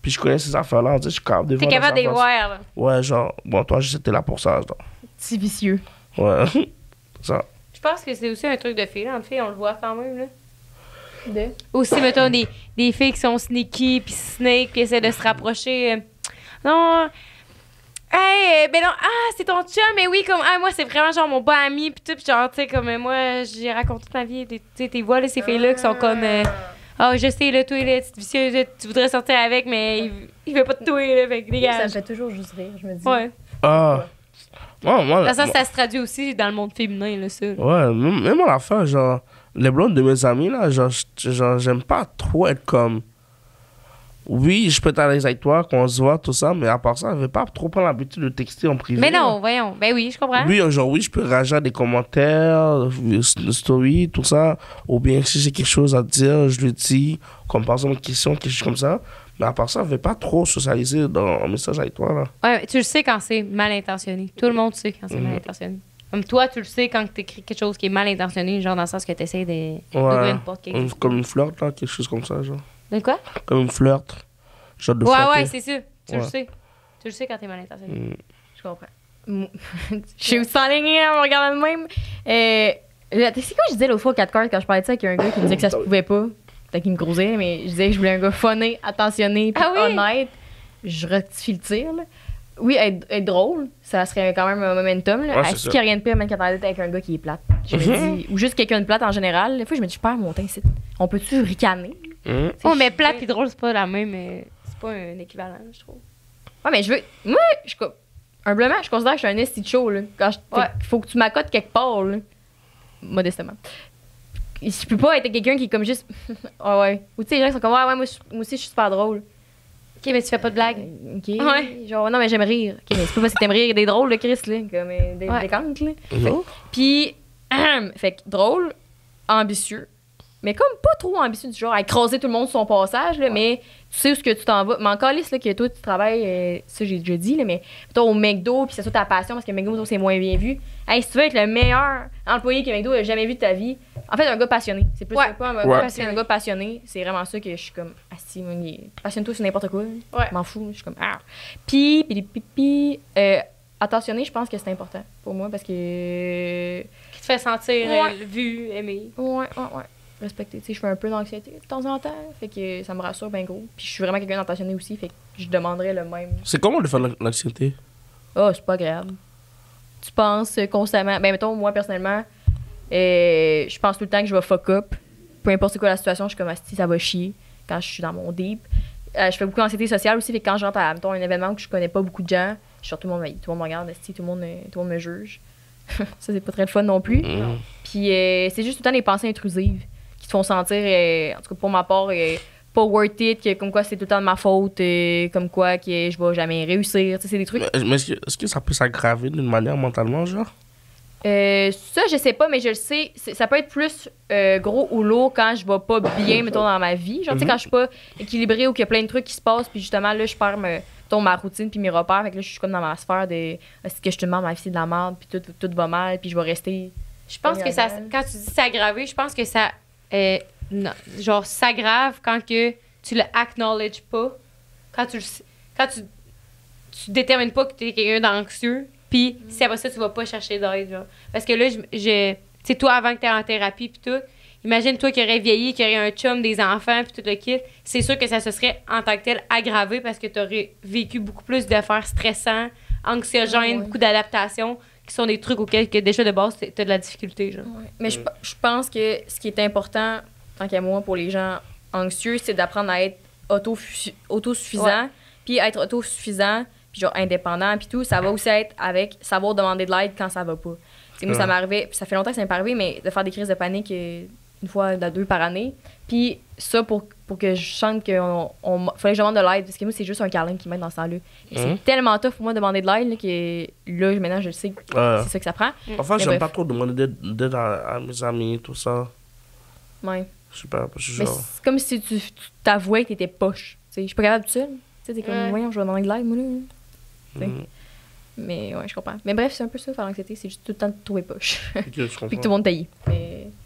puis je connais ces affaires-là, on dit, je suis capable de voir. T'es capable de les voir, là. Ouais, genre, bon, toi, j'étais là pour ça, genre. C'est vicieux. Ouais, ça. Je pense que c'est aussi un truc de filles, là. En fait, on le voit quand même, là. Aussi, mettons, des filles qui sont sneaky, puis snake, puis essaient de se rapprocher. Non, Hey, ben non, c'est ton chum, mais oui, comme, moi, c'est vraiment genre mon bon ami, pis tout, pis genre, tu sais, comme, moi, j'ai raconté ma vie, tu sais, tes voix, là, ces filles-là qui sont comme, je sais, là, toi, là, petite vicieuse, là, tu voudrais sortir avec, mais il veut pas de toi, là, fait que dégage. Ça me fait toujours juste rire, je me dis. Ouais. Ah. Ouais, Ça se traduit aussi dans le monde féminin, là, ça. Ouais, même à la fin, genre, les blondes de mes amis, là, genre, j'aime pas trop être comme. Oui, je peux être à l'aise avec toi, qu'on se voit, tout ça, mais à part ça, je vais pas trop prendre l'habitude de texter en privé. Mais non, là. voyons. Ben oui, je comprends. Oui, genre, oui, je peux réagir à des commentaires, de story, tout ça. Ou bien, si j'ai quelque chose à dire, je le dis, comme par exemple une question, quelque chose comme ça. Mais à part ça, je vais pas trop socialiser dans un message avec toi, là. Ouais, tu le sais quand c'est mal intentionné. Tout le monde sait quand c'est mal intentionné. Comme toi, tu le sais quand tu écris quelque chose qui est mal intentionné, genre dans le sens que tu essaies d'ouvrir une porte. Comme une flirt, là, quelque chose comme ça, genre. De quoi? Comme une flirt. Genre de Ouais, flirter. c'est sûr. Tu le sais. Tu le sais quand t'es mal intentionné. Je comprends. Je suis aussi enlignée en me regardant de même. C'est quoi je disais l'autre fois au 4 cartes quand je parlais de ça avec un gars qui me disait que ça se pouvait pas? Peut-être qu'il me grosait, mais je disais que je voulais un gars funné, attentionné, puis honnête. Je rectifie le tir, là. Oui, être drôle, ça serait quand même un momentum. Là. Ouais, Est-ce qu'il n'y a rien de pire, même quand t'es avec un gars qui est plate? Je me dis, ou juste quelqu'un de plate en général. Des fois, je me dis, je perds mon temps ici. On peut-tu ricaner? Oh, mais plate et drôle, c'est pas la même. C'est pas un équivalent, je trouve. Ouais, mais je veux. Moi, humblement, je considère que je suis un esti de show, là. Quand faut que tu m'accotes quelque part, là. Modestement. Je peux pas être quelqu'un qui est comme juste. ouais. Ou tu sais, les gens qui sont comme, moi aussi, je suis super drôle. Ok, mais tu fais pas de blagues. Ok. Ouais. Genre, non, mais j'aime rire. Ok, mais c'est pas parce que t'aimes rire des drôles, le Chris, là. Comme des cantes, là. Puis, fait que drôle, ambitieux. Mais comme pas trop ambitieux, du genre à écraser tout le monde sur son passage, là, mais tu sais où ce que tu t'en vas. Mais encore, là, que toi, tu travailles, ça, j'ai déjà dit, là, mais toi, au McDo, puis c'est ça ta passion, parce que McDo, c'est moins bien vu. Hey, si tu veux être le meilleur employé que McDo ait jamais vu de ta vie, en fait, un gars passionné. C'est plus pas un gars passionné. C'est vraiment ça que je suis comme, passionne-toi sur n'importe quoi. Ouais. Je m'en fous. Je suis comme, Puis, attentionné, je pense que c'est important pour moi, parce que. Qui te fait sentir vu, aimé. Ouais. Respecter. Tu sais, je fais un peu d'anxiété de temps en temps, fait que ça me rassure bien gros. Puis je suis vraiment quelqu'un d'attentionné aussi, fait que je demanderais le même. C'est comment de faire l'anxiété? C'est pas agréable. Tu penses constamment. Ben, mettons, moi, personnellement, je pense tout le temps que je vais fuck up. Peu importe c'est quoi la situation, je suis comme, ça va chier quand je suis dans mon deep. Je fais beaucoup d'anxiété sociale aussi, fait que quand je rentre à, mettons, un événement où je connais pas beaucoup de gens, tout le monde me regarde, tout le monde me juge. Ça, c'est pas très le fun non plus. Puis c'est juste tout le temps des pensées intrusives qui te font sentir, en tout cas pour ma part, pas worth it, que comme quoi c'est tout le temps de ma faute, comme quoi que je vais jamais réussir. C'est des trucs. Mais est-ce que ça peut s'aggraver d'une manière mentalement, genre? Ça, je sais pas, mais je le sais. Ça peut être plus gros ou lourd quand je vais pas bien, mettons, dans ma vie. Genre, tu sais, quand je suis pas équilibrée ou qu'il y a plein de trucs qui se passent, puis justement, là, je perds ma routine puis mes repères. Fait que là, je suis comme dans ma sphère de est-ce que je te demande ma vie, c'est de la merde, puis tout va mal, puis je vais rester. Je pense que ça, quand tu dis s'aggraver, je pense que ça. Non, genre, s'aggrave quand que tu le acknowledge pas, quand tu détermines pas que tu es quelqu'un d'anxieux, puis si après ça, tu vas pas chercher d'aide, genre. Parce que là, tu sais, toi, avant que tu aies en thérapie, puis tout, imagine toi qui aurais vieilli, qui aurait un chum, des enfants, puis tout le kit, c'est sûr que ça se serait, en tant que tel, aggravé parce que tu aurais vécu beaucoup plus d'affaires stressantes, anxiogènes, beaucoup d'adaptations, qui sont des trucs auxquels que déjà de base tu as de la difficulté, genre. Mais je pense que ce qui est important tant qu'à moi pour les gens anxieux, c'est d'apprendre à être autosuffisant, puis être autosuffisant, puis genre indépendant, puis tout, ça va aussi être avec savoir demander de l'aide quand ça va pas. T'sais, moi ça m'arrivait, ça fait longtemps que ça m'est pas arrivé, mais de faire des crises de panique une fois, 2 par année. Puis ça, pour que je sente qu'il fallait que je demande de l'aide, parce que moi, c'est juste un câlin qui m'aide dans ce temps-là. Et c'est tellement tough pour moi de demander de l'aide là, que là, maintenant, je sais que c'est ça que ça prend. Enfin, j'aime pas trop demander d'aide à mes amis, tout ça. Ouais. Je sais pas, parce que mais genre... c'est comme si tu t'avouais que t'étais poche. Je suis pas capable de ça. T'es comme, voyons, je vais demander de l'aide, moi, là. Mais ouais, je comprends. Mais bref, c'est un peu ça, faire l'anxiété, c'est juste tout le temps de trouver poche. Okay, puis que tout le monde taille.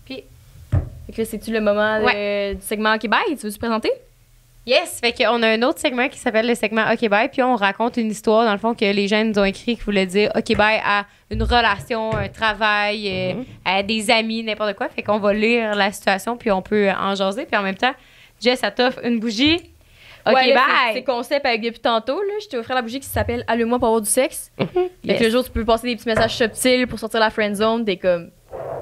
Puis, fait que là, c'est-tu le moment du segment OK Bye? Tu veux te présenter? Yes! Fait qu'on a un autre segment qui s'appelle le segment OK Bye, puis on raconte une histoire, dans le fond, que les gens nous ont écrit qui voulaient dire OK Bye à une relation, un travail, à des amis, n'importe quoi. Fait qu'on va lire la situation, puis on peut en jaser. Puis en même temps, Jess, ça t'offre une bougie. OK, Ouais, là, bye. c'est concept avec depuis tantôt. Là. Je t'ai offert la bougie qui s'appelle Allume-moi pour avoir du sexe. Fait Yes. que le jour, tu peux passer des petits messages subtils pour sortir la friend zone. T'es comme.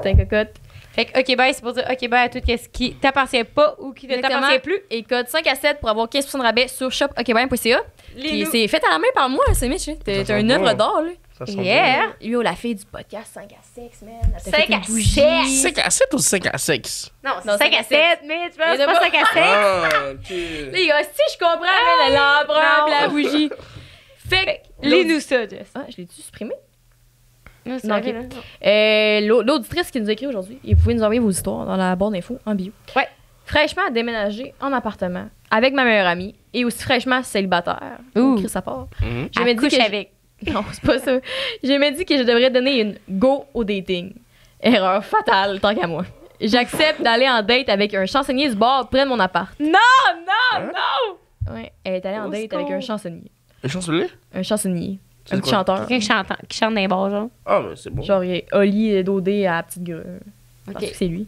T'es un cocotte. Fait que OK, bye, c'est pour dire OK, bye à tout ce qui t'appartient pas ou qui ne t'appartient plus. Et code 5 à 7 pour avoir 15% de rabais sur shopokbye.ca. Puis Les c'est fait à la main par moi, c'est Mitch. T'as sent une bon. œuvre d'art, là. Ça sent Yeah. Lui, la fille du podcast 5 à 6, man. Elle t'a 5 fait une à bougie. 7. bon. 5 à 7 ou 5 à 6? Non, Non, c'est 5 à 7, mais tu penses Et pas de 5 à 7? Ah, ok. Les gars, si je comprends, mais l'empereur non. pis la bougie. Fait que. Lis-nous ça, Jess. Ah, je l'ai-tu supprimé? Non, c'est Non, vrai, ok. là. L'auditrice qui nous a écrit aujourd'hui, vous pouvez nous envoyer vos histoires dans la barre d'infos en bio. Ouais. Fraîchement déménagé en appartement avec ma meilleure amie et aussi fraîchement célibataire. Ouh. Écrit sa part. Mhm. Je me dis Couche que avec. Non, c'est pas ça. Je me dis que je devrais donner une go au dating. Erreur fatale, tant qu'à moi. J'accepte d'aller en date avec un chansonnier du bar près de mon appart. Non, non, non! Ouais, elle est allée en Au date avec secours. un chansonnier. Une chancelier? Un chansonnier. C'est Un petit quoi? chanteur. Quelqu'un qui chante dans les bars, genre. Ah, mais c'est bon. Genre, il est Oli Dodé à la petite gueule. Je pense Ok. que c'est lui.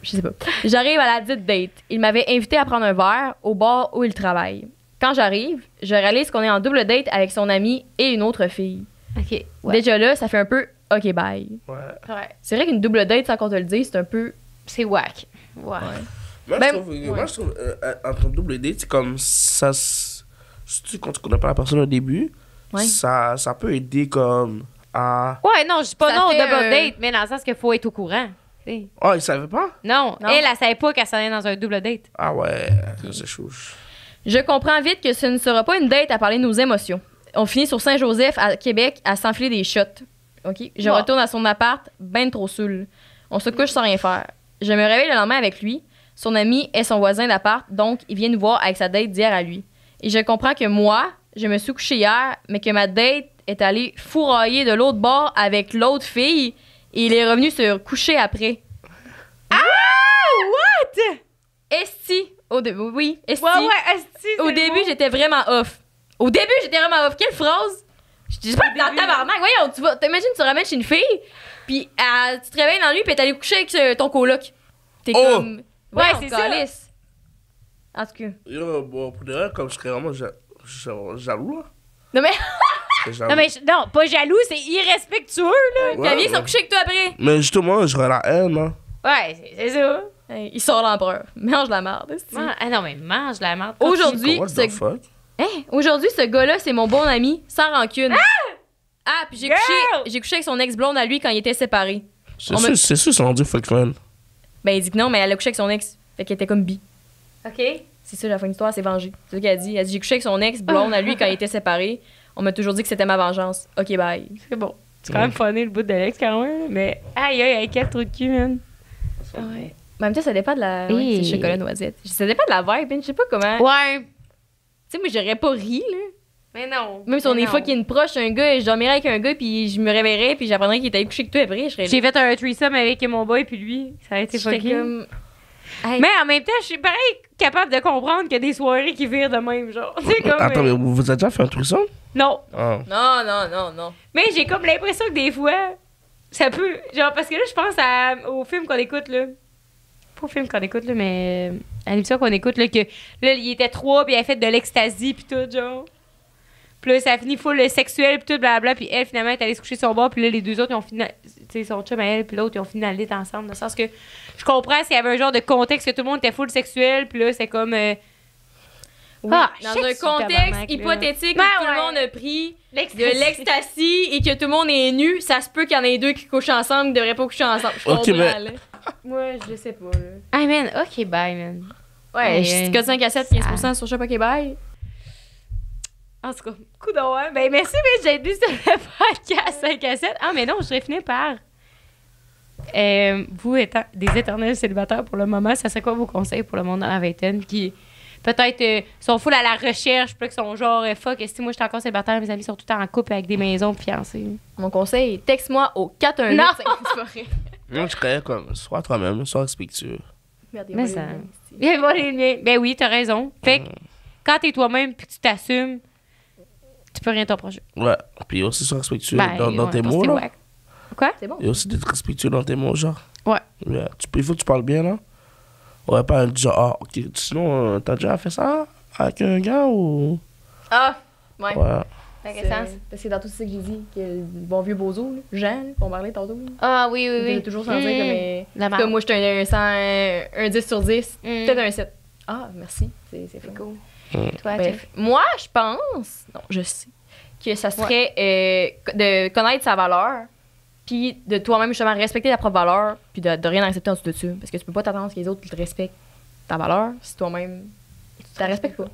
Je sais pas. J'arrive à la dite date. Il m'avait invité à prendre un verre au bar où il travaille. Quand j'arrive, je réalise qu'on est en double date avec son ami et une autre fille. OK, ouais. Déjà là, ça fait un peu OK, bye. Ouais. Ouais. C'est vrai qu'une double date, sans qu'on te le dise, c'est un peu. C'est whack. Ouais. Moi, Ben, moi, je trouve entre un double date, c'est comme ça. Surtout quand tu connais pas la personne au début, Ouais. ça peut aider comme à. Ouais, non, je dis pas Ça non au fait double un- date, mais dans le sens qu'il faut être au courant. T'sais. Ah, il savait pas? Non, Non. elle savait pas qu'elle s'en allait dans un double date. Ah ouais, c'est chaud. Je comprends vite que ce ne sera pas une date à parler de nos émotions. On finit sur Saint-Joseph, à Québec, à s'enfiler des shots. OK? Je Bon. retourne à son appart, ben trop saoul. On se couche sans rien faire. Je me réveille le lendemain avec lui. Son ami est son voisin d'appart, donc il vient nous voir avec sa date d'hier à lui. Et je comprends que moi, je me suis couchée hier, mais que ma date est allée fourrailler de l'autre bord avec l'autre fille et il est revenu se coucher après. What? Esti! Oui, esti. Ouais, ouais, esti, Au c'est début, beau. j'étais vraiment off. Au début, j'étais vraiment off. Quelle phrase? Je dis pas Au dans le début, tabarnak. Voyons, t'imagines, tu te ramènes chez une fille, puis tu te réveilles dans lui, puis t'es allé coucher avec ton coloc. T'es Oh! comme. Ouais, Voyons, c'est ça. calice. En tout cas. Yo, bon, pour de vrai, comme je serais vraiment jaloux, là. Non, mais Je serais jaloux. Non, mais non, pas jaloux, c'est irrespectueux, là. Ouais, Flavie, ils sont ouais. couchés avec toi après. Mais justement, j'aurais la haine, hein. Ouais, c'est ça. Hey, il sort l'empereur. Mange la merde. esti. Ah non, mais mange la merde. Aujourd'hui, What ce... the fuck? Hein? Aujourd'hui, ce gars-là, c'est mon bon ami, sans rancune. Ah, puis Girl! j'ai couché avec son ex-blonde à lui quand il était séparé. C'est On sûr, me- c'est sûr, c'est rendu fuck man. Ben, il dit que non, mais elle a couché avec son ex. Fait qu'elle était comme bi. OK. C'est ça, la fin de l'histoire, c'est vengé. C'est ça qu'elle a dit. Elle a dit j'ai couché avec son ex-blonde à lui quand il était séparé. On m'a toujours dit que c'était ma vengeance. OK, bye. C'est bon. C'est quand même funny le bout de Alex quand même, mais aïe aïe, quel trou de cul, man. Ouais. En même temps, ça dépend de la. Ouais, Hey. c'est chocolat noisette. Ça dépend de la vibe, hein. Je sais pas comment. Ouais. Tu sais, moi, j'aurais pas ri, là. Mais non. Même si on mais est non. fucking proche, un gars, je dormirais avec un gars, puis je me réveillerais, puis j'apprendrais qu'il était allé coucher avec toi après. Je serais. J'ai fait un threesome avec mon boy puis lui. Ça a été J'étais fucking. comme. Hey. Mais en même temps, je suis pareil capable de comprendre qu'il y a des soirées qui virent de même, genre. C'est comme. Attends, mais vous avez déjà fait un truc ça? Non. Ah. Non, non, non, non. Mais j'ai comme l'impression que des fois, ça peut. Genre, parce que là, je pense au film qu'on écoute, là. Pas au film qu'on écoute, là, mais à l'émission qu'on écoute, là, que là, il était 3, puis il a fait de l'ecstasy, puis tout, genre. Puis là, ça a fini full sexuel, puis tout, blablabla. Puis elle, finalement, est allée se coucher sur son bord, puis là, les deux autres, ils ont fini. Tu sais, son chum à elle, puis l'autre, ils ont fini dans le lit ensemble. Dans le sens que je comprends s'il y avait un genre de contexte que tout le monde était full sexuel, puis là, c'est comme. Oui, Ah, dans shit, un c'est tabarnak, contexte là. hypothétique Ben où tout ouais. le monde a pris L'ecstasy. de l'ecstasy et que tout le monde est nu, ça se peut qu'il y en ait deux qui couchent ensemble, qui devraient pas coucher ensemble. Je Ok, comprends, mais- là. Moi, je sais pas, là. Ah, man, ok, bye, man. Ouais, Ouais, je code 5 à 7, 15% sur Shop OK Bye. En tout cas, coup d'envoi. Ben, merci, mais j'ai dit sur le podcast 5 à 7. Ah, mais non, je serais fini par. Vous étant des éternels célibataires pour le moment, ça serait quoi vos conseils pour le monde dans la vingtaine qui peut-être sont full à la recherche, puis là, qui sont genre fuck, si moi je suis encore célibataire, mes amis sont tous en couple avec des maisons de fiancés. Mon conseil, texte-moi au 418. Non. C'est pas vrai. Moi, je serais comme, sois toi-même, sois respectueux. Merde, il Mais va ça- aller, c'est- Bien, voilà, les miens. Ben oui, t'as raison. Fait que quand t'es toi-même puis que tu t'assumes, tu peux rien t'approcher. Ouais. Puis aussi, sois respectueux Ben, dans ouais, tes parce mots, que là. wack. Quoi? C'est bon. Il y a aussi d'être respectueux dans tes mots, genre. Ouais. Yeah. Il faut que tu parles bien, là. Ouais, pas un genre, ah, ok, sinon, t'as déjà fait ça? Avec un gars ou. Ah, ouais. Ouais. Dans quel sens? Parce que dans tout ce que j'ai dit, que le bon vieux bozo, là, Jean, qu'on parlait tantôt. Ah oui, oui, Il oui. toujours sans dire La comme moi, j'étais un 10 sur 10, Mm. peut-être un 7. Ah, merci. C'est C'est cool. cool. Toi, Bref, moi, je pense, non, je sais, que ça serait de connaître sa valeur, puis de toi-même, justement, respecter ta propre valeur, puis de rien accepter en dessous de ça. Parce que tu peux pas t'attendre à ce que les autres te respectent ta valeur si toi-même, tu la respectes pas.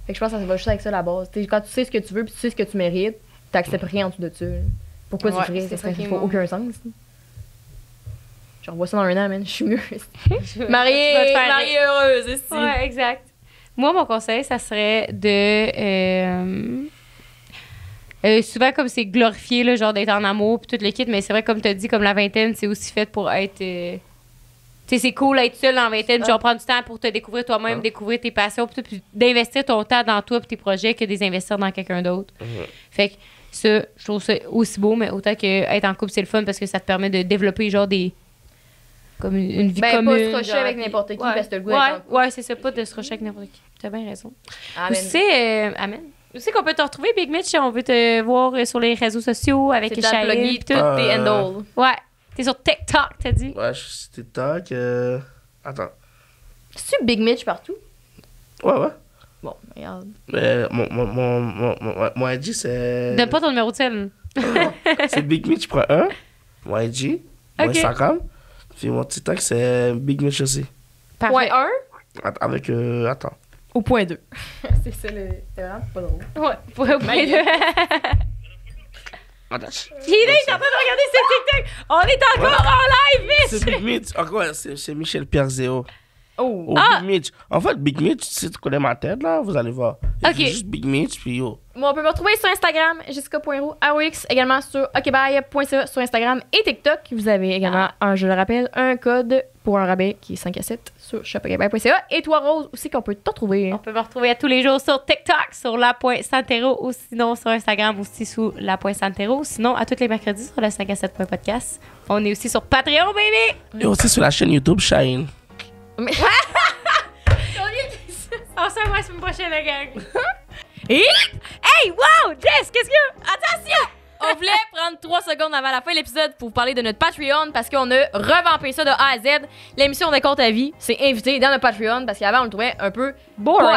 Fait que je pense que ça va juste avec ça la base. T'sais, quand tu sais ce que tu veux, puis tu sais ce que tu mérites, t'acceptes rien en dessous de ça. Pourquoi tu Ouais, ferais? c'est Ça ça qui fait est bon. aucun sens. Je revois ça dans un an, man. Je suis mieux. Tu vas te mariée faire heureuse, ici. Ouais, exact. Moi, mon conseil, ça serait de... souvent, comme c'est glorifié, là, genre d'être en amour, puis tout le kit, mais c'est vrai, comme tu as dit, comme la vingtaine, c'est aussi fait pour être... tu sais, c'est cool d'être seul en vingtaine, puis genre prendre du temps pour te découvrir toi-même, découvrir tes passions, puis tout, puis d'investir ton temps dans toi et tes projets que d'investir dans quelqu'un d'autre. Fait que ça, je trouve ça aussi beau, mais autant qu'être en couple, c'est le fun parce que ça te permet de développer genre des... comme une vie Ben, commune. pas se rocher genre, avec puis- n'importe qui ouais. parce que t'as le goût d'être en couple. Ouais, c'est ça, pas de se rocher avec n'importe qui. T'as bien raison. Amen. Aussi, amen. Aussi qu'on peut te retrouver, Big Mitch, si on veut te voir sur les réseaux sociaux avec C'est Shahid, plugger puis tous tout. tes handles. Ouais. T'es sur TikTok, t'as dit? Ouais, je suis sur TikTok. Attends. C'est Big Mitch partout? Ouais. Bon, regarde. Mais mon IG, c'est. Donne pas ton numéro de sel. C'est Big Mitch.1. Mon IG. Mon Ok. Instagram. Puis mon TikTok, c'est Big Mitch aussi. Point 1 Avec. Attends. ou point 2? C'est ça, c'est vraiment pas drôle. Ouais, pour Hidey, Attends. t'es en train de regarder ses TikTok. On est encore en live, C'est Mitch! Big Mitch. Encore, c'est Michel Pierre Zéo. Oh! Oh, Big Mitch. En fait, Big Mitch, si tu connais ma tête, là, vous allez voir. Ok. C'est juste Big Mitch, puis yo. Moi, on peut me retrouver sur Instagram, jessica.roux, AOX, également sur okbye.ca sur Instagram et TikTok. Vous avez également, je le rappelle, un code pour un rabais qui est 5 à 7 sur shopokbye.ca. Et toi, Rose, aussi, qu'on peut te retrouver. On peut me retrouver à tous les jours sur TikTok, sur la.santero, ou sinon sur Instagram aussi sous la.santero. Sinon, à tous les mercredis sur le 5 à 7 podcast. On est aussi sur Patreon, baby! Et aussi sur la chaîne YouTube Shine. Mais- On se revoit la semaine prochaine, la gang! Et... Hey, wow! Jess, qu'est-ce que... Attention! On voulait prendre 3 secondes avant la fin de l'épisode pour vous parler de notre Patreon parce qu'on a revampé ça de A à Z. L'émission de Compte à vie s'est invitée dans notre Patreon parce qu'avant on le trouvait un peu pas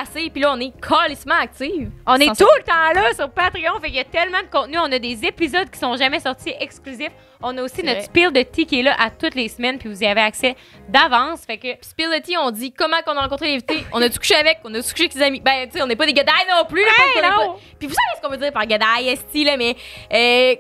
assez. Puis là on est calissement active. On est Sans tout le temps là sur Patreon, fait qu'il y a tellement de contenu. On a des épisodes qui sont jamais sortis exclusifs. On a aussi C'est notre vrai. spill de tea qui est là à toutes les semaines, puis vous y avez accès d'avance. Fait que Spill the tea, on dit comment qu'on a rencontré l'invité. On a-tu couché avec, on a-tu couché avec ses amis. Ben, tu sais, on n'est pas des gadailles non plus. là, Hey, on est non. pas- Puis vous savez ce qu'on veut dire par gadaille, esti, là, mais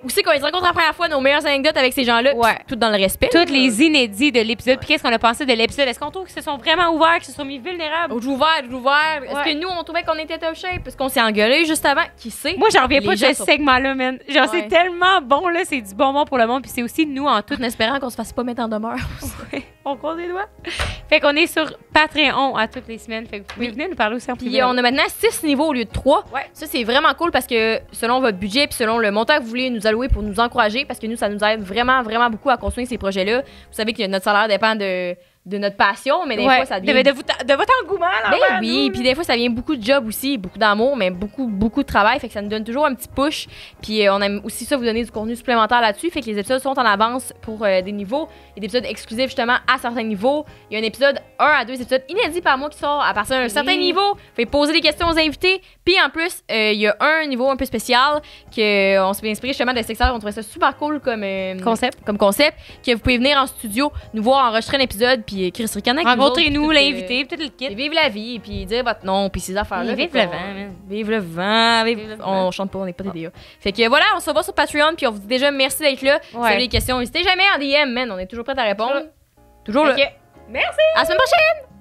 où c'est qu'on les rencontre la première fois, nos meilleures anecdotes avec ces gens-là. Ouais. Puis tout dans le respect. toutes les inédits de l'épisode, puis qu'est-ce qu'on a pensé de l'épisode? Est-ce qu'on trouve qu'ils se sont vraiment ouverts, qu'ils se sont mis vulnérables? Je ouvert. Est-ce Ouais. que nous, on trouvait qu'on était top shape parce qu'on s'est engueulé juste avant? Qui sait? Moi, j'en reviens Les pas de gens ce sont- segment-là, man. Genre, Ouais. c'est tellement bon, là. C'est du bonbon pour le monde, puis c'est aussi nous en tout. Tout en espérant qu'on se fasse pas mettre en demeure. On compte les doigts. Fait qu'on est sur Patreon à toutes les semaines. Fait que vous pouvez venir nous parler aussi en privé. Puis on a maintenant 6 niveaux au lieu de 3. Ouais. Ça, c'est vraiment cool parce que selon votre budget puis selon le montant que vous voulez nous allouer pour nous encourager, parce que nous, ça nous aide vraiment, vraiment beaucoup à construire ces projets-là. Vous savez que notre salaire dépend de notre passion, mais des Ouais. fois, ça devient... de votre engouement, là. Ben envers oui, nous, puis des fois, ça vient beaucoup de job aussi, beaucoup d'amour, mais beaucoup, beaucoup de travail. Fait que ça nous donne toujours un petit push. Puis on aime aussi ça, vous donner du contenu supplémentaire là-dessus. Fait que les épisodes sont en avance pour des niveaux. Il y a des épisodes exclusifs justement à certains niveaux. Il y a un épisode, 1 à 2 épisodes inédits par mois qui sort à partir d'un certain niveau. Fait poser des questions aux invités. Puis en plus, il y a un niveau un peu spécial qu'on s'est inspiré justement de Sexteur. On trouvait ça super cool comme Concept. que vous pouvez venir en studio, nous voir enregistrer un épisode, puis Chris Ricanek. Rencontrez-nous, l'invité, puis tout le kit. Vivre la vie, puis dire votre nom, puis ces affaires-là. Vive Fait le qu'on- vent, man. Vive le vent. Vive le vent. On chante pas, on n'est pas TDA. Fait que voilà, on se revoit sur Patreon, puis on vous dit déjà merci d'être là. Si vous Ouais. avez des questions, n'hésitez jamais en DM, man. On est toujours prêts à répondre. Toujours là. Ok. Merci! À la semaine prochaine!